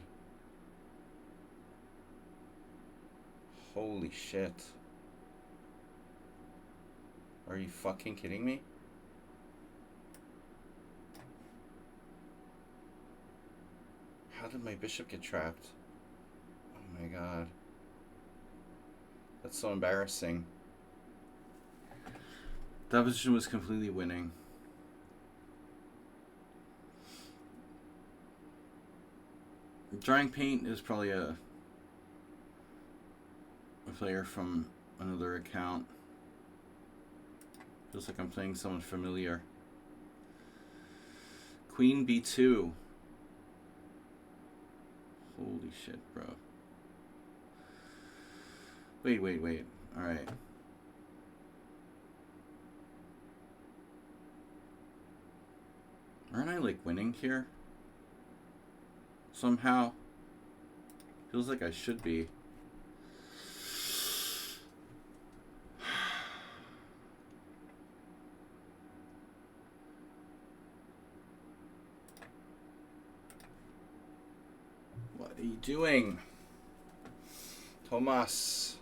Holy shit. Are you fucking kidding me? How did my bishop get trapped? Oh my god. That's so embarrassing. That position was completely winning. Drawing paint is probably a player from another account. Feels like I'm playing someone familiar. Queen b2. Holy shit, bro. Wait. Alright. Aren't I like winning here? Somehow. Feels like I should be. What are you doing? Tomas.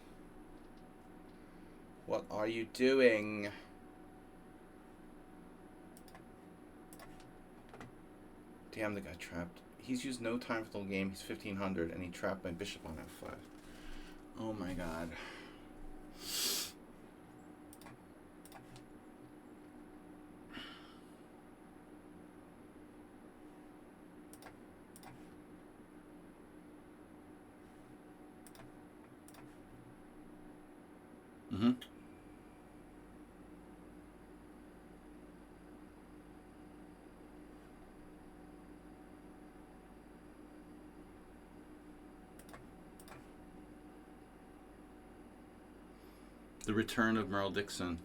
What are you doing? Damn, the guy trapped. He's used no time for the whole game. He's 1500 and he trapped my bishop on f5. Oh my god. The return of Merle Dixon.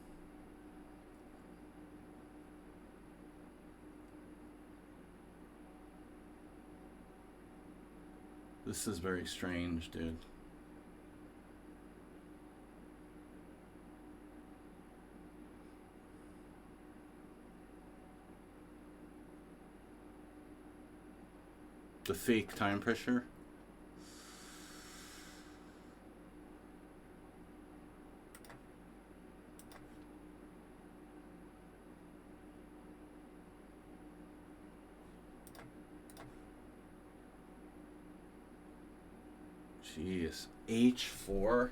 This is very strange, dude. The fake time pressure. Jeez. H4?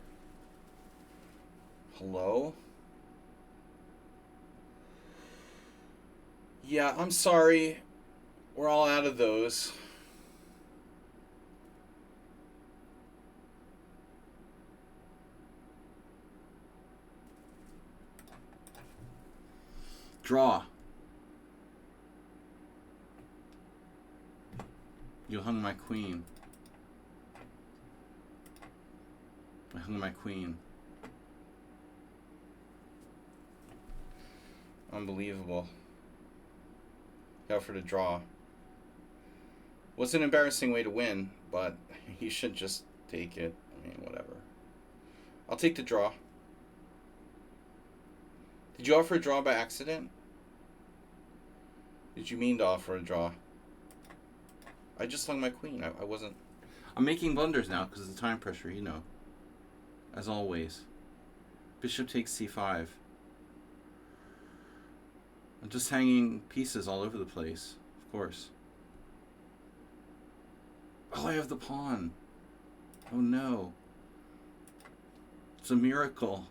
Hello? Yeah, I'm sorry. We're all out of those. Draw. You hung my queen. I hung my queen. Unbelievable. Go for the draw. Was an embarrassing way to win, but he should just take it. I mean, whatever. I'll take the draw. Did you offer a draw by accident? Did you mean to offer a draw? I just hung my queen. I wasn't... I'm making blunders now because of the time pressure, you know. As always. Bishop takes c5. I'm just hanging pieces all over the place, of course. Oh, I have the pawn. Oh no. It's a miracle.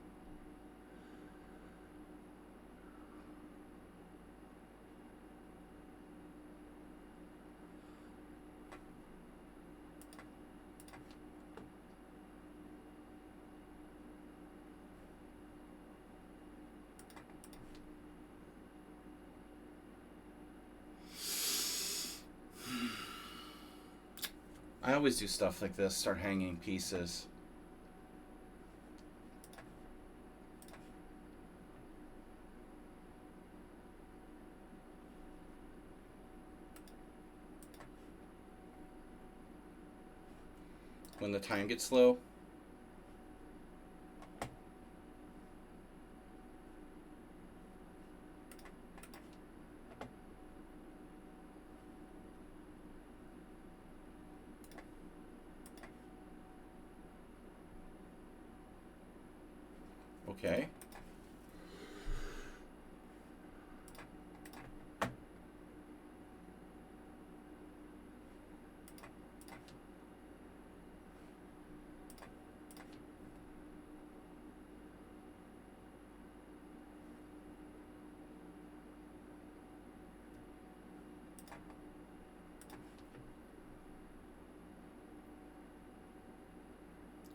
I always do stuff like this, start hanging pieces. When the time gets low. Okay.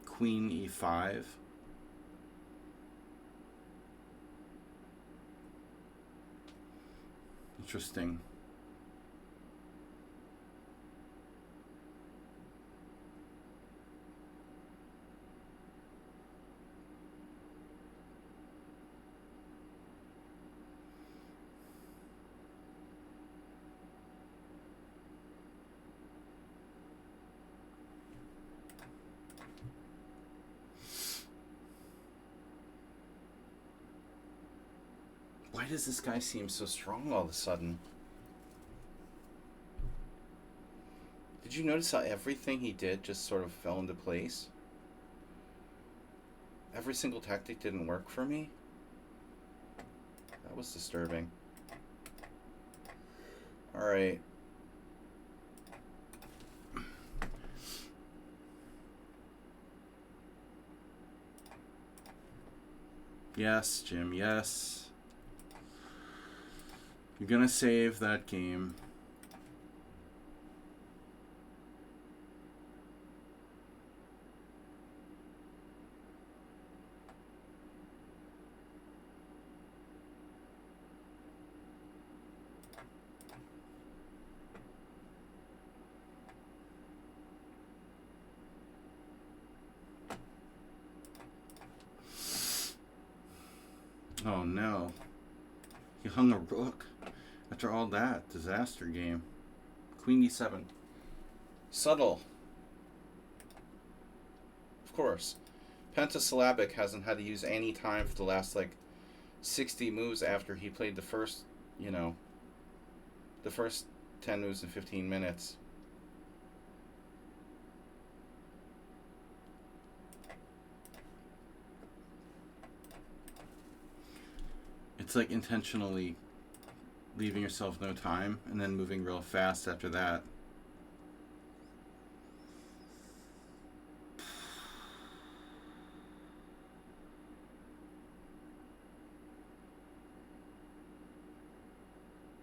Queen e5. Interesting. Why does this guy seem so strong all of a sudden? Did you notice how everything he did just sort of fell into place? Every single tactic didn't work for me? That was disturbing. Alright. Yes, Jim, yes. You're gonna save that game. Oh no. He hung a rook. After all that, disaster game. Queen d7. Subtle. Of course. Pentasyllabic hasn't had to use any time for the last, like, 60 moves after he played the first, you know, the first 10 moves in 15 minutes. It's like intentionally leaving yourself no time and then moving real fast after that.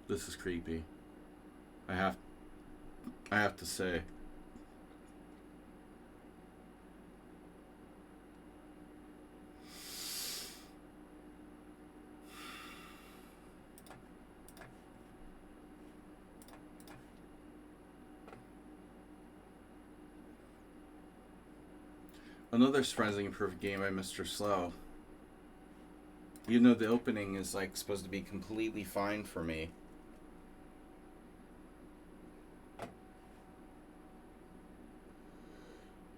This is creepy. I have to say. Another surprisingly improved game by Mr. Slow. Even though the opening is like supposed to be completely fine for me.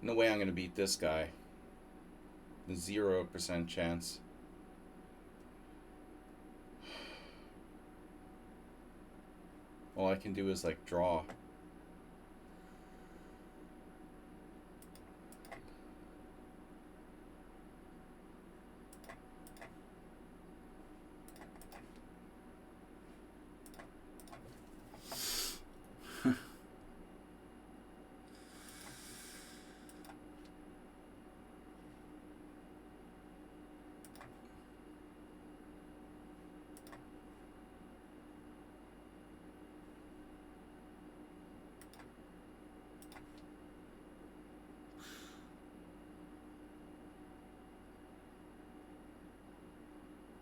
No way I'm going to beat this guy. 0% chance. All I can do is like draw.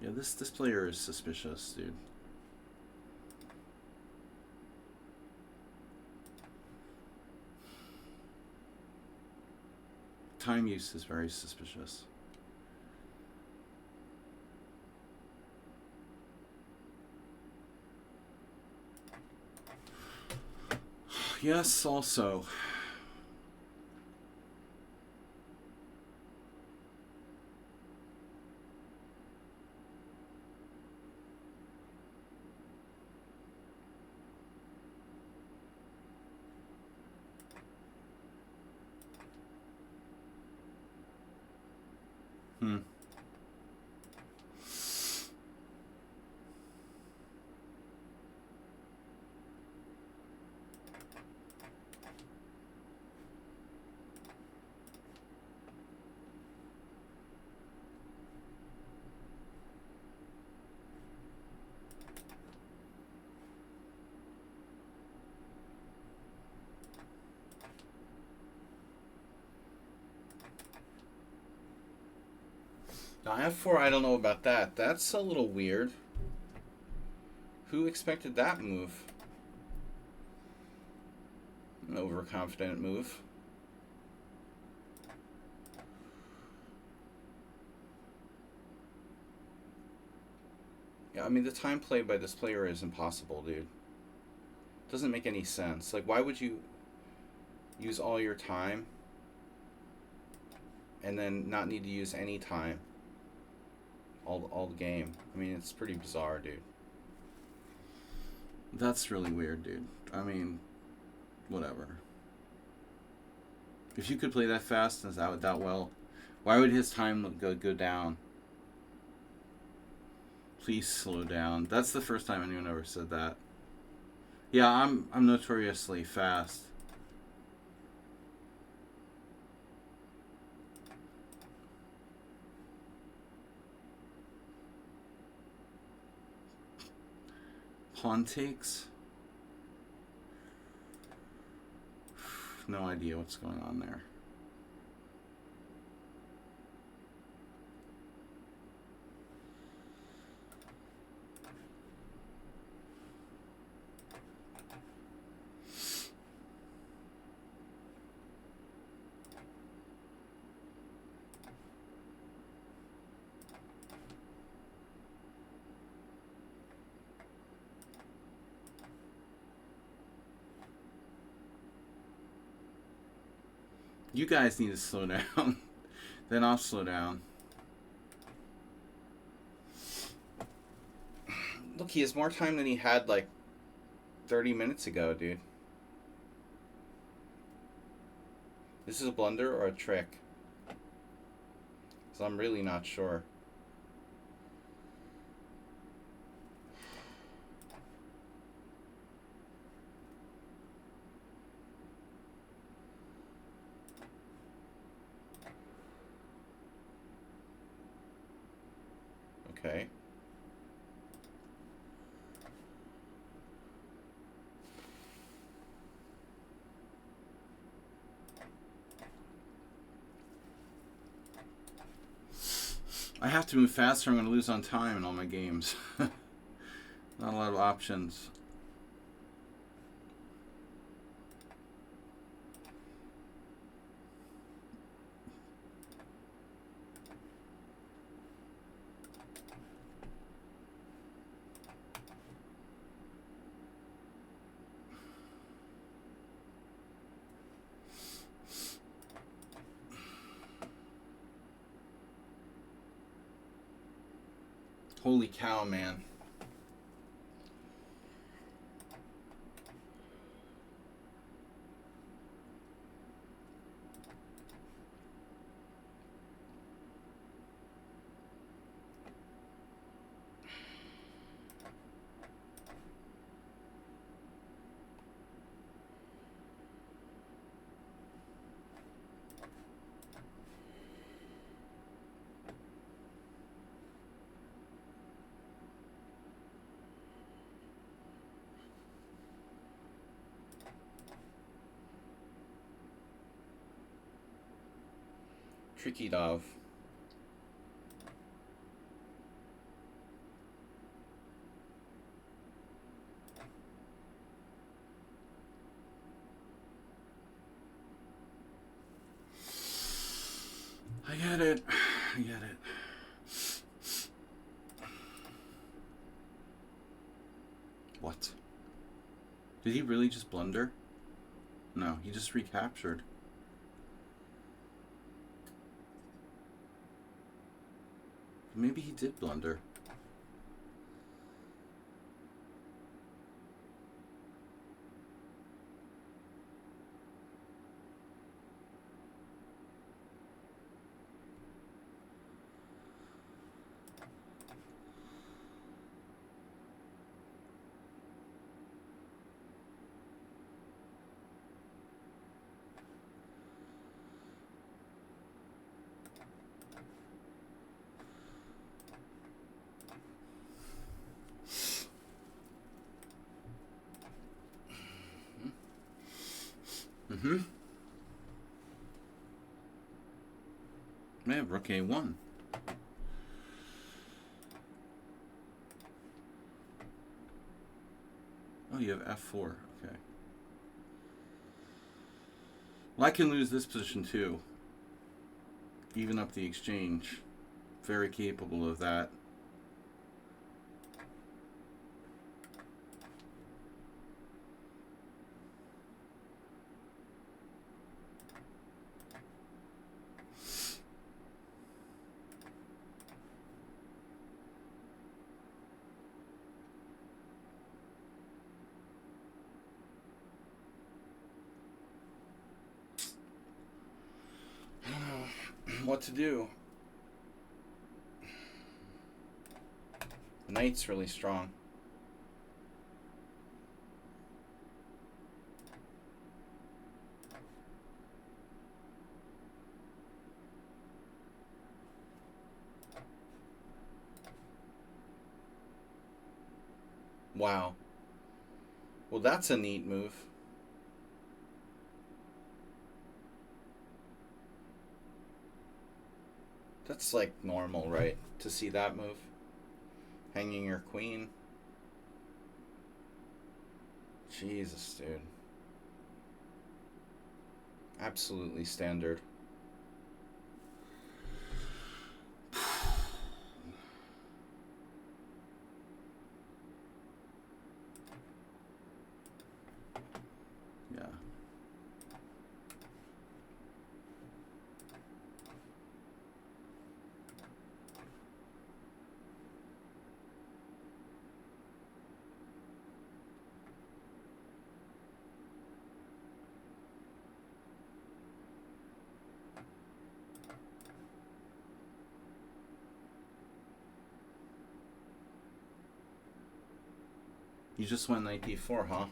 Yeah, this player is suspicious, dude. Time use is very suspicious. Yes, also. Now, F4, I don't know about that. That's a little weird. Who expected that move? An overconfident move. Yeah, I mean, the time played by this player is impossible, dude. Doesn't make any sense. Like, why would you use all your time and then not need to use any time all the game? I mean, it's pretty bizarre, dude. That's really weird, dude. I mean, whatever. If you could play that fast and that well, why would his time go down? Please slow down. That's the first time anyone ever said that. Yeah, I'm notoriously fast. Pawn takes? No idea what's going on there. You guys need to slow down. Then I'll slow down. Look, he has more time than he had like 30 minutes ago, dude. This is a blunder or a trick? So I'm really not sure. Okay. I have to move faster. I'm going to lose on time in all my games. Not a lot of options. Holy cow, man. Tricky dove. I get it. I get it. What? Did he really just blunder? No, he just recaptured. Maybe he did blunder. Mm-hmm. I have rook a1. Oh, you have f4. Okay. Well, I can lose this position too. Even up the exchange. Very capable of that. What to do? Knight's really strong. Wow. Well, that's a neat move. That's like normal, right? To see that move. Hanging your queen. Jesus, dude. Absolutely standard. Yeah. You just went knight d4, huh?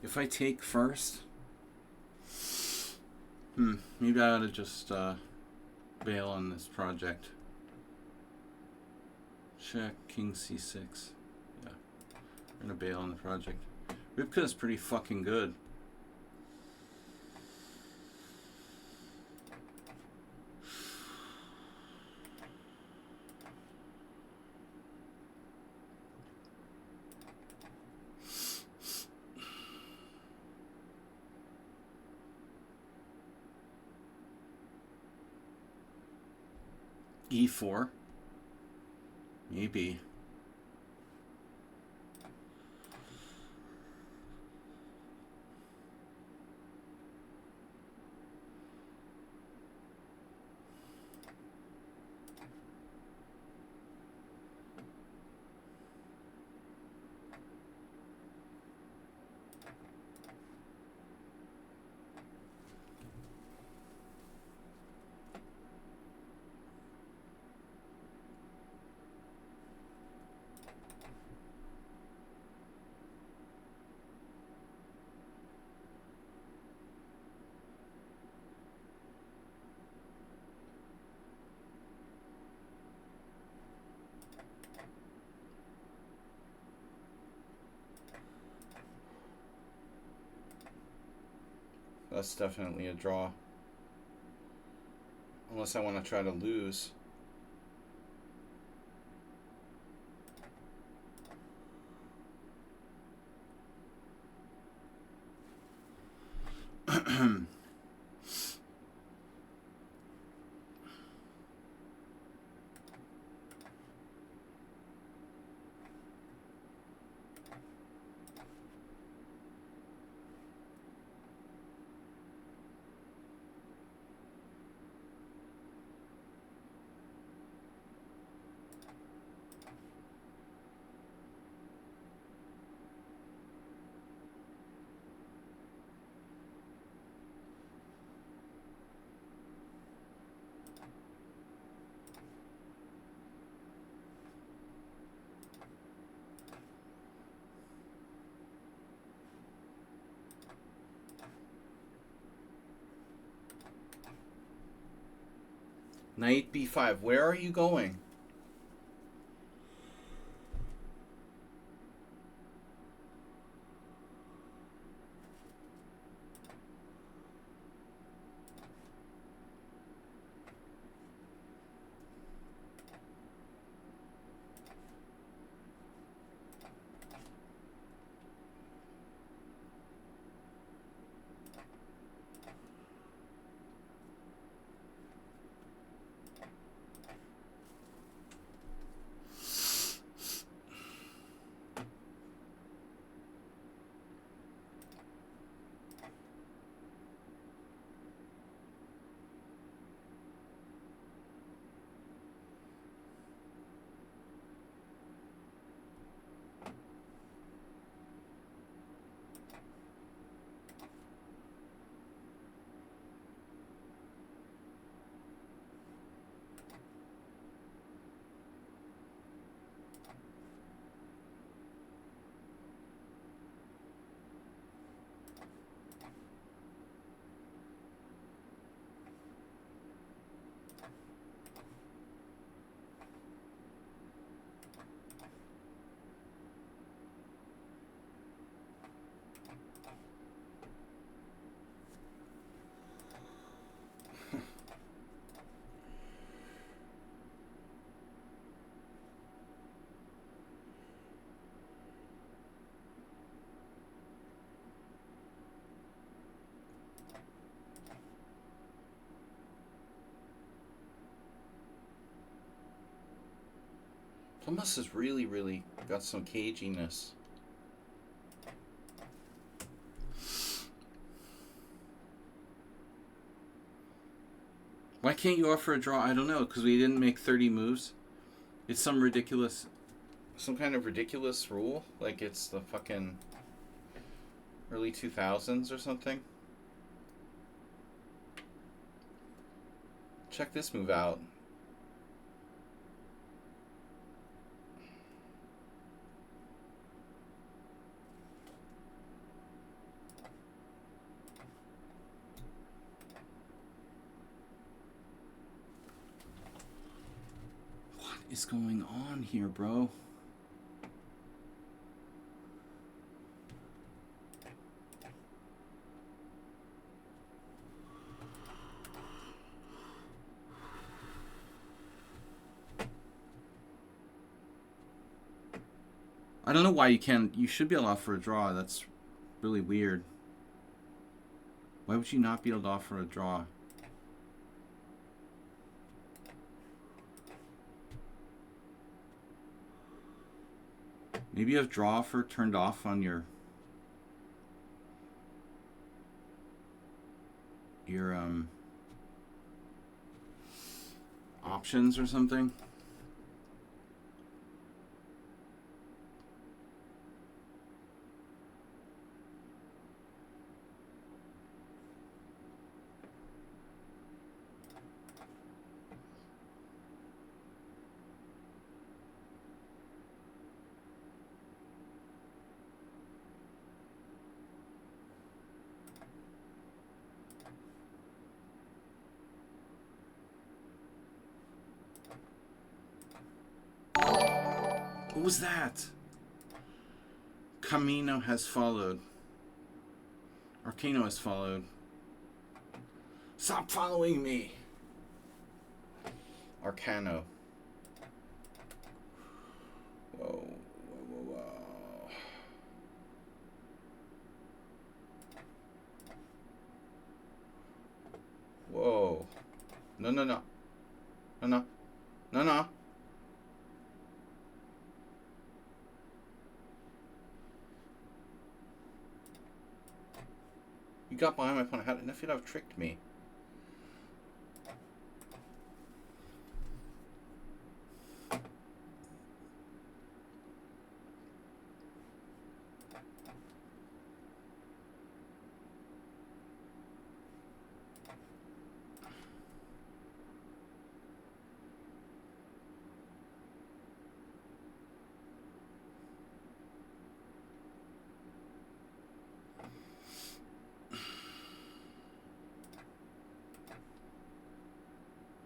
If I take first, maybe I ought to just bail on this project. Check, king c6. Yeah, we're gonna bail on the project. Ribka is pretty fucking good. E4. Maybe. That's definitely a draw. Unless I want to try to lose. Knight b5. Where are you going? Thomas has really got some caginess. Why can't you offer a draw? I don't know, because we didn't make 30 moves. It's some kind of ridiculous rule. Like it's the fucking early 2000s or something. Check this move out. What is going on here, bro? I don't know why you can't. You should be able to offer a draw. That's really weird. Why would you not be able to offer a draw? Maybe you have draw for turned off on your options or something. What was that? Camino has followed. Arcano has followed. Stop following me! Arcano. Whoa, whoa, whoa, whoa. Whoa. No, no, no. No, no. No, no. You got behind my opponent. How did you have tricked me?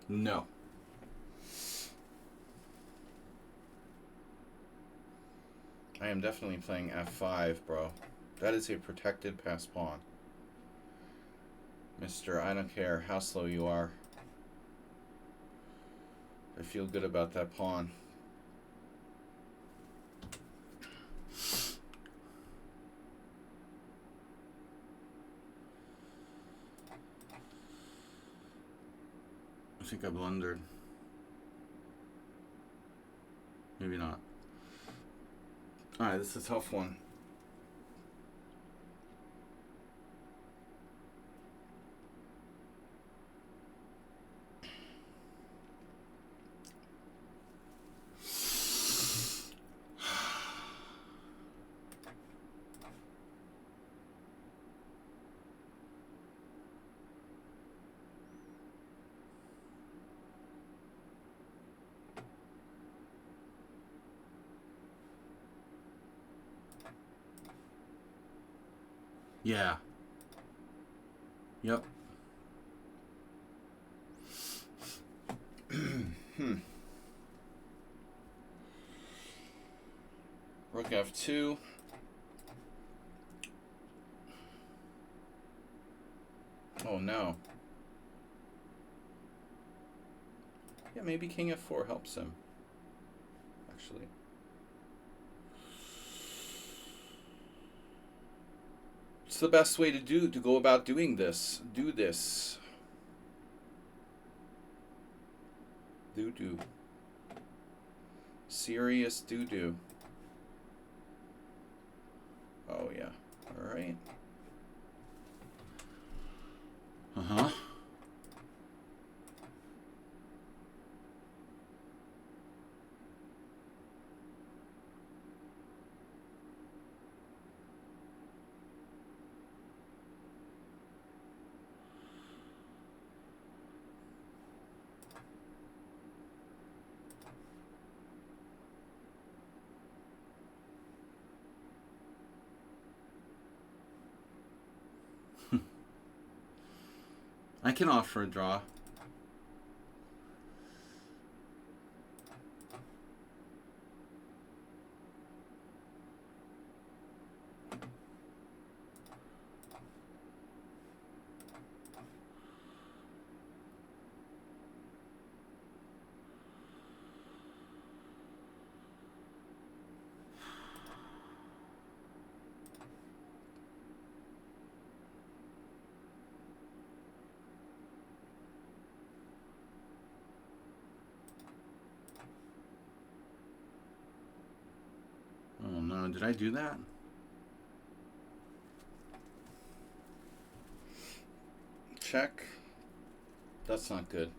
No. I am definitely playing F5, bro. That is a protected pass pawn. Mister, I don't care how slow you are. I feel good about that pawn. I think I blundered. Maybe not. Alright, this is a tough one. Yeah. Yep. Rook F2. Oh no. Yeah, maybe King F4 helps him. Actually. It's the best way to go about doing this. Do this. Do. Serious do. Oh yeah. Alright. Uh-huh. I can offer a draw. did I do that? Check. That's not good.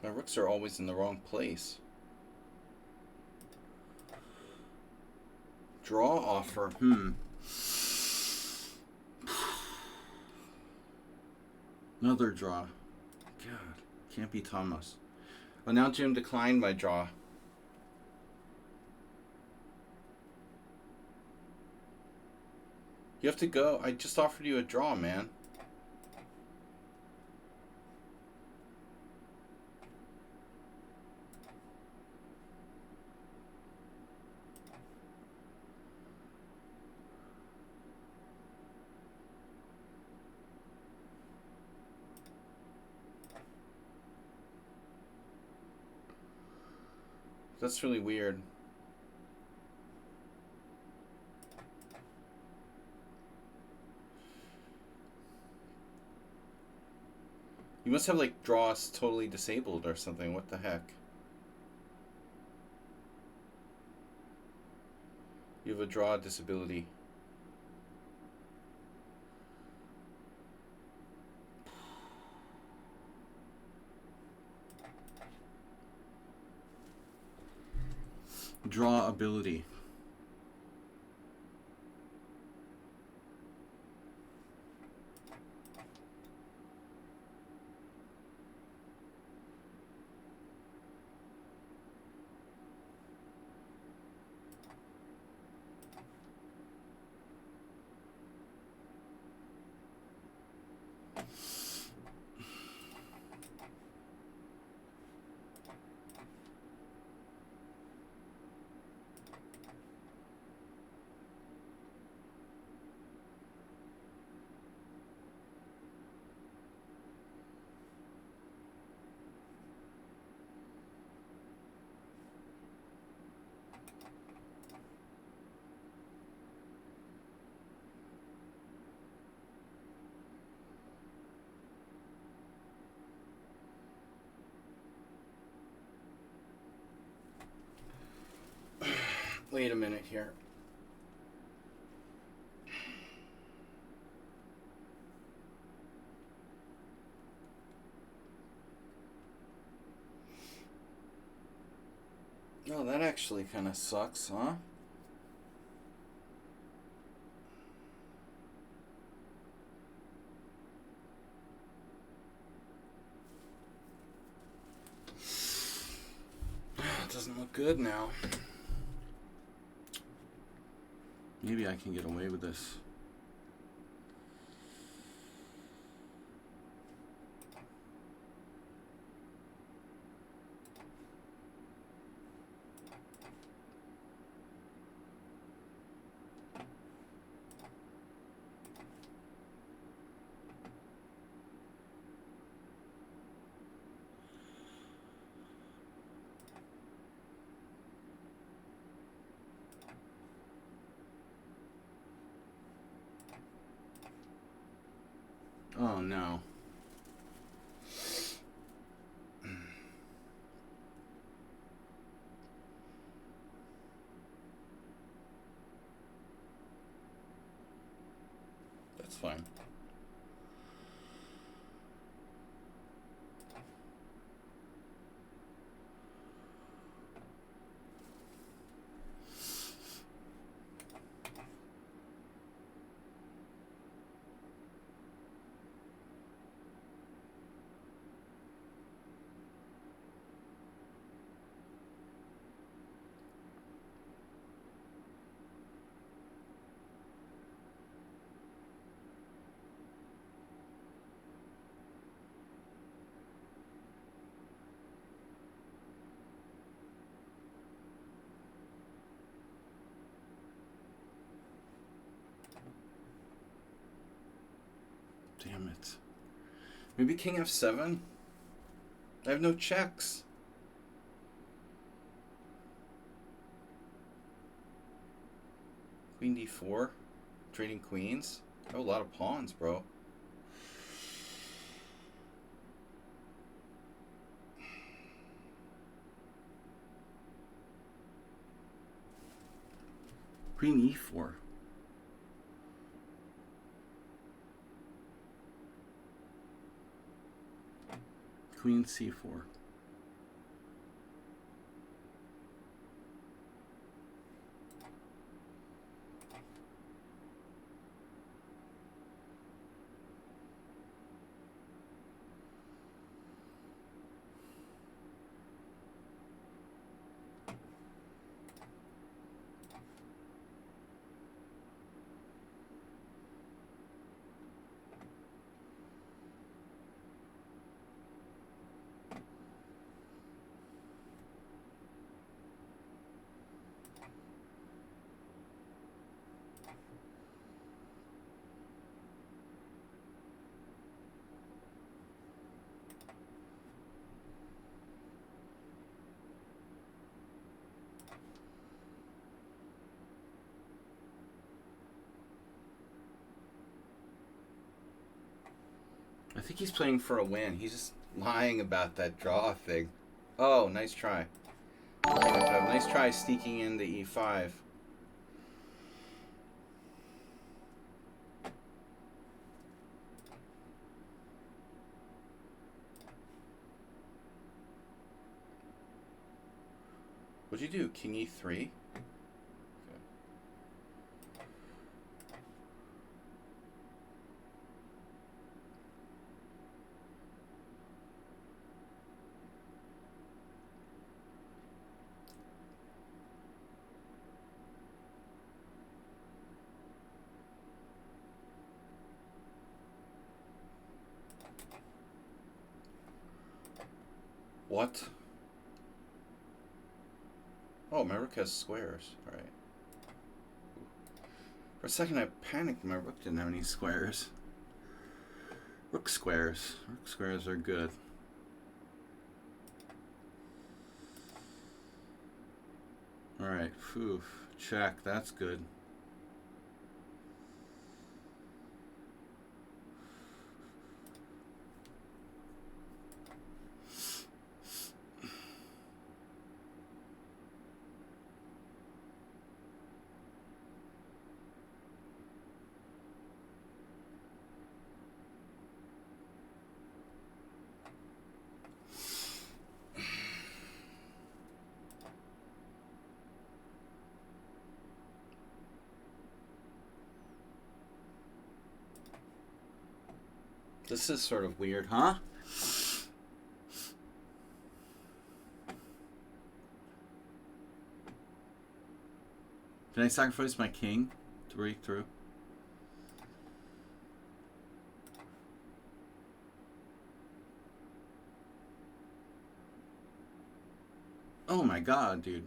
My rooks are always in the wrong place. Draw offer. Another draw. God, can't be Thomas. Well, now Jim declined my draw. You have to go. I just offered you a draw, man. That's really weird. You must have like draws totally disabled or something. What the heck? You have a draw disability. Draw ability. Wait a minute here. Oh, that actually kind of sucks, huh? It doesn't look good now. Maybe I can get away with this. Oh no. That's fine. Damn it. Maybe king f7? I have no checks. Queen d4. Trading queens. Oh, a lot of pawns, bro. Queen e4. Queen c4. I think he's playing for a win. He's just lying about that draw thing. Oh, nice try. Nice try sneaking into e5. What'd you do? King e3? What? Oh, my rook has squares. Alright. For a second I panicked. My rook didn't have any squares. Rook squares. Rook squares are good. Alright. Phew. Check. That's good. This is sort of weird, huh? Can I sacrifice my king to break through? Oh my god, dude.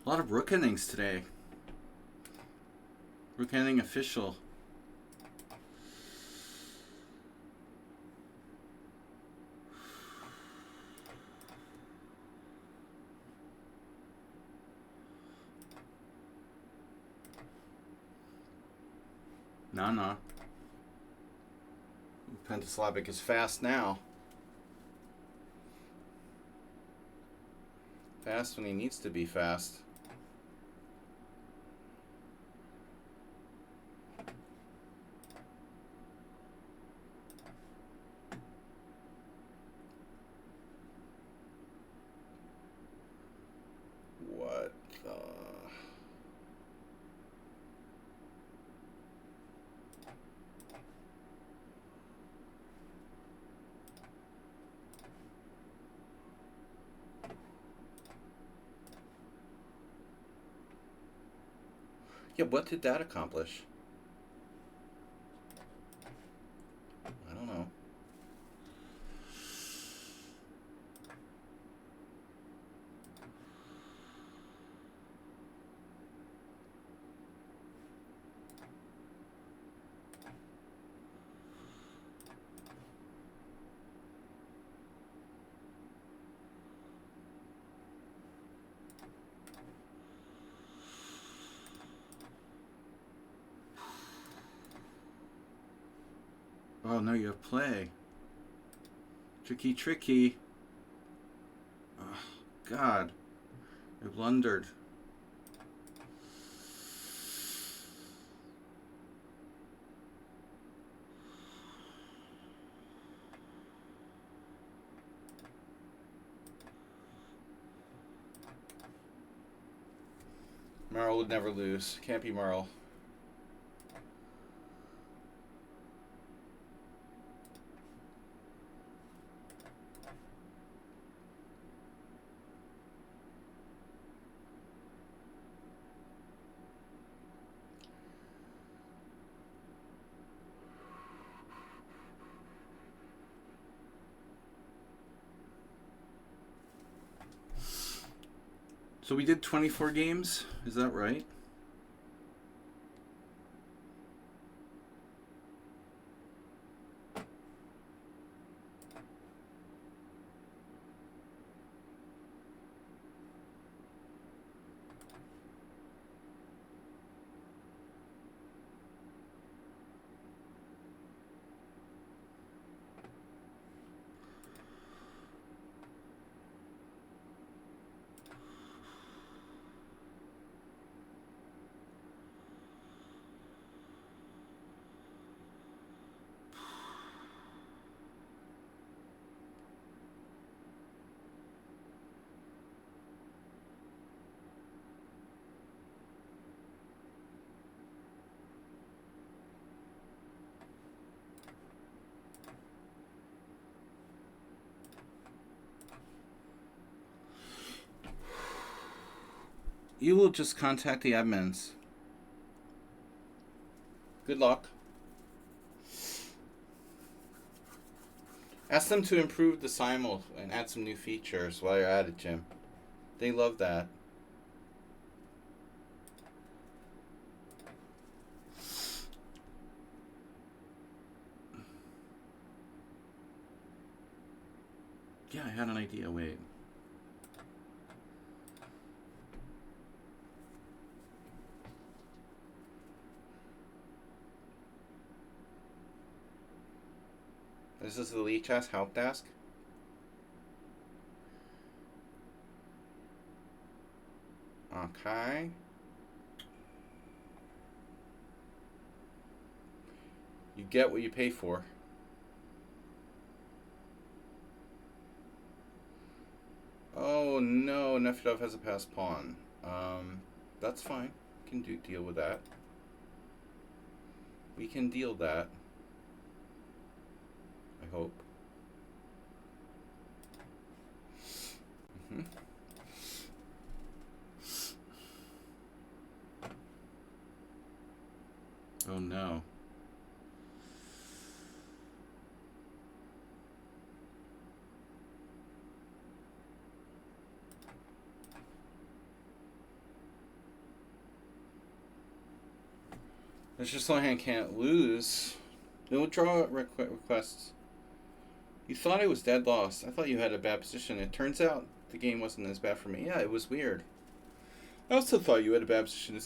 A lot of rook endings today. Rook ending official. No. Pentaslavic is fast now. Fast when he needs to be fast. What the... Yeah, what did that accomplish? I don't know. Oh, no, you have play. Tricky. Oh, God. I blundered. Merle would never lose. Can't be Merle. So we did 24 games, is that right? You will just contact the admins. Good luck. Ask them to improve the Simul and add some new features while you're at it, Jim. They love that. Yeah, I had an idea. Wait. This is the lichess help desk. Okay. You get what you pay for. Oh no, Nefedov has a passed pawn. That's fine. We can deal with that. We can deal that. I hope. Oh no. There's just no hand can't lose. No draw requests. You thought I was dead lost. I thought you had a bad position. It turns out the game wasn't as bad for me. Yeah, it was weird. I also thought you had a bad position,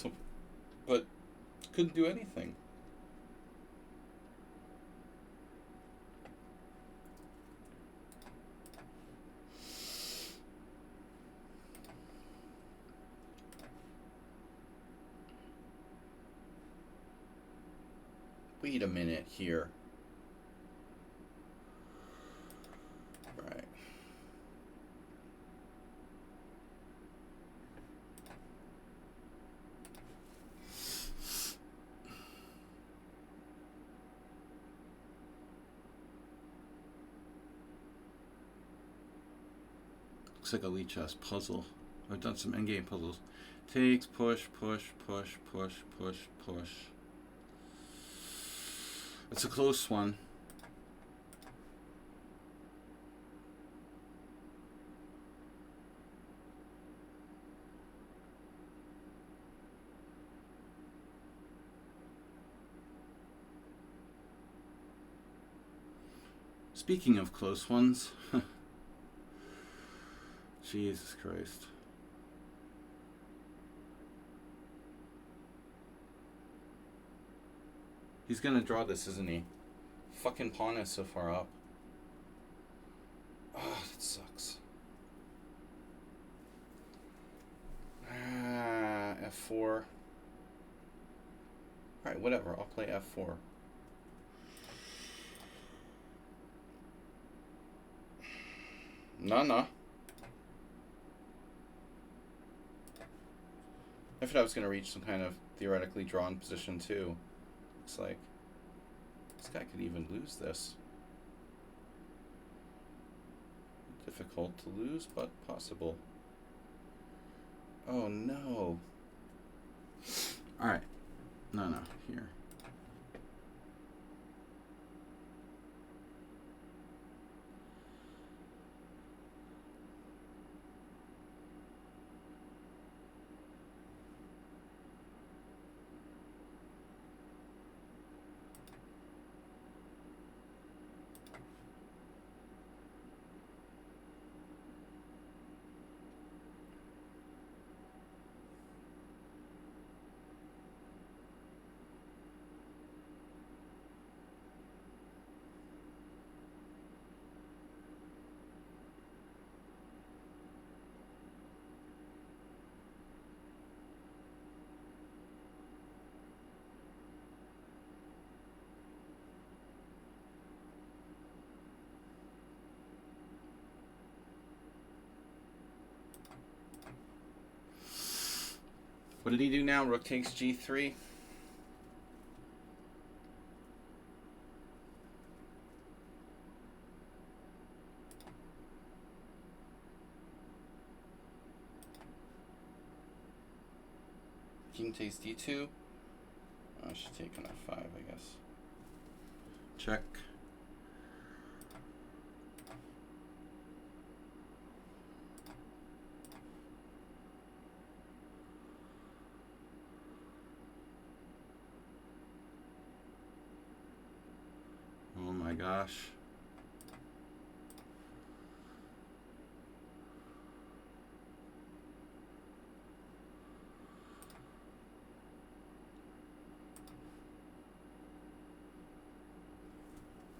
but couldn't do anything. Wait a minute here. Right. Looks like a lichess puzzle. I've done some endgame puzzles. Takes, push, push, push, push, push, push. It's a close one. Speaking of close ones, Jesus Christ. He's gonna draw this, isn't he? Fucking pawn is so far up. Oh, that sucks. F4. Alright, whatever. I'll play F4. No. I thought I was going to reach some kind of theoretically drawn position too. Looks like this guy could even lose this. Difficult to lose, but possible. Oh no. Alright. No, here. What did he do now? Rook takes G3. King takes D2. I should take on F5, I guess. Check. Oh my gosh.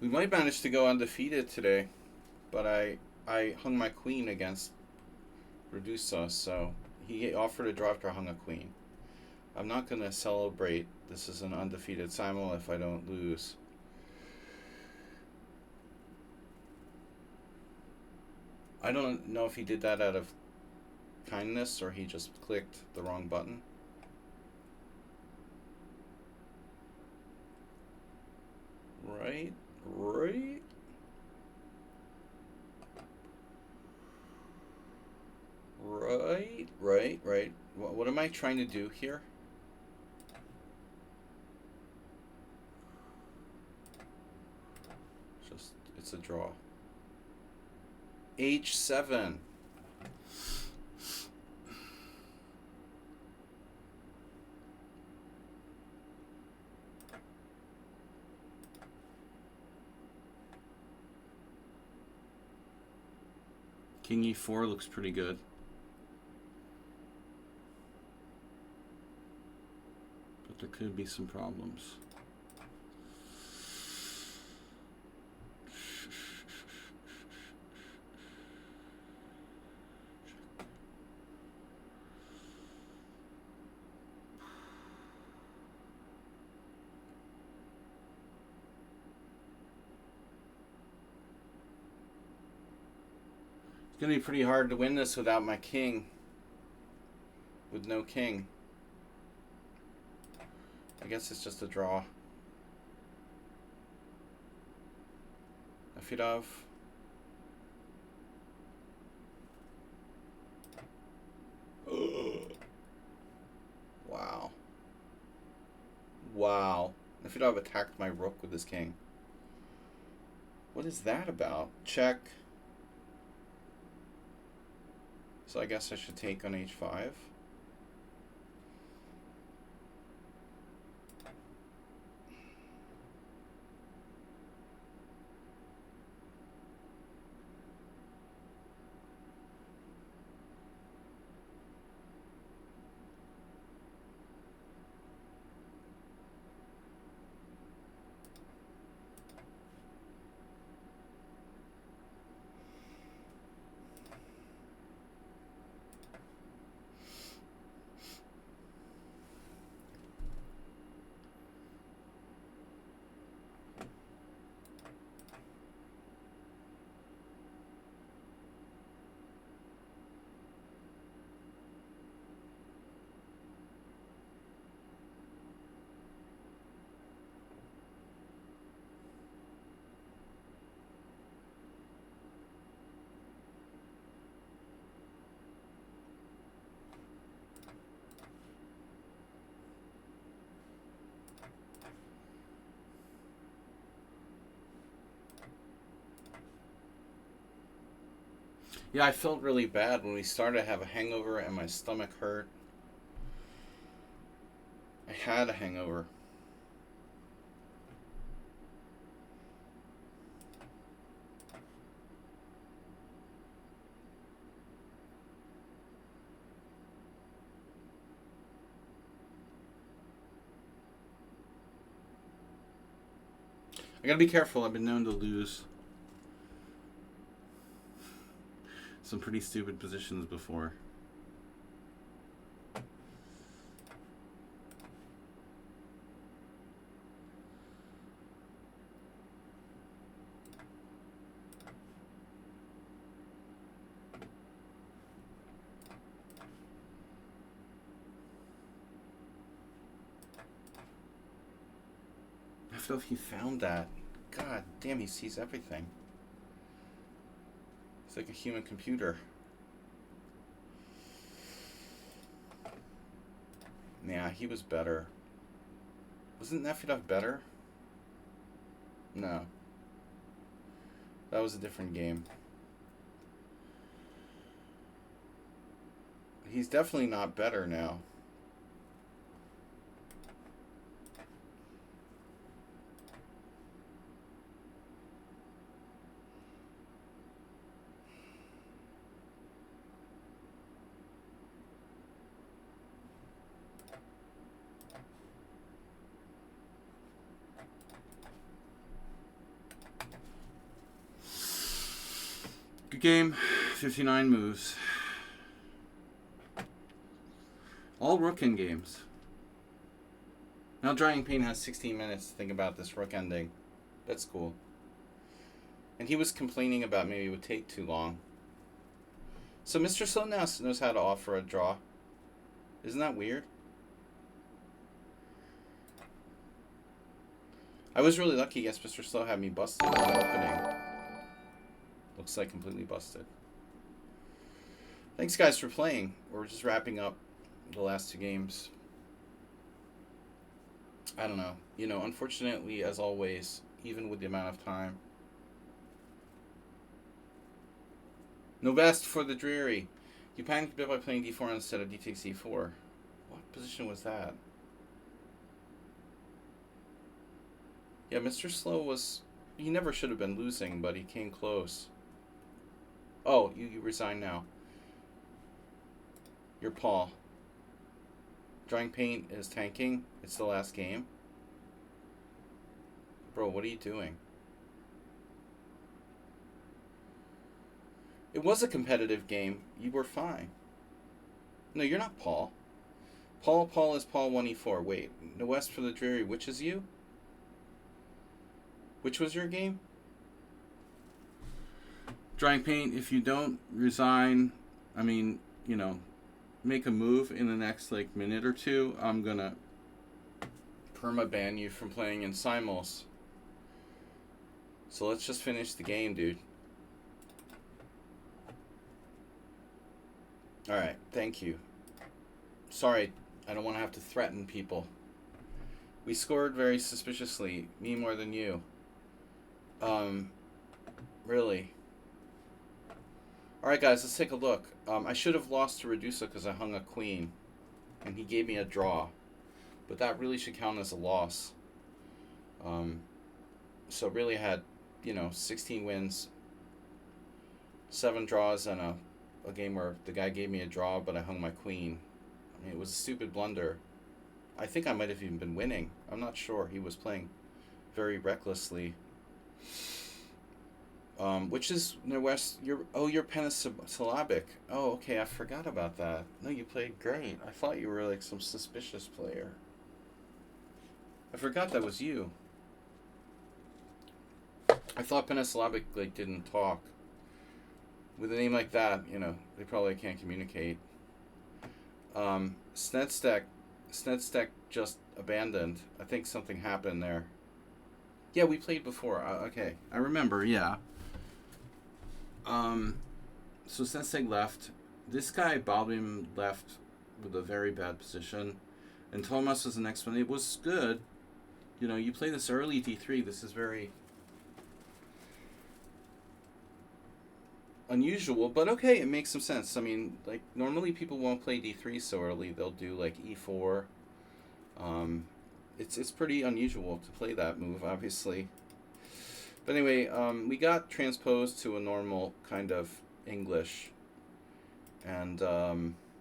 We might manage to go undefeated today, but I hung my queen against Redusa, so he offered a draw after I hung a queen. I'm not going to celebrate this is an undefeated Simul if I don't lose. I don't know if he did that out of kindness or he just clicked the wrong button. Right. What am I trying to do here? It's a draw. H7. King e4 looks pretty good. But there could be some problems. It's going to be pretty hard to win this without my king. With no king. I guess it's just a draw. Nefedov. Wow. Wow. Nefedov attacked my rook with his king. What is that about? Check. So I guess I should take on h5. Yeah, I felt really bad when we started. I have a hangover and my stomach hurt. I had a hangover. I gotta be careful. I've been known to lose some pretty stupid positions before. I feel like he found that. God damn, he sees everything. It's like a human computer. Yeah, he was better. Wasn't Nefedov better? No. That was a different game. He's definitely not better now. Good game. 59 moves. All rook end games. Now Drying Pain has 16 minutes to think about this rook ending. That's cool. And he was complaining about maybe it would take too long. So Mr. Slow now knows how to offer a draw. Isn't that weird? I was really lucky. Yes, Mr. Slow had me busted in the opening. Looks like completely busted. Thanks, guys, for playing. We're just wrapping up the last two games. I don't know. You know, unfortunately, as always, even with the amount of time. No best for the dreary. You panicked a bit by playing d4 instead of d takes e4. What position was that? Yeah, Mr. Slow was... He never should have been losing, but he came close. Oh, you resign now. You're Paul. Drawing paint is tanking. It's the last game. Bro, what are you doing? It was a competitive game. You were fine. No, you're not Paul. Paul is Paul 1E4. Wait, no West for the Dreary. Which is you? Which was your game? Drawing paint, if you don't resign, I mean, you know, make a move in the next, like, minute or two, I'm gonna perma-ban you from playing in Simuls. So let's just finish the game, dude. Alright, thank you. Sorry, I don't want to have to threaten people. We scored very suspiciously. Me more than you. Really. Alright guys, let's take a look. I should have lost to Redusa because I hung a queen. And he gave me a draw. But that really should count as a loss. So really had, 16 wins. 7 draws and a game where the guy gave me a draw but I hung my queen. I mean, it was a stupid blunder. I think I might have even been winning. I'm not sure. He was playing very recklessly. Which is West. You're Pentasyllabic. Oh, okay. I forgot about that. No, you played great. I thought you were like some suspicious player. I forgot that was you. I thought Pentasyllabic like didn't talk. With a name like that, they probably can't communicate. Snedstack just abandoned. I think something happened there. Yeah, we played before. Okay, I remember. Yeah. So Snedstack left. This guy Balbim left with a very bad position, and Thomas was the next one. It was good. You play this early d3. This is very unusual, but okay, it makes some sense. I mean, like, normally people won't play d3 so early. They'll do like e4. It's pretty unusual to play that move, obviously. But anyway, we got transposed to a normal kind of English, and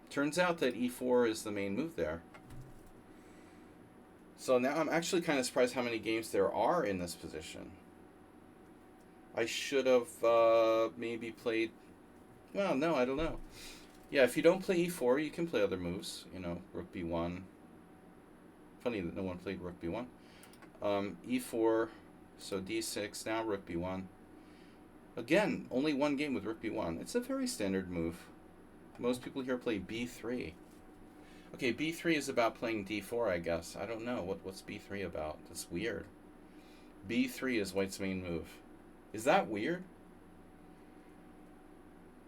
turns out that e4 is the main move there. So now I'm actually kind of surprised how many games there are in this position. I should have maybe played... Well, no, I don't know. Yeah, if you don't play e4, you can play other moves. Rook b1. Funny that no one played rook b1. E4, so d6, now rook b1. Again, only one game with rook b1. It's a very standard move. Most people here play b3. Okay, b3 is about playing d4, I guess. I don't know. What's b3 about? That's weird. b3 is white's main move. Is that weird?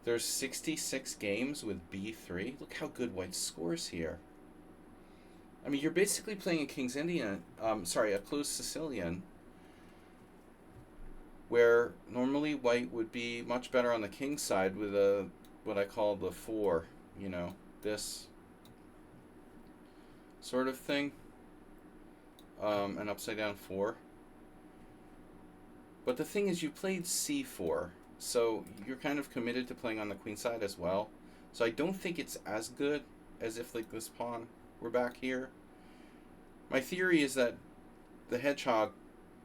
There's 66 games with b3. Look how good white scores here. I mean, you're basically playing a King's Indian, a closed Sicilian, where normally white would be much better on the king's side with what I call the 4, this sort of thing, an upside down 4. But the thing is, you played c4, so you're kind of committed to playing on the queen side as well. So I don't think it's as good as if like this pawn were back here. My theory is that the hedgehog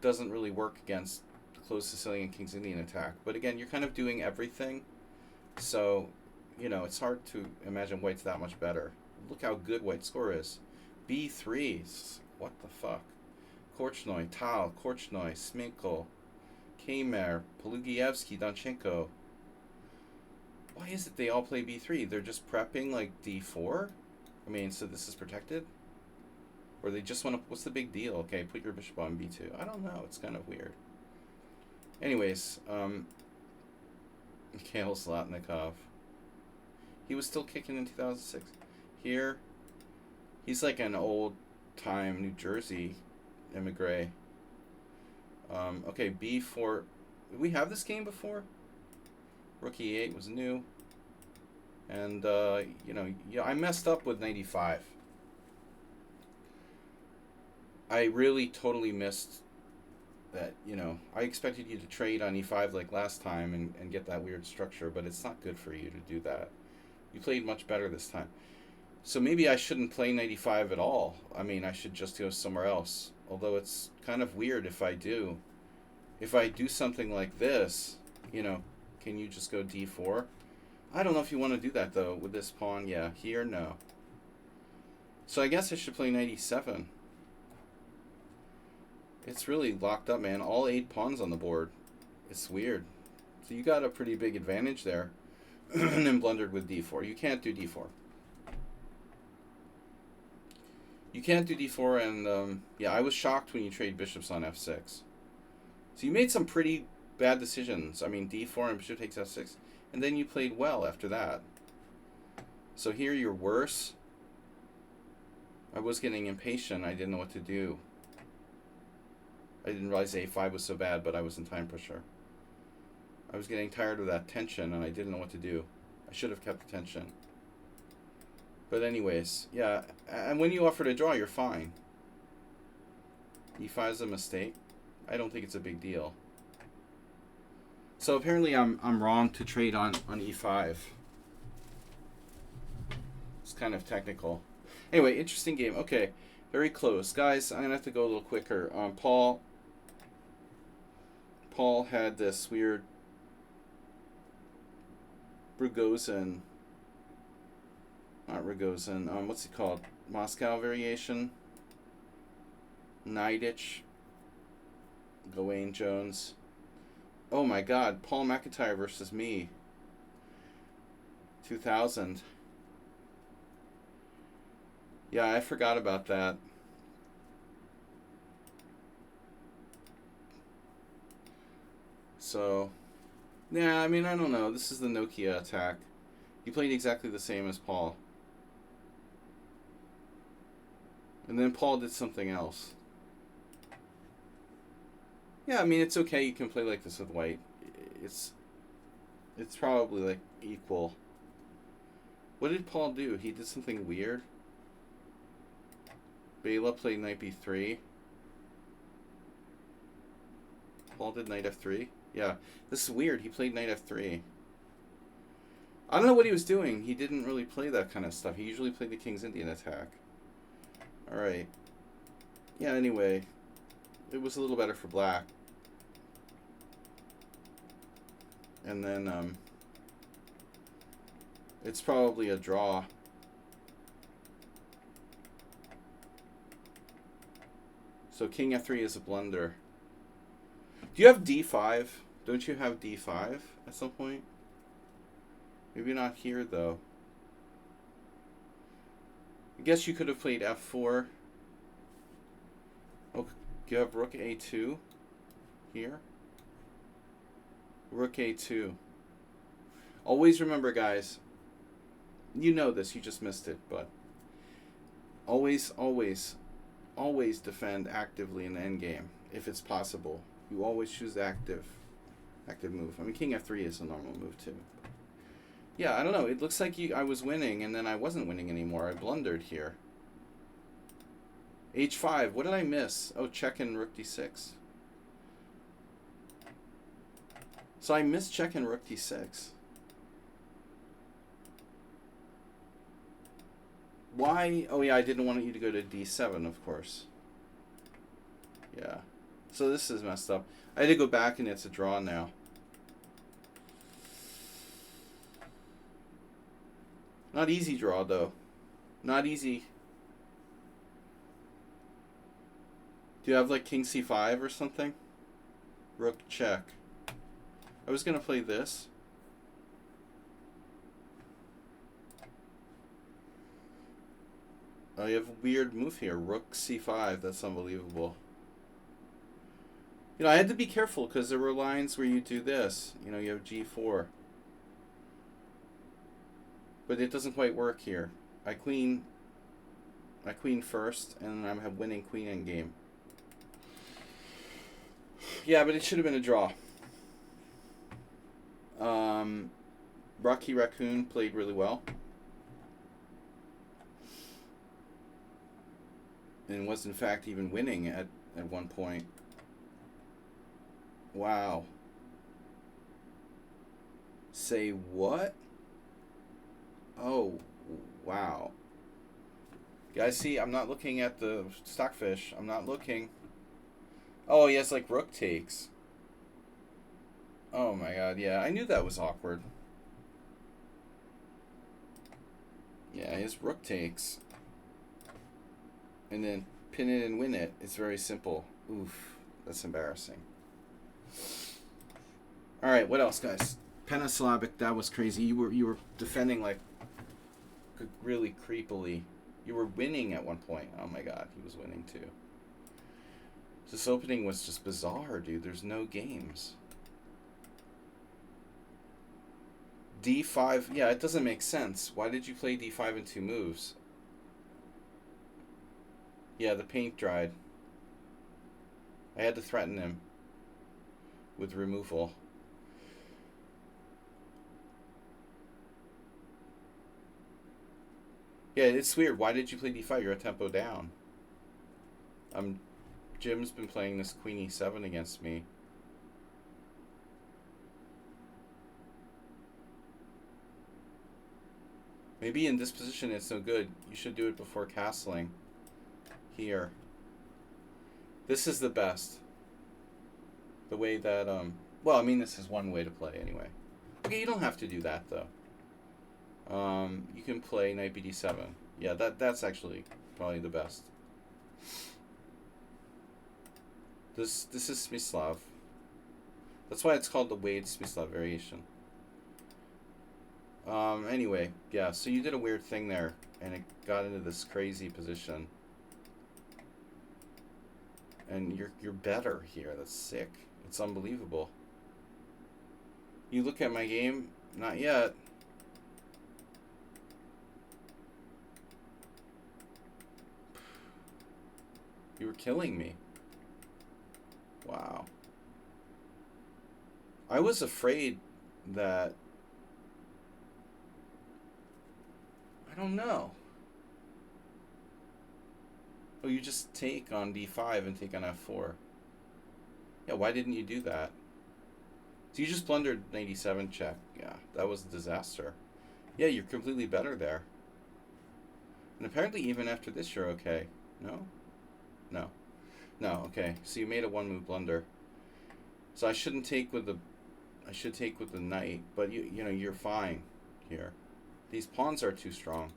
doesn't really work against the closed Sicilian King's Indian attack. But again, you're kind of doing everything. So, it's hard to imagine white's that much better. Look how good white's score is. b3. What the fuck? Korchnoi, Tal, Korchnoi, Sminkel, Kamer, Polugievsky, Danchenko. Why is it they all play b3? They're just prepping like d4? I mean, so this is protected? Or they just want to... What's the big deal? Okay, put your bishop on b2. I don't know. It's kind of weird. Anyways, Mikhail Zlatnikov. He was still kicking in 2006. Here, he's like an old-time New Jersey emigre. Okay, b4. Did we have this game before? Rook e8 was new. And, I messed up with 95. I really totally missed that, you know, I expected you to trade on e5 like last time and get that weird structure, but it's not good for you to do that. You played much better this time. So maybe I shouldn't play knight e5 at all. I mean, I should just go somewhere else. Although it's kind of weird if I do. If I do something like this, you know, can you just go d4? I don't know if you want to do that, though, with this pawn. Yeah, here, no. So I guess I should play knight e7. It's really locked up, man. All 8 pawns on the board. It's weird. So you got a pretty big advantage there. And then blundered with d4. You can't do d4. You can't do d4, and yeah, I was shocked when you trade bishops on f6. So you made some pretty bad decisions. I mean, d4 and bishop takes f6, and then you played well after that. So here you're worse. I was getting impatient. I didn't know what to do. I didn't realize a5 was so bad, but I was in time pressure. I was getting tired of that tension, and I didn't know what to do. I should have kept the tension. But anyways, yeah, and when you offer to draw, you're fine. e5 is a mistake. I don't think it's a big deal. So apparently I'm wrong to trade on e5. It's kind of technical. Anyway, interesting game. Okay, very close. Guys, I'm going to have to go a little quicker. Paul had this weird Rogozin, not Rogozin, what's it called? Moscow variation. Neidich. Gawain Jones. Oh my god, Paul McIntyre versus me. 2000. Yeah, I forgot about that. So, yeah, I mean, I don't know. This is the Nokia attack. He played exactly the same as Paul. And then Paul did something else. Yeah, I mean, it's okay. You can play like this with white. It's probably like equal. What did Paul do? He did something weird. Bela played knight b3. Paul did knight f3. Yeah, this is weird. He played knight f3. I don't know what he was doing. He didn't really play that kind of stuff. He usually played the King's Indian attack. Alright. Yeah, anyway. It was a little better for black. And then, it's probably a draw. So King f3 is a blunder. Do you have d5? Don't you have d5 at some point? Maybe not here, though. I guess you could have played f4. Oh, you have rook a2 here. Rook a2. Always remember, guys, you know this, you just missed it, but always, always, always defend actively in the endgame, if it's possible. You always choose the active move. I mean, King f3 is a normal move, too. Yeah, I don't know. It looks like I was winning, and then I wasn't winning anymore. I blundered here. h5. What did I miss? Oh, check and rook d6. So I missed check and rook d6. Why? Oh, yeah, I didn't want you to go to d7, of course. Yeah. So this is messed up. I had to go back, and it's a draw now. Not easy draw, though. Not easy. Do you have, like, king c5 or something? Rook check. I was going to play this. Oh, you have a weird move here. Rook c5. That's unbelievable. You know, I had to be careful because there were lines where you do this. You know, you have g4. But it doesn't quite work here. I queen first, and I'm winning queen in game. Yeah, but it should have been a draw. Rocky Raccoon played really well. And was, in fact, even winning at one point. Wow. Say what? Oh, wow. Guys, see, I'm not looking at the stockfish. I'm not looking. Oh, he has like rook takes. Oh my god, yeah, I knew that was awkward. Yeah, his rook takes. And then pin it and win it. It's very simple. Oof, that's embarrassing. All right, what else, guys? Pentasyllabic, that was crazy. You were defending like really creepily. You were winning at one point. Oh my god, he was winning too. This opening was just bizarre, dude. There's no games. D5, yeah, it doesn't make sense. Why did you play D5 in 2 moves? Yeah, the paint dried. I had to threaten him with removal. Yeah, it's weird. Why did you play D5? You're a tempo down. Jim's been playing this Queen E7 against me. Maybe in this position it's no good. You should do it before castling. Here. This is the best. The way that, well, I mean, this is one way to play anyway. Okay, you don't have to do that, though. You can play knight bd7. Yeah, that's actually probably the best. This is Smyslov. That's why it's called the Wade Smyslov variation. Anyway, yeah, so you did a weird thing there, and it got into this crazy position. And you're better here. That's sick. It's unbelievable. You look at my game, not yet. You were killing me. Wow. I was afraid that... I don't know. Oh, you just take on d5 and take on f4. Yeah, why didn't you do that? So you just blundered 97 check. Yeah, that was a disaster. Yeah, you're completely better there. And apparently even after this you're okay. No? No. No, okay. So you made a one move blunder. So I shouldn't take with the... I should take with the knight, but you know, you're fine here. These pawns are too strong.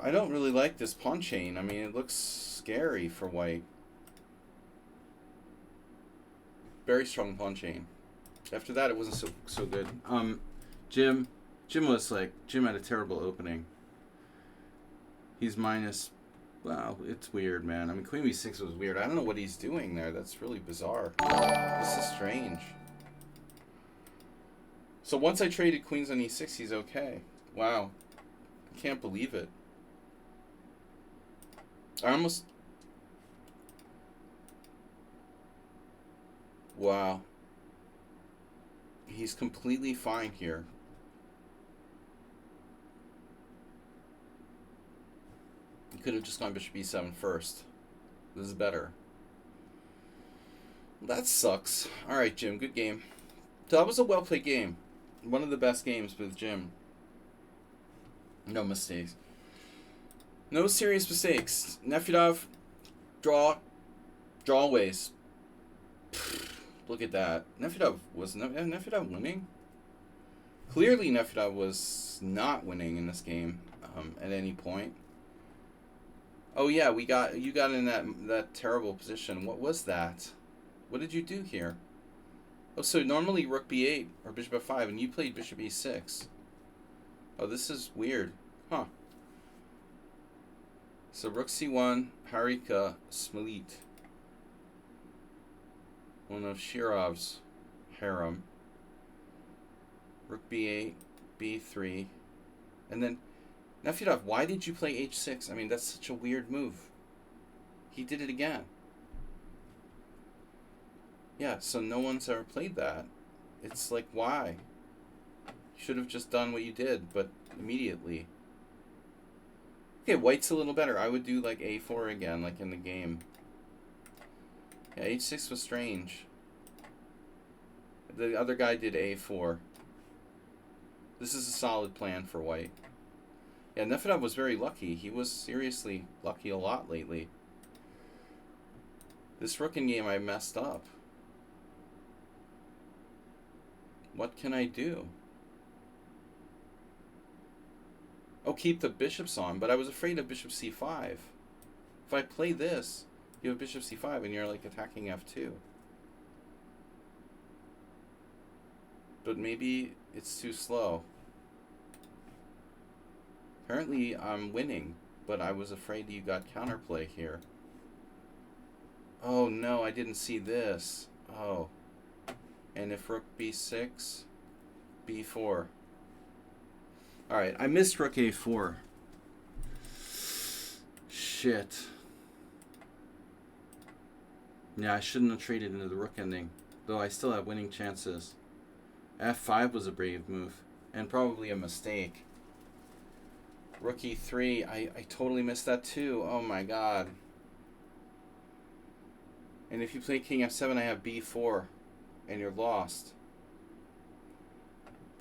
I don't really like this pawn chain. I mean, it looks scary for white. Very strong pawn chain. After that, it wasn't so good. Jim had a terrible opening. He's minus. Wow, it's weird, man. I mean, Queen B6 was weird. I don't know what he's doing there. That's really bizarre. This is strange. So once I traded queens on E6, he's okay. Wow. I can't believe it. I almost... Wow. He's completely fine here. He could have just gone bishop e7 first. This is better. That sucks. Alright, Jim. Good game. So that was a well-played game. One of the best games with Jim. No mistakes. No serious mistakes. Nefedov, draw ways. Look at that. Nefedov winning? Clearly Nefedov was not winning in this game at any point. Oh yeah, you got in that terrible position. What was that? What did you do here? Oh, so normally rook b8 or bishop f5, and you played bishop e6. Oh, this is weird. Huh. So rook c1, Harika, Smolit. One of Shirov's harem. Rook b8, b3. And then, Nefedov, why did you play h6? I mean, that's such a weird move. He did it again. Yeah, so no one's ever played that. It's like, why? You should have just done what you did, but immediately. Okay, white's a little better. I would do like a4 again, like in the game. Yeah, h6 was strange. The other guy did a4. This is a solid plan for white. Yeah, Nefedov was very lucky. He was seriously lucky a lot lately. This rook in game I messed up. What can I do? Oh, keep the bishops on, but I was afraid of bishop c5. If I play this, you have bishop c5 and you're like attacking f2. But maybe it's too slow. Apparently I'm winning, but I was afraid you got counterplay here. Oh no, I didn't see this. Oh. And if rook b6, b4. Alright, I missed rook a4. Shit. Yeah, I shouldn't have traded into the rook ending, though I still have winning chances. f5 was a brave move, and probably a mistake. Rook e3, I totally missed that too. Oh my god. And if you play king f7, I have b4, and you're lost.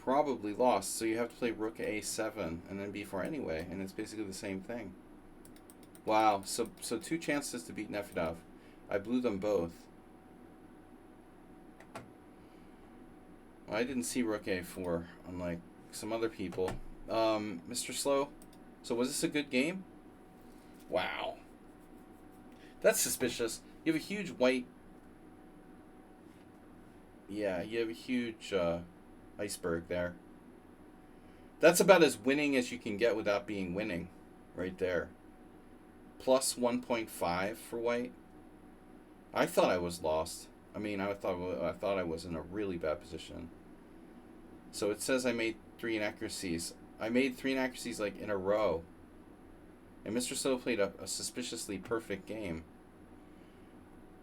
Probably lost, so you have to play rook a7 and then b4 anyway, and it's basically the same thing. Wow, so 2 chances to beat Nefedov. I blew them both. Well, I didn't see rook a4, unlike some other people. Mr. Slow, so was this a good game? Wow. That's suspicious. You have a huge white... Yeah, you have a huge iceberg there. That's about as winning as you can get without being winning, right there. Plus 1.5 for white. I thought I was lost. I mean, I thought I was in a really bad position. So it says I made 3 inaccuracies. I made 3 inaccuracies like in a row. And Mr. So played a suspiciously perfect game.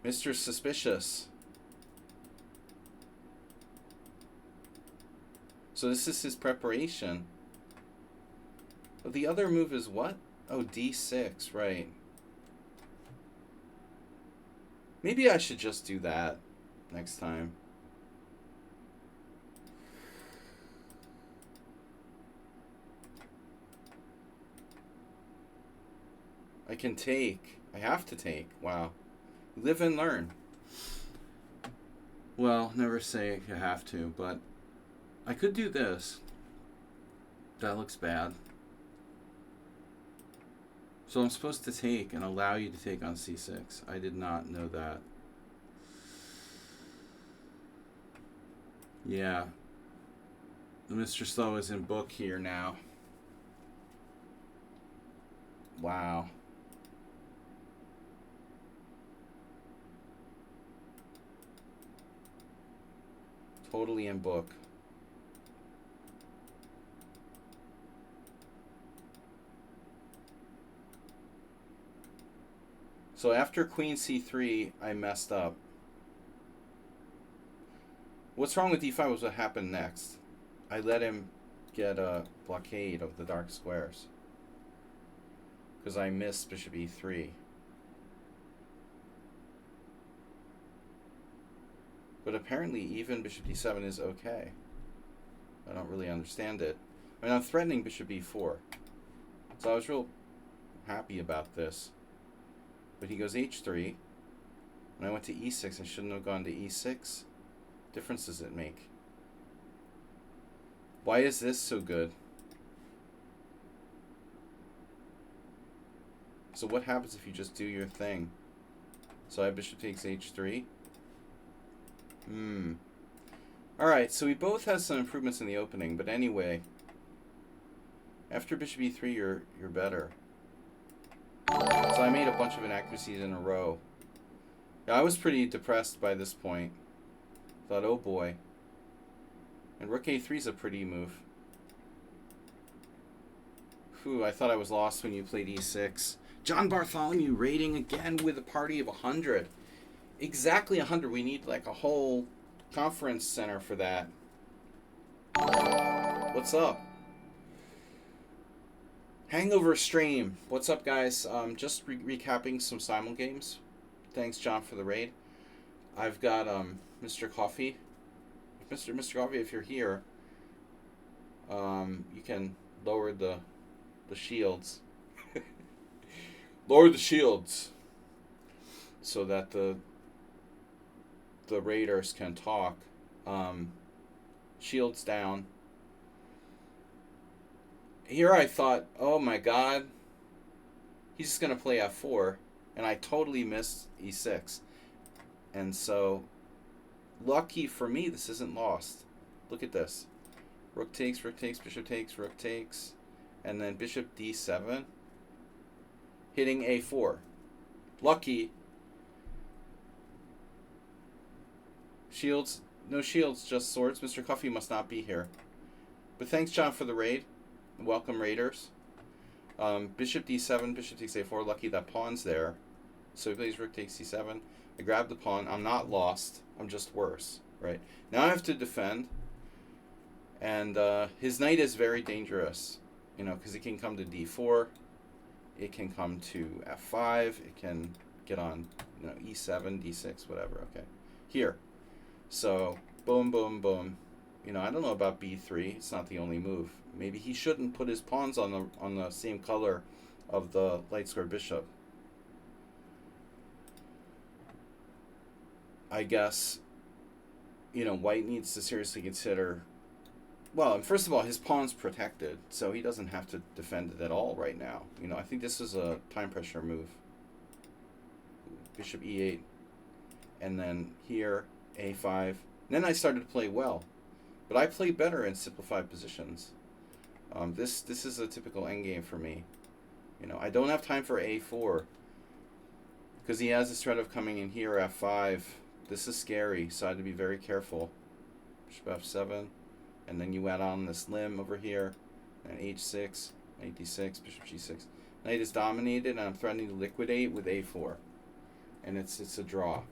Mr. Suspicious. So this is his preparation. But the other move is what? Oh, d6, right. Maybe I should just do that next time. I can take. I have to take. Wow. Live and learn. Well, never say you have to, but I could do this. That looks bad. So I'm supposed to take and allow you to take on c6. I did not know that. Yeah. Mr. Slow is in book here now. Wow. Totally in book. So after queen c3, I messed up. What's wrong with d5 was what happened next. I let him get a blockade of the dark squares. Because I missed bishop e3. But apparently even bishop d7 is okay. I don't really understand it. I mean, I'm threatening bishop e4. So I was real happy about this. But he goes h3. When I went to e6, I shouldn't have gone to e6. Difference does it make? Why is this so good? So what happens if you just do your thing? So I have bishop takes h3. Alright, so we both have some improvements in the opening, but anyway. After bishop e3, you're better. So I made a bunch of inaccuracies in a row. Yeah, I was pretty depressed by this point. Thought, oh boy. And rook a3 is a pretty move. Whew, I thought I was lost when you played e6. John Bartholomew rating again with a party of 100. Exactly 100. We need like a whole conference center for that. What's up? Hangover stream. What's up, guys? Just recapping some Simul games. Thanks, John, for the raid. I've got Mr. Coffee. Mr. Coffee, if you're here, you can lower the shields. Lower the shields so that the raiders can talk. Shields down. Here I thought, oh my god, he's just going to play f4, and I totally missed e6. And so, lucky for me, this isn't lost. Look at this. Rook takes, bishop takes, rook takes, and then bishop d7, hitting a4. Lucky. Shields, no shields, just swords. Mr. Coffee must not be here. But thanks, John, for the raid. Welcome, raiders. Bishop d7, bishop takes a4. Lucky that pawn's there. So he plays rook takes c7. I grab the pawn. I'm not lost. I'm just worse, right? Now I have to defend. And his knight is very dangerous, you know, because it can come to d4. It can come to f5. It can get on, you know, e7, d6, whatever. Okay, here. So boom, boom, boom. You know, I don't know about b3. It's not the only move. Maybe he shouldn't put his pawns on the same color of the light square bishop. I guess, you know, white needs to seriously consider. Well, first of all, his pawn's protected, so he doesn't have to defend it at all right now. You know, I think this is a time pressure move. Bishop e8, and then here a5. And then I started to play well, but I play better in simplified positions. This is a typical endgame for me. You know, I don't have time for a4 because he has this threat of coming in here f5. This is scary, so I had to be very careful. Bishop f7, and then you add on this limb over here, and h6, knight d6, bishop g6. Knight is dominated, and I'm threatening to liquidate with a4, and it's a draw.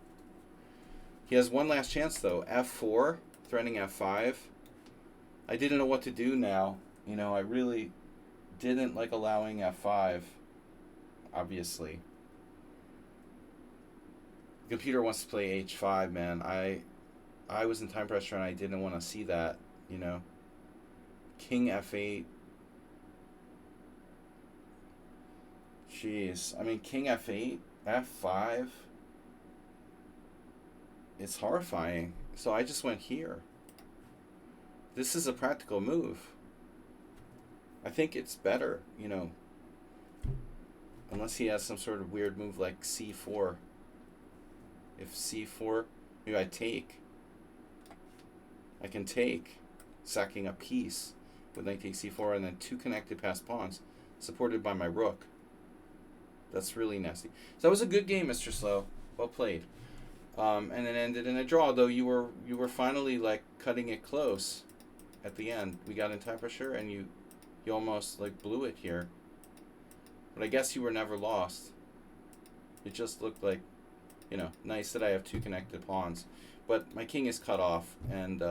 He has one last chance though. f4, threatening f5. I didn't know what to do now. You know, I really didn't like allowing f5, obviously. The computer wants to play h5, man. I was in time pressure and I didn't want to see that, you know. King f8. Jeez. I mean, king f8, f5. It's horrifying. So I just went here. This is a practical move. I think it's better, you know, unless he has some sort of weird move like c4. If c4, maybe I take. I can take, sacking a piece with knight takes c4, and then two connected passed pawns, supported by my rook. That's really nasty. So that was a good game, Mr. Slow. Well played. And it ended in a draw, though you were finally like cutting it close at the end. We got in time pressure, and you almost like blew it here. But I guess you were never lost. It just looked like, you know, nice that I have two connected pawns. But my king is cut off, and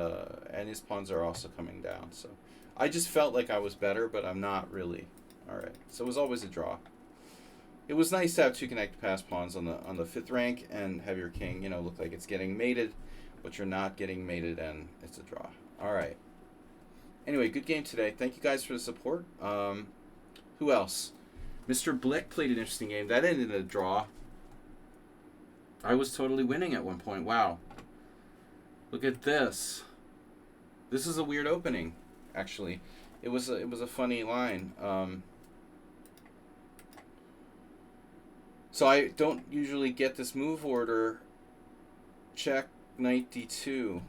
his pawns are also coming down. So I just felt like I was better, but I'm not really. All right. So it was always a draw. It was nice to have two connected pass pawns on the 5th rank and have your king, you know, look like it's getting mated, but you're not getting mated, and it's a draw. All right. Anyway, good game today. Thank you guys for the support. Who else? Mr. Blick played an interesting game. That ended in a draw. I was totally winning at one point. Wow. Look at this. This is a weird opening, actually. It was a funny line. So I don't usually get this move order. Check knight d2.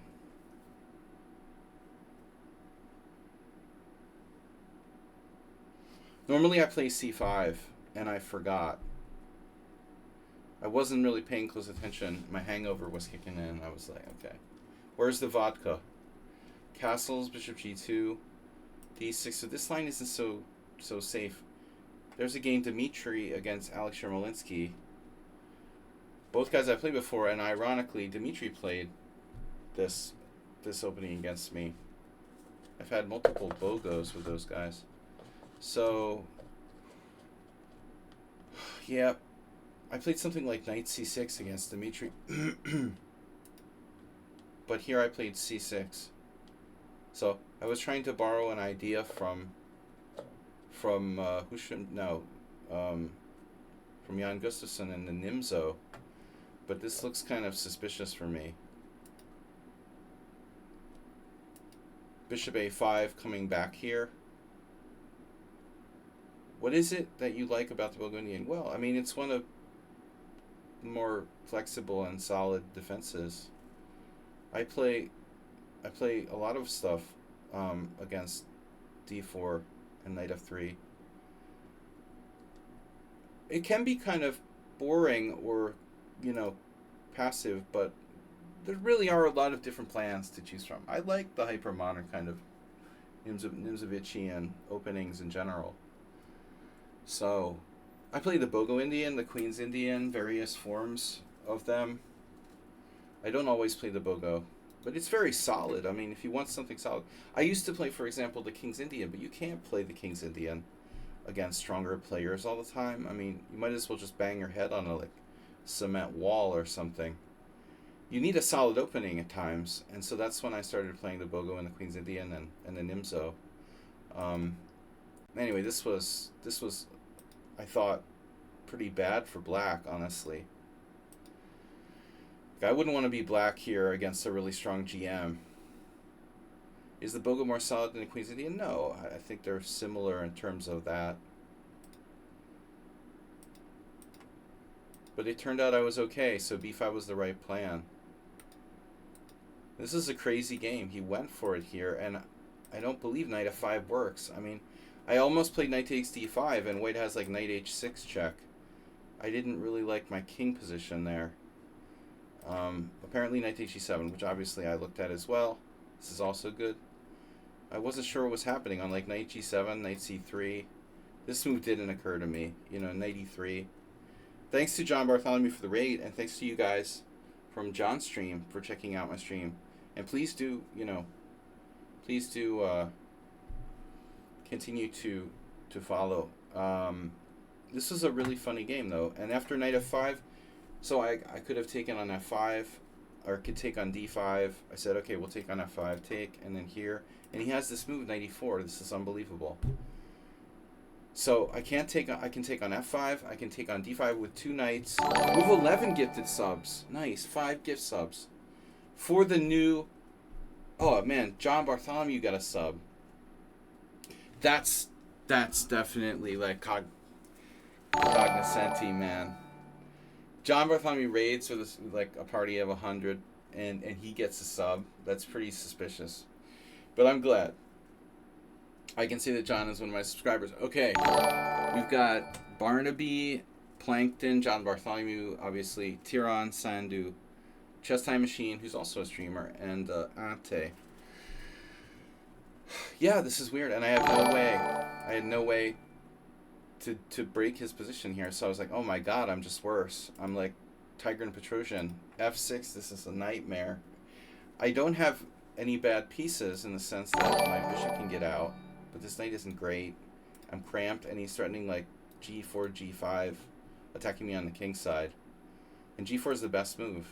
Normally I play c5, and I forgot. I wasn't really paying close attention. My hangover was kicking in. I was like, okay. Where's the vodka? Castles, bishop g2, d6. So this line isn't so safe. There's a game, Dmitry against Alex Yermolinsky. Both guys I played before, and ironically, Dmitry played this opening against me. I've had multiple BOGOs with those guys. So, yeah, I played something like knight c6 against Dmitry. but here I played c6. So I was trying to borrow an idea from who should know, from Jan Gustafsson in the Nimzo, but this looks kind of suspicious for me. Bishop a5 coming back here. What is it that you like about the Burgundian? Well, I mean, it's one of the more flexible and solid defenses. I play a lot of stuff against d4 and knight f3. It can be kind of boring or, you know, passive, but there really are a lot of different plans to choose from. I like the hyper-modern kind of Nimzovician openings in general. So, I play the Bogo Indian, the Queen's Indian, various forms of them. I don't always play the Bogo, but it's very solid. I mean, if you want something solid. I used to play, for example, the King's Indian, but you can't play the King's Indian against stronger players all the time. I mean, you might as well just bang your head on a cement wall or something. You need a solid opening at times, and so that's when I started playing the Bogo and the Queen's Indian and the Nimzo. Anyway, this was I thought pretty bad for black, honestly. I wouldn't want to be black here against a really strong GM. Is the Bogo more solid than the Queen's Indian? No, I think they're similar in terms of that. But it turned out I was okay, so b5 was the right plan. This is a crazy game. He went for it here, and I don't believe knight f5 works. I mean, I almost played knight takes d5, and white has like knight h6 check. I didn't really like my king position there. Apparently knight takes g7, which obviously I looked at as well. This is also good. I wasn't sure what was happening on like knight g7, knight c3. This move didn't occur to me. You know, knight e3. Thanks to John Bartholomew for the raid, and thanks to you guys from John's stream for checking out my stream. And please do, you know, please do continue to follow. This was a really funny game, though. And after knight f5, so I could have taken on f5, or could take on d5. I said, okay, we'll take on f5, take, and then here. And he has this move, knight e4. This is unbelievable. So I can take on f5. I can take on d5 with 2 knights. With 11 gifted subs. Nice, 5 gift subs. For the new... Oh, man, John Bartholomew got a sub. That's definitely like cognoscenti, man. John Bartholomew raids with like a party of 100, and he gets a sub. That's pretty suspicious. But I'm glad. I can say that John is one of my subscribers. Okay, we've got Barnaby, Plankton, John Bartholomew, obviously, Tiran, Sandu, Chess Time Machine, who's also a streamer, and Ante. Yeah, this is weird, and I have no way. I had no way to break his position here, so I was like, oh my god, I'm just worse. I'm like Tiger and Petrosian. F6, this is a nightmare. I don't have any bad pieces in the sense that my bishop can get out, but this knight isn't great. I'm cramped, and he's threatening like g4, g5, attacking me on the king side. And g4 is the best move.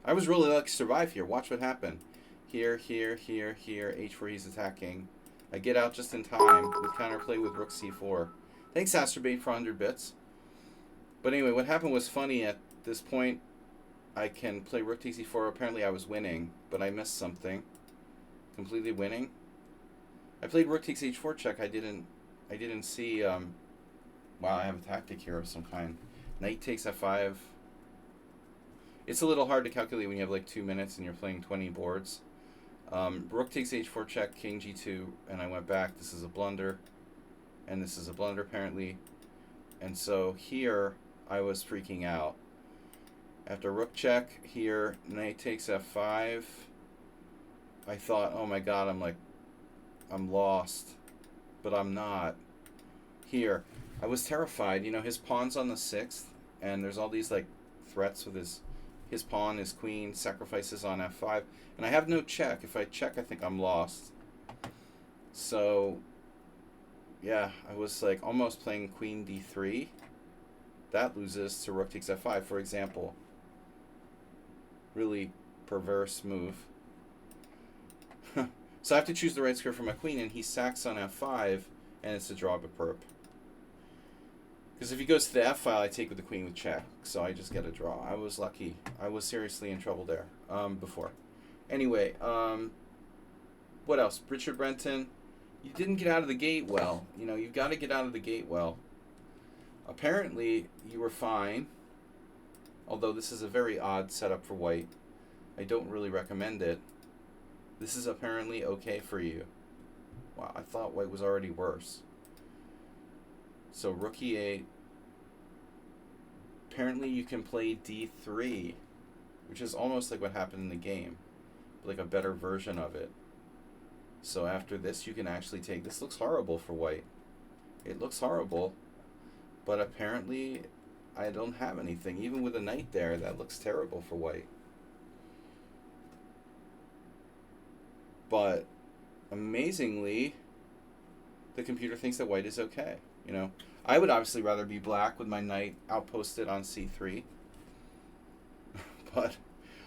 I was really lucky to survive here. Watch what happened. Here, here, here, here, h4 he's attacking. I get out just in time with counterplay with rook c4. Thanks, Astrobate, for 100 bits. But anyway, what happened was funny. At this point, I can play rook takes e4. Apparently I was winning, but I missed something. Completely winning. I played rook takes h4 check. I didn't see, wow, I have a tactic here of some kind. Knight takes f5. It's a little hard to calculate when you have like 2 minutes and you're playing 20 boards. Rook takes h4 check, king g2, and I went back. This is a blunder, and this is a blunder apparently. And so here I was freaking out. After rook check, here knight takes f5. I thought, oh my god, I'm lost, but I'm not. Here, I was terrified. You know, his pawn's on the 6th, and there's all these like threats with his pawn, his queen, sacrifices on f5, and I have no check. If I check, I think I'm lost. So, yeah, I was like almost playing queen d3. That loses to rook takes f5, for example. Really perverse move. So I have to choose the right square for my queen, and he sacks on f5, and it's a draw to perp. Because if he goes to the f file, I take with the queen with check, so I just get a draw. I was lucky. I was seriously in trouble there before. Anyway, what else? Richard Brenton, you didn't get out of the gate well. You know, you've got to get out of the gate well. Apparently, you were fine, although this is a very odd setup for white. I don't really recommend it. This is apparently okay for you. Wow, I thought white was already worse. So rook e8. Apparently you can play d3, which is almost like what happened in the game, like a better version of it. So after this you can actually take, this looks horrible for white. It looks horrible, but apparently I don't have anything. Even with a knight there, that looks terrible for white. But amazingly, the computer thinks that white is okay. You know, I would obviously rather be black with my knight outposted on c3. But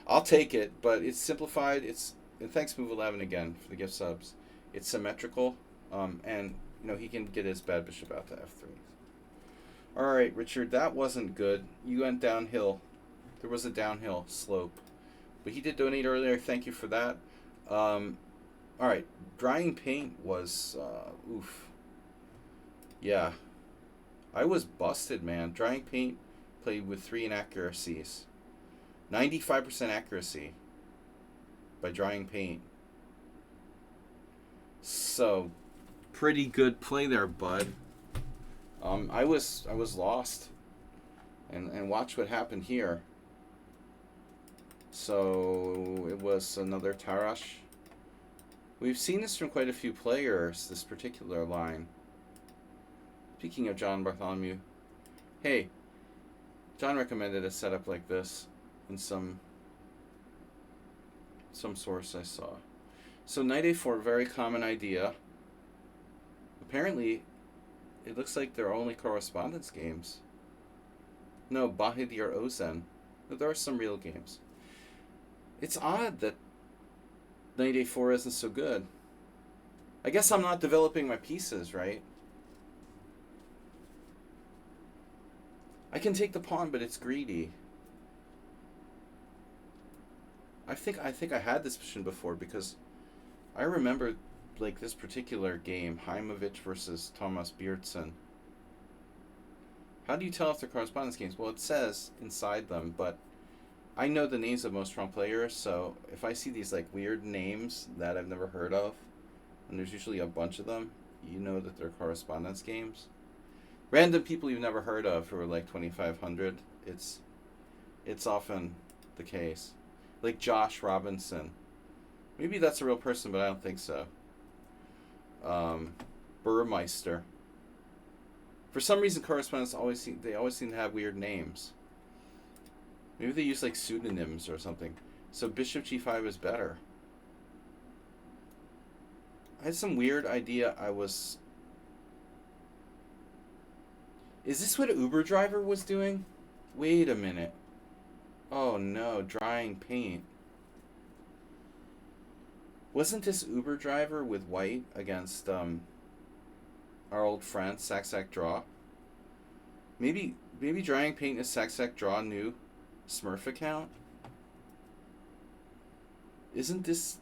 I'll take it. But it's simplified. And thanks Move 11 again for the gift subs. It's symmetrical, and you know he can get his bad bishop out to f3. All right, Richard, that wasn't good. You went downhill. There was a downhill slope, but he did donate earlier. Thank you for that. All right, drying paint was oof. Yeah, I was busted, man. Drying paint played with 3 inaccuracies. 95% accuracy by drying paint. So, pretty good play there, bud. I was lost, and watch what happened here. So it was another Tarash. We've seen this from quite a few players. This particular line. Speaking of John Bartholomew, hey, John recommended a setup like this in some source I saw. So knight a4, very common idea. Apparently, it looks like they're only correspondence games. No, Bahidir Ozen. But there are some real games. It's odd that knight a4 isn't so good. I guess I'm not developing my pieces, right? I can take the pawn, but it's greedy. I think I had this position before because I remember like this particular game, Heimovich versus Thomas Bjertsen. How do you tell if they're correspondence games? Well, it says inside them, but I know the names of most strong players, so if I see these like weird names that I've never heard of, and there's usually a bunch of them, you know that they're correspondence games. Random people you've never heard of who are like 2,500, it's often the case. Like Josh Robinson. Maybe that's a real person, but I don't think so. Burmeister. For some reason, correspondents always seem to have weird names. Maybe they use like pseudonyms or something. So bishop g5 is better. I had some weird idea. Is this what Uber driver was doing? Wait a minute. Oh no, drying paint. Wasn't this Uber driver with white against our old friend sac draw? Maybe drying paint is sac draw new Smurf account? Isn't this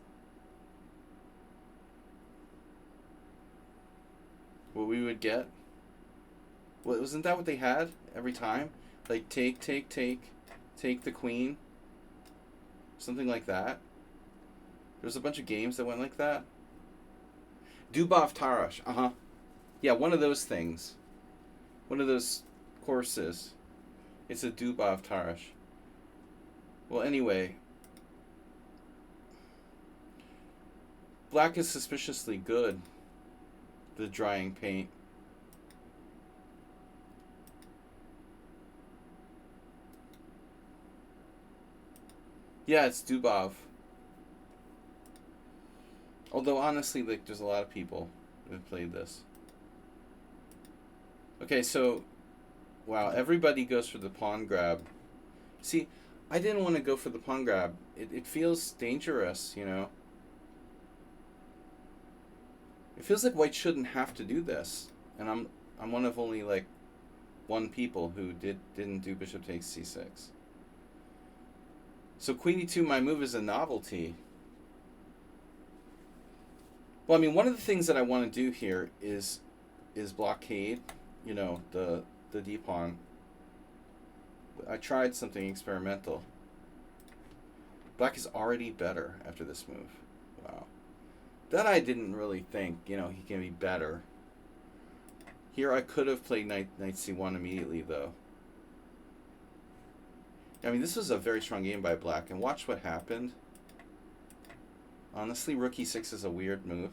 what we would get? Well, wasn't that what they had every time? Like take the queen. Something like that. There was a bunch of games that went like that. Dubov Tarash. Uh-huh. Yeah, one of those things. One of those courses. It's a Dubov Tarash. Well, anyway. Black is suspiciously good. The drying paint. Yeah, it's Dubov. Although, honestly, like, there's a lot of people who have played this. Okay, so, wow, everybody goes for the pawn grab. See, I didn't want to go for the pawn grab. It feels dangerous, you know. It feels like white shouldn't have to do this, and I'm one of only like one people who didn't do bishop takes c6. So queen e2, my move is a novelty. Well, I mean, one of the things that I want to do here is blockade, you know, the d pawn. I tried something experimental. Black is already better after this move. Wow. That I didn't really think, you know, he can be better. Here I could have played knight c1 immediately, though. I mean, this was a very strong game by black, and watch what happened. Honestly, rook e6 is a weird move.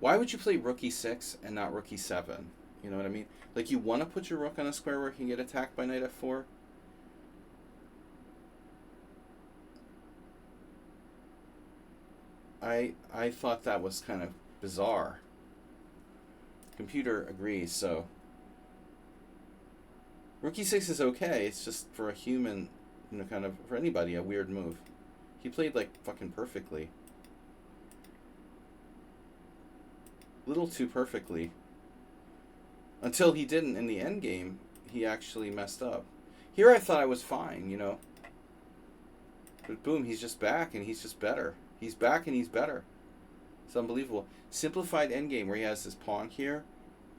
Why would you play rook e6 and not rook e7? You know what I mean? Like, you want to put your rook on a square where it can get attacked by knight f4? I thought that was kind of bizarre. Computer agrees, so rook e6 is okay. It's just for a human, you know, kind of for anybody, a weird move. He played like fucking perfectly. Little too perfectly. Until he didn't in the end game, he actually messed up. Here I thought I was fine, you know. But boom, he's just back and he's just better. He's back and he's better. It's unbelievable. Simplified endgame where he has his pawn here,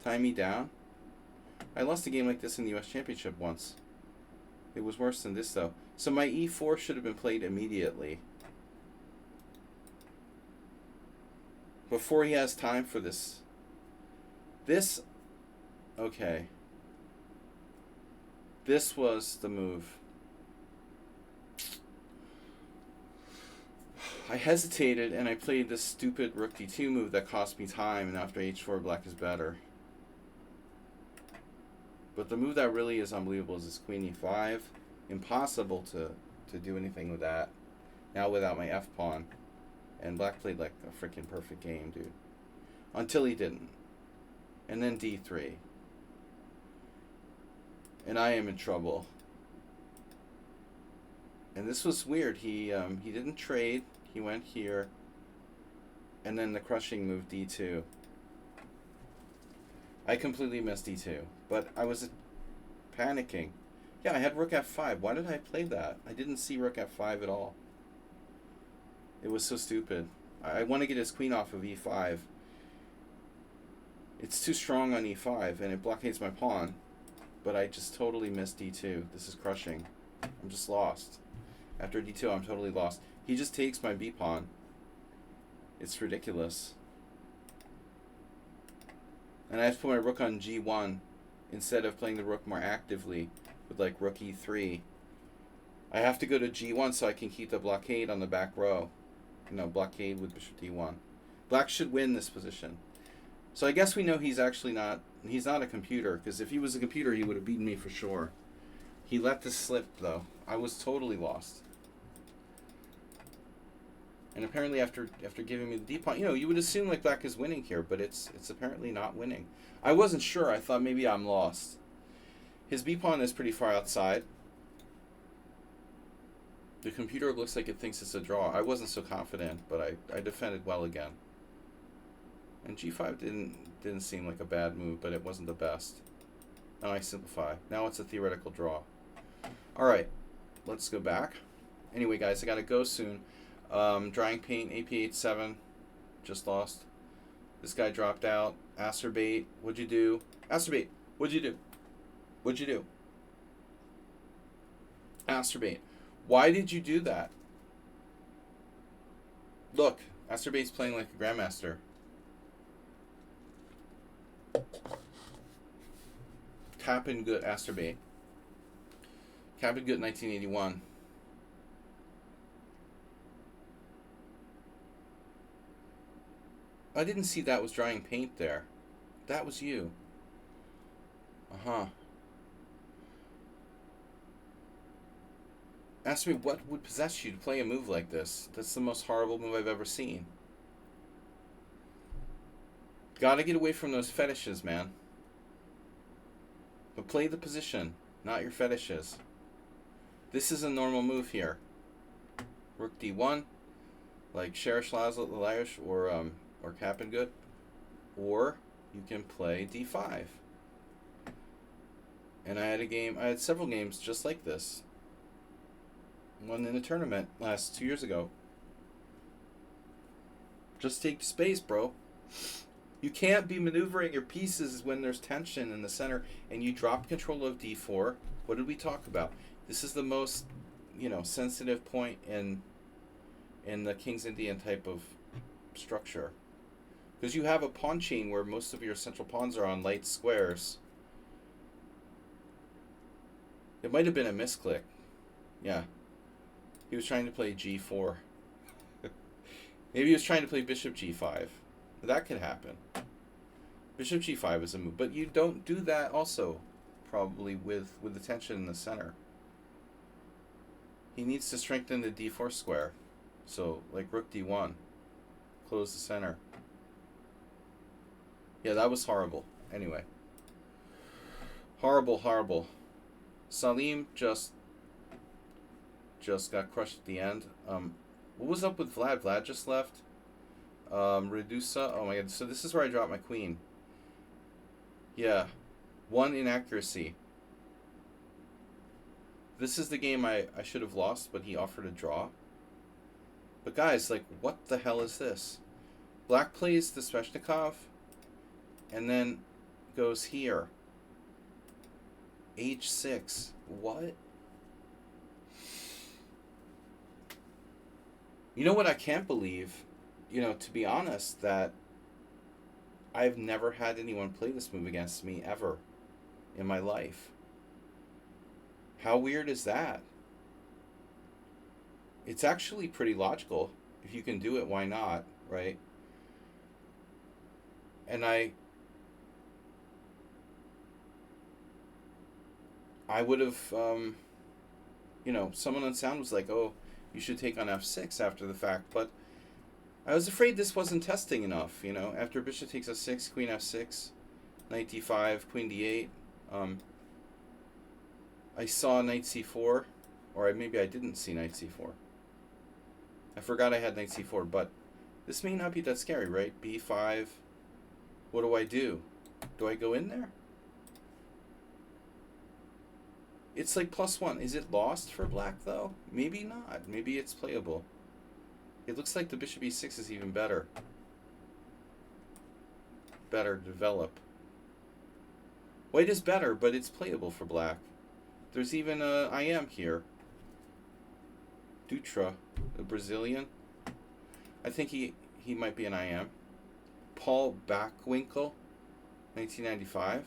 tie me down. I lost a game like this in the US Championship once. It was worse than this though. So my e4 should have been played immediately. Before he has time for this. This, okay. This was the move. I hesitated and I played this stupid rook d2 move that cost me time, and after h4 black is better. But the move that really is unbelievable is this queen e5. Impossible to do anything with that. Now without my f pawn. And black played like a freaking perfect game, dude. Until he didn't. And then d3. And I am in trouble. And this was weird. He didn't trade. He went here. And then the crushing move d2. I completely missed d2. But I was panicking. Yeah, I had rook f5. Why did I play that? I didn't see rook f5 at all. It was so stupid. I want to get his queen off of e5. It's too strong on e5, and it blockades my pawn. But I just totally missed d2. This is crushing. I'm just lost. After d2, I'm totally lost. He just takes my b pawn. It's ridiculous. And I have to put my rook on g1 instead of playing the rook more actively with like rook e3. I have to go to g1 so I can keep the blockade on the back row. You know, blockade with bishop d1. Black should win this position. So I guess we know he's actually not, he's not a computer, because if he was a computer, he would have beaten me for sure. He let this slip, though. I was totally lost. And apparently after giving me the d pawn, you know, you would assume like black is winning here, but it's apparently not winning. I wasn't sure. I thought maybe I'm lost. His b pawn is pretty far outside. The computer looks like it thinks it's a draw. I wasn't so confident, but I defended well again. And g5 didn't seem like a bad move, but it wasn't the best. Now I simplify. Now it's a theoretical draw. All right, let's go back. Anyway, guys, I gotta go soon. Drying paint, AP87, just lost. This guy dropped out. Acerbate, what'd you do? Acerbate, what'd you do? What'd you do? Acerbate, why did you do that? Look, Acerbate's playing like a grandmaster. Captain Good Acerbate. Captain Good 1981. I didn't see that was drying paint there. That was you. Uh-huh. Ask me what would possess you to play a move like this. That's the most horrible move I've ever seen. Gotta get away from those fetishes, man. But play the position, not your fetishes. This is a normal move here. Rook d1. like Sherish Lash or Cappengut, or you can play d5. And I had several games just like this. One in a tournament last 2 years ago. Just take space, bro. You can't be maneuvering your pieces when there's tension in the center and you drop control of d4. What did we talk about? This is the most, sensitive point in the King's Indian type of structure. Because you have a pawn chain where most of your central pawns are on light squares. It might have been a misclick. Yeah. He was trying to play g4. Maybe he was trying to play bishop g5. That could happen. Bishop g5 is a move. But you don't do that also, probably, with the tension in the center. He needs to strengthen the d4 square. So, like rook d1. Close the center. Yeah, that was horrible. Anyway. Horrible, horrible. Salim just got crushed at the end. What was up with Vlad? Vlad just left. Redusa. Oh my god. So this is where I dropped my queen. Yeah. One inaccuracy. This is the game I should have lost, but he offered a draw. But guys, like, what the hell is this? Black plays the Sveshnikov and then goes here. H6. What? You know what I can't believe? To be honest, that I've never had anyone play this move against me ever in my life. How weird is that? It's actually pretty logical. If you can do it, why not, right? And I would have, someone on sound was like, oh, you should take on f6 after the fact, but I was afraid this wasn't testing enough, after bishop takes f6, queen f6, knight d5, queen d8, I saw knight c4, or maybe I didn't see knight c4. I forgot I had knight c4, but this may not be that scary, right? b5, what do I do? Do I go in there? It's like +1. Is it lost for black, though? Maybe not. Maybe it's playable. It looks like the bishop e6 is even better. Better develop. White is better, but it's playable for black. There's even a IM here. Dutra, a Brazilian. I think he might be an IM. Paul Backwinkel, 1995.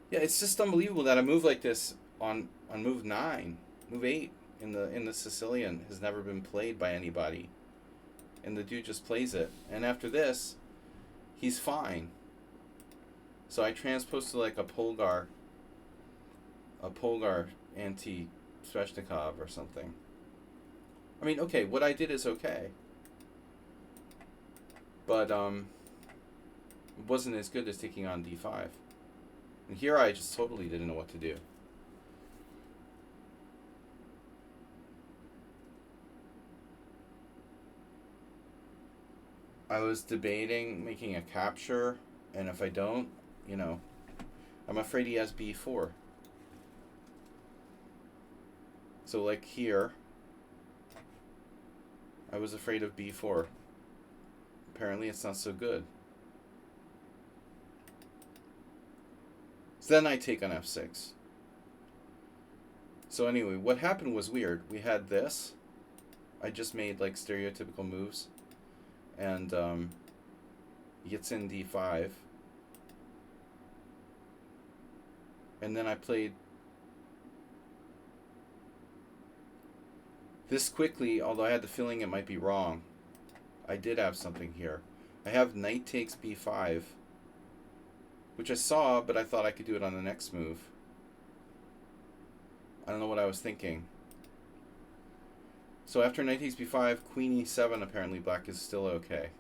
Yeah, it's just unbelievable that a move like this on move 9, move 8 in the Sicilian has never been played by anybody. And the dude just plays it. And after this, he's fine. So I transposed to like a Polgar anti-Sveshnikov or something. I mean, okay, what I did is okay. But it wasn't as good as taking on d5. And here I just totally didn't know what to do. I was debating making a capture, and if I don't, I'm afraid he has b4. So like here, I was afraid of b4. Apparently it's not so good. So then I take on f6. So anyway, what happened was weird. We had this. I just made like stereotypical moves. And he gets in d5. And then I played this quickly, although I had the feeling it might be wrong. I did have something here. I have knight takes b5. Which I saw, but I thought I could do it on the next move. I don't know what I was thinking. So after knight takes b5, queen e7, apparently black is still okay.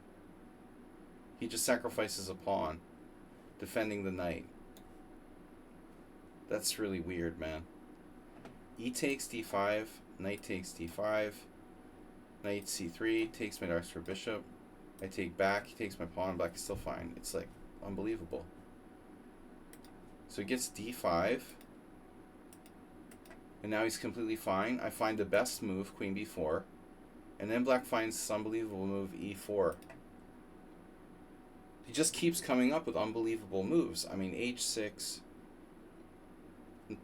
He just sacrifices a pawn, defending the knight. That's really weird, man. E takes d5, knight takes d5. Knight c3 takes my darks for bishop. I take back. He takes my pawn. Black is still fine. It's like unbelievable. So he gets d5. And now he's completely fine. I find the best move, queen b4. And then black finds this unbelievable move, e4. He just keeps coming up with unbelievable moves. I mean, h6,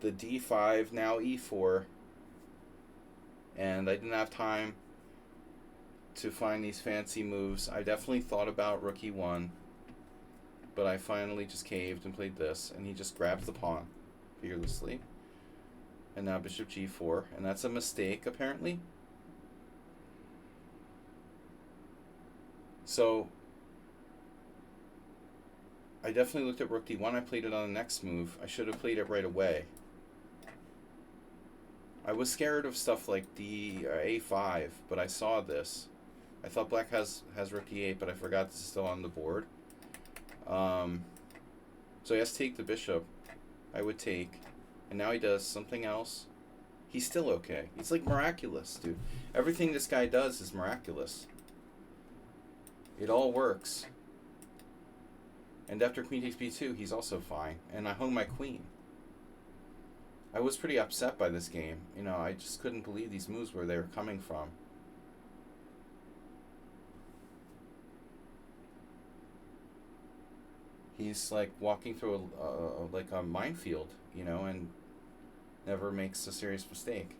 the d5, now e4. And I didn't have time to find these fancy moves. I definitely thought about rook e1. But I finally just caved and played this. And he just grabs the pawn fearlessly. And now bishop g4. And that's a mistake, apparently. So I definitely looked at rook d1. I played it on the next move. I should have played it right away. I was scared of stuff like a5, but I saw this. I thought black has rook e8, but I forgot this is still on the board. So he has to take the bishop. I would take. And now he does something else. He's still okay. He's like miraculous, dude. Everything this guy does is miraculous. It all works. And after queen takes b2, he's also fine. And I hung my queen. I was pretty upset by this game. You know, I just couldn't believe these moves where they were coming from. He's like walking through a minefield, you know, and never makes a serious mistake.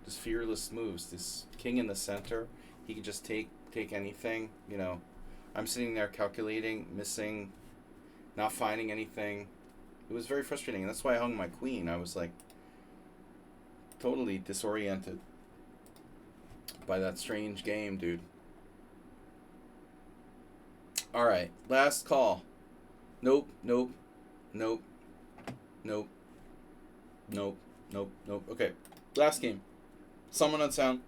Just fearless moves. This king in the center, he can just take anything, you know. I'm sitting there calculating, missing, not finding anything. It was very frustrating, and that's why I hung my queen. I was like totally disoriented by that strange game, dude. All right, last call. Nope, nope, nope, nope, nope, nope, nope. Okay, last game. Someone on sound.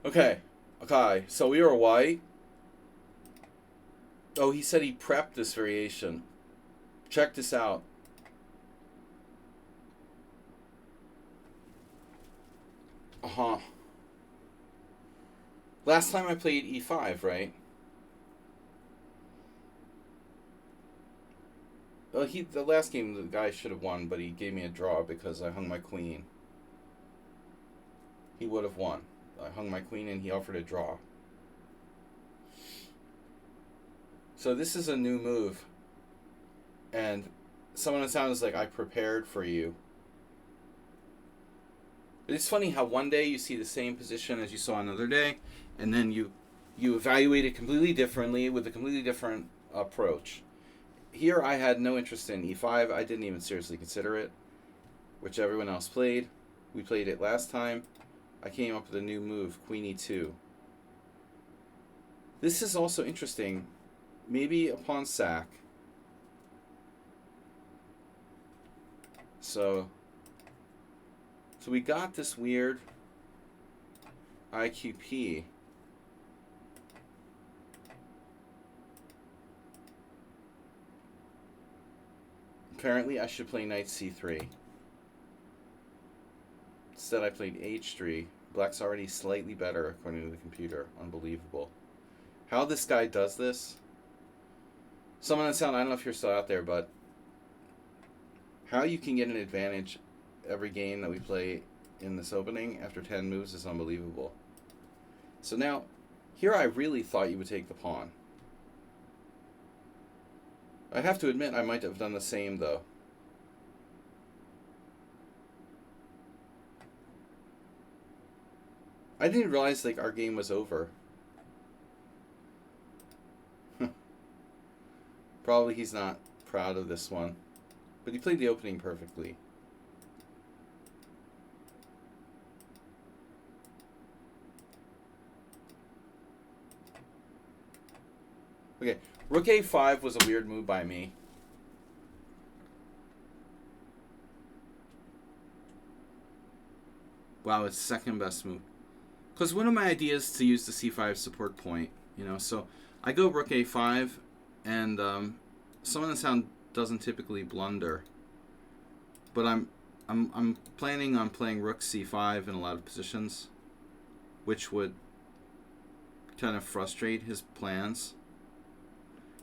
Okay, so we were white. Oh, he said he prepped this variation. Check this out. Last time I played e5, right? Well, the last game the guy should have won, but he gave me a draw because I hung my queen. He would have won. I hung my queen and he offered a draw. So this is a new move. And someone on sound is like, I prepared for you. It's funny how one day you see the same position as you saw another day, and then you evaluate it completely differently with a completely different approach. Here I had no interest in e5. I didn't even seriously consider it, which everyone else played. We played it last time. I came up with a new move, queen e2. This is also interesting. Maybe a pawn sack. So we got this weird IQP. Apparently I should play knight c3. Instead I played h3. Black's already slightly better according to the computer. Unbelievable. How this guy does this? Someone on sound, I don't know if you're still out there, but how you can get an advantage every game that we play in this opening after 10 moves is unbelievable. So now, here I really thought you would take the pawn. I have to admit I might have done the same though. I didn't realize like our game was over. Probably he's not proud of this one. But he played the opening perfectly. Okay, rook a5 was a weird move by me. Wow, it's second best move. Because one of my ideas to use the c5 support point, you know, so I go rook a5, and someone on sound doesn't typically blunder, but I'm planning on playing rook c5 in a lot of positions, which would kind of frustrate his plans.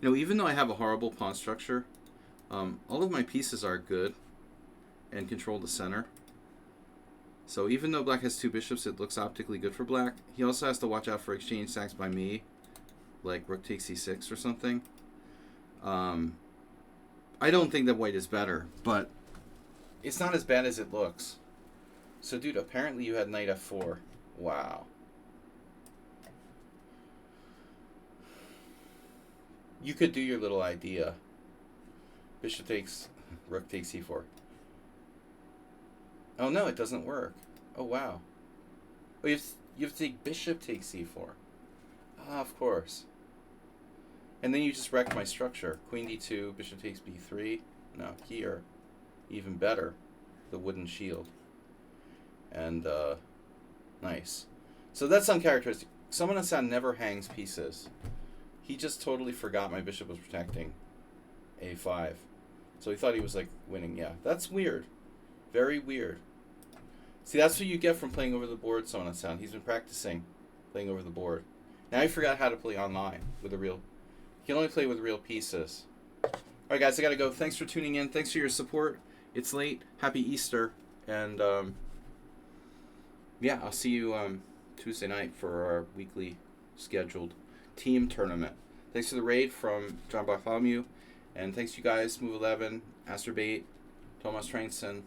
You know, even though I have a horrible pawn structure, all of my pieces are good and control the center. So even though black has two bishops, it looks optically good for black. He also has to watch out for exchange sacks by me, like rook takes c6 or something. I don't think that white is better, but it's not as bad as it looks. So, dude, apparently you had knight f4. Wow. You could do your little idea. Bishop takes, rook takes c4. Oh, no, it doesn't work. Oh, wow. Oh, you have to take bishop takes c4. Ah, of course. And then you just wrecked my structure. Queen d2, bishop takes b3. No, here. Even better. The wooden shield. And, nice. So that's uncharacteristic. Someone on sound never hangs pieces. He just totally forgot my bishop was protecting a5. So he thought he was, like, winning. Yeah, that's weird. Very weird. See, that's what you get from playing over the board, someone on sound. He's been practicing playing over the board. Now he forgot how to play online with a real... He can only play with real pieces. Alright, guys, I gotta go. Thanks for tuning in. Thanks for your support. It's late. Happy Easter. And, yeah, I'll see you Tuesday night for our weekly scheduled team tournament. Thanks for the raid from John Bartholomew. And thanks you guys, Move 11, Asterbait, Thomas Trainson,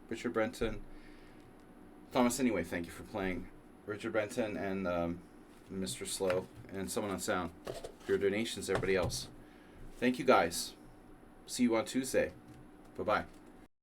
Richard Brenton. Thomas, anyway, thank you for playing. Richard Brenton and Mr. Slow and someone on sound for your donations, everybody else. Thank you guys. See you on Tuesday. Bye-bye.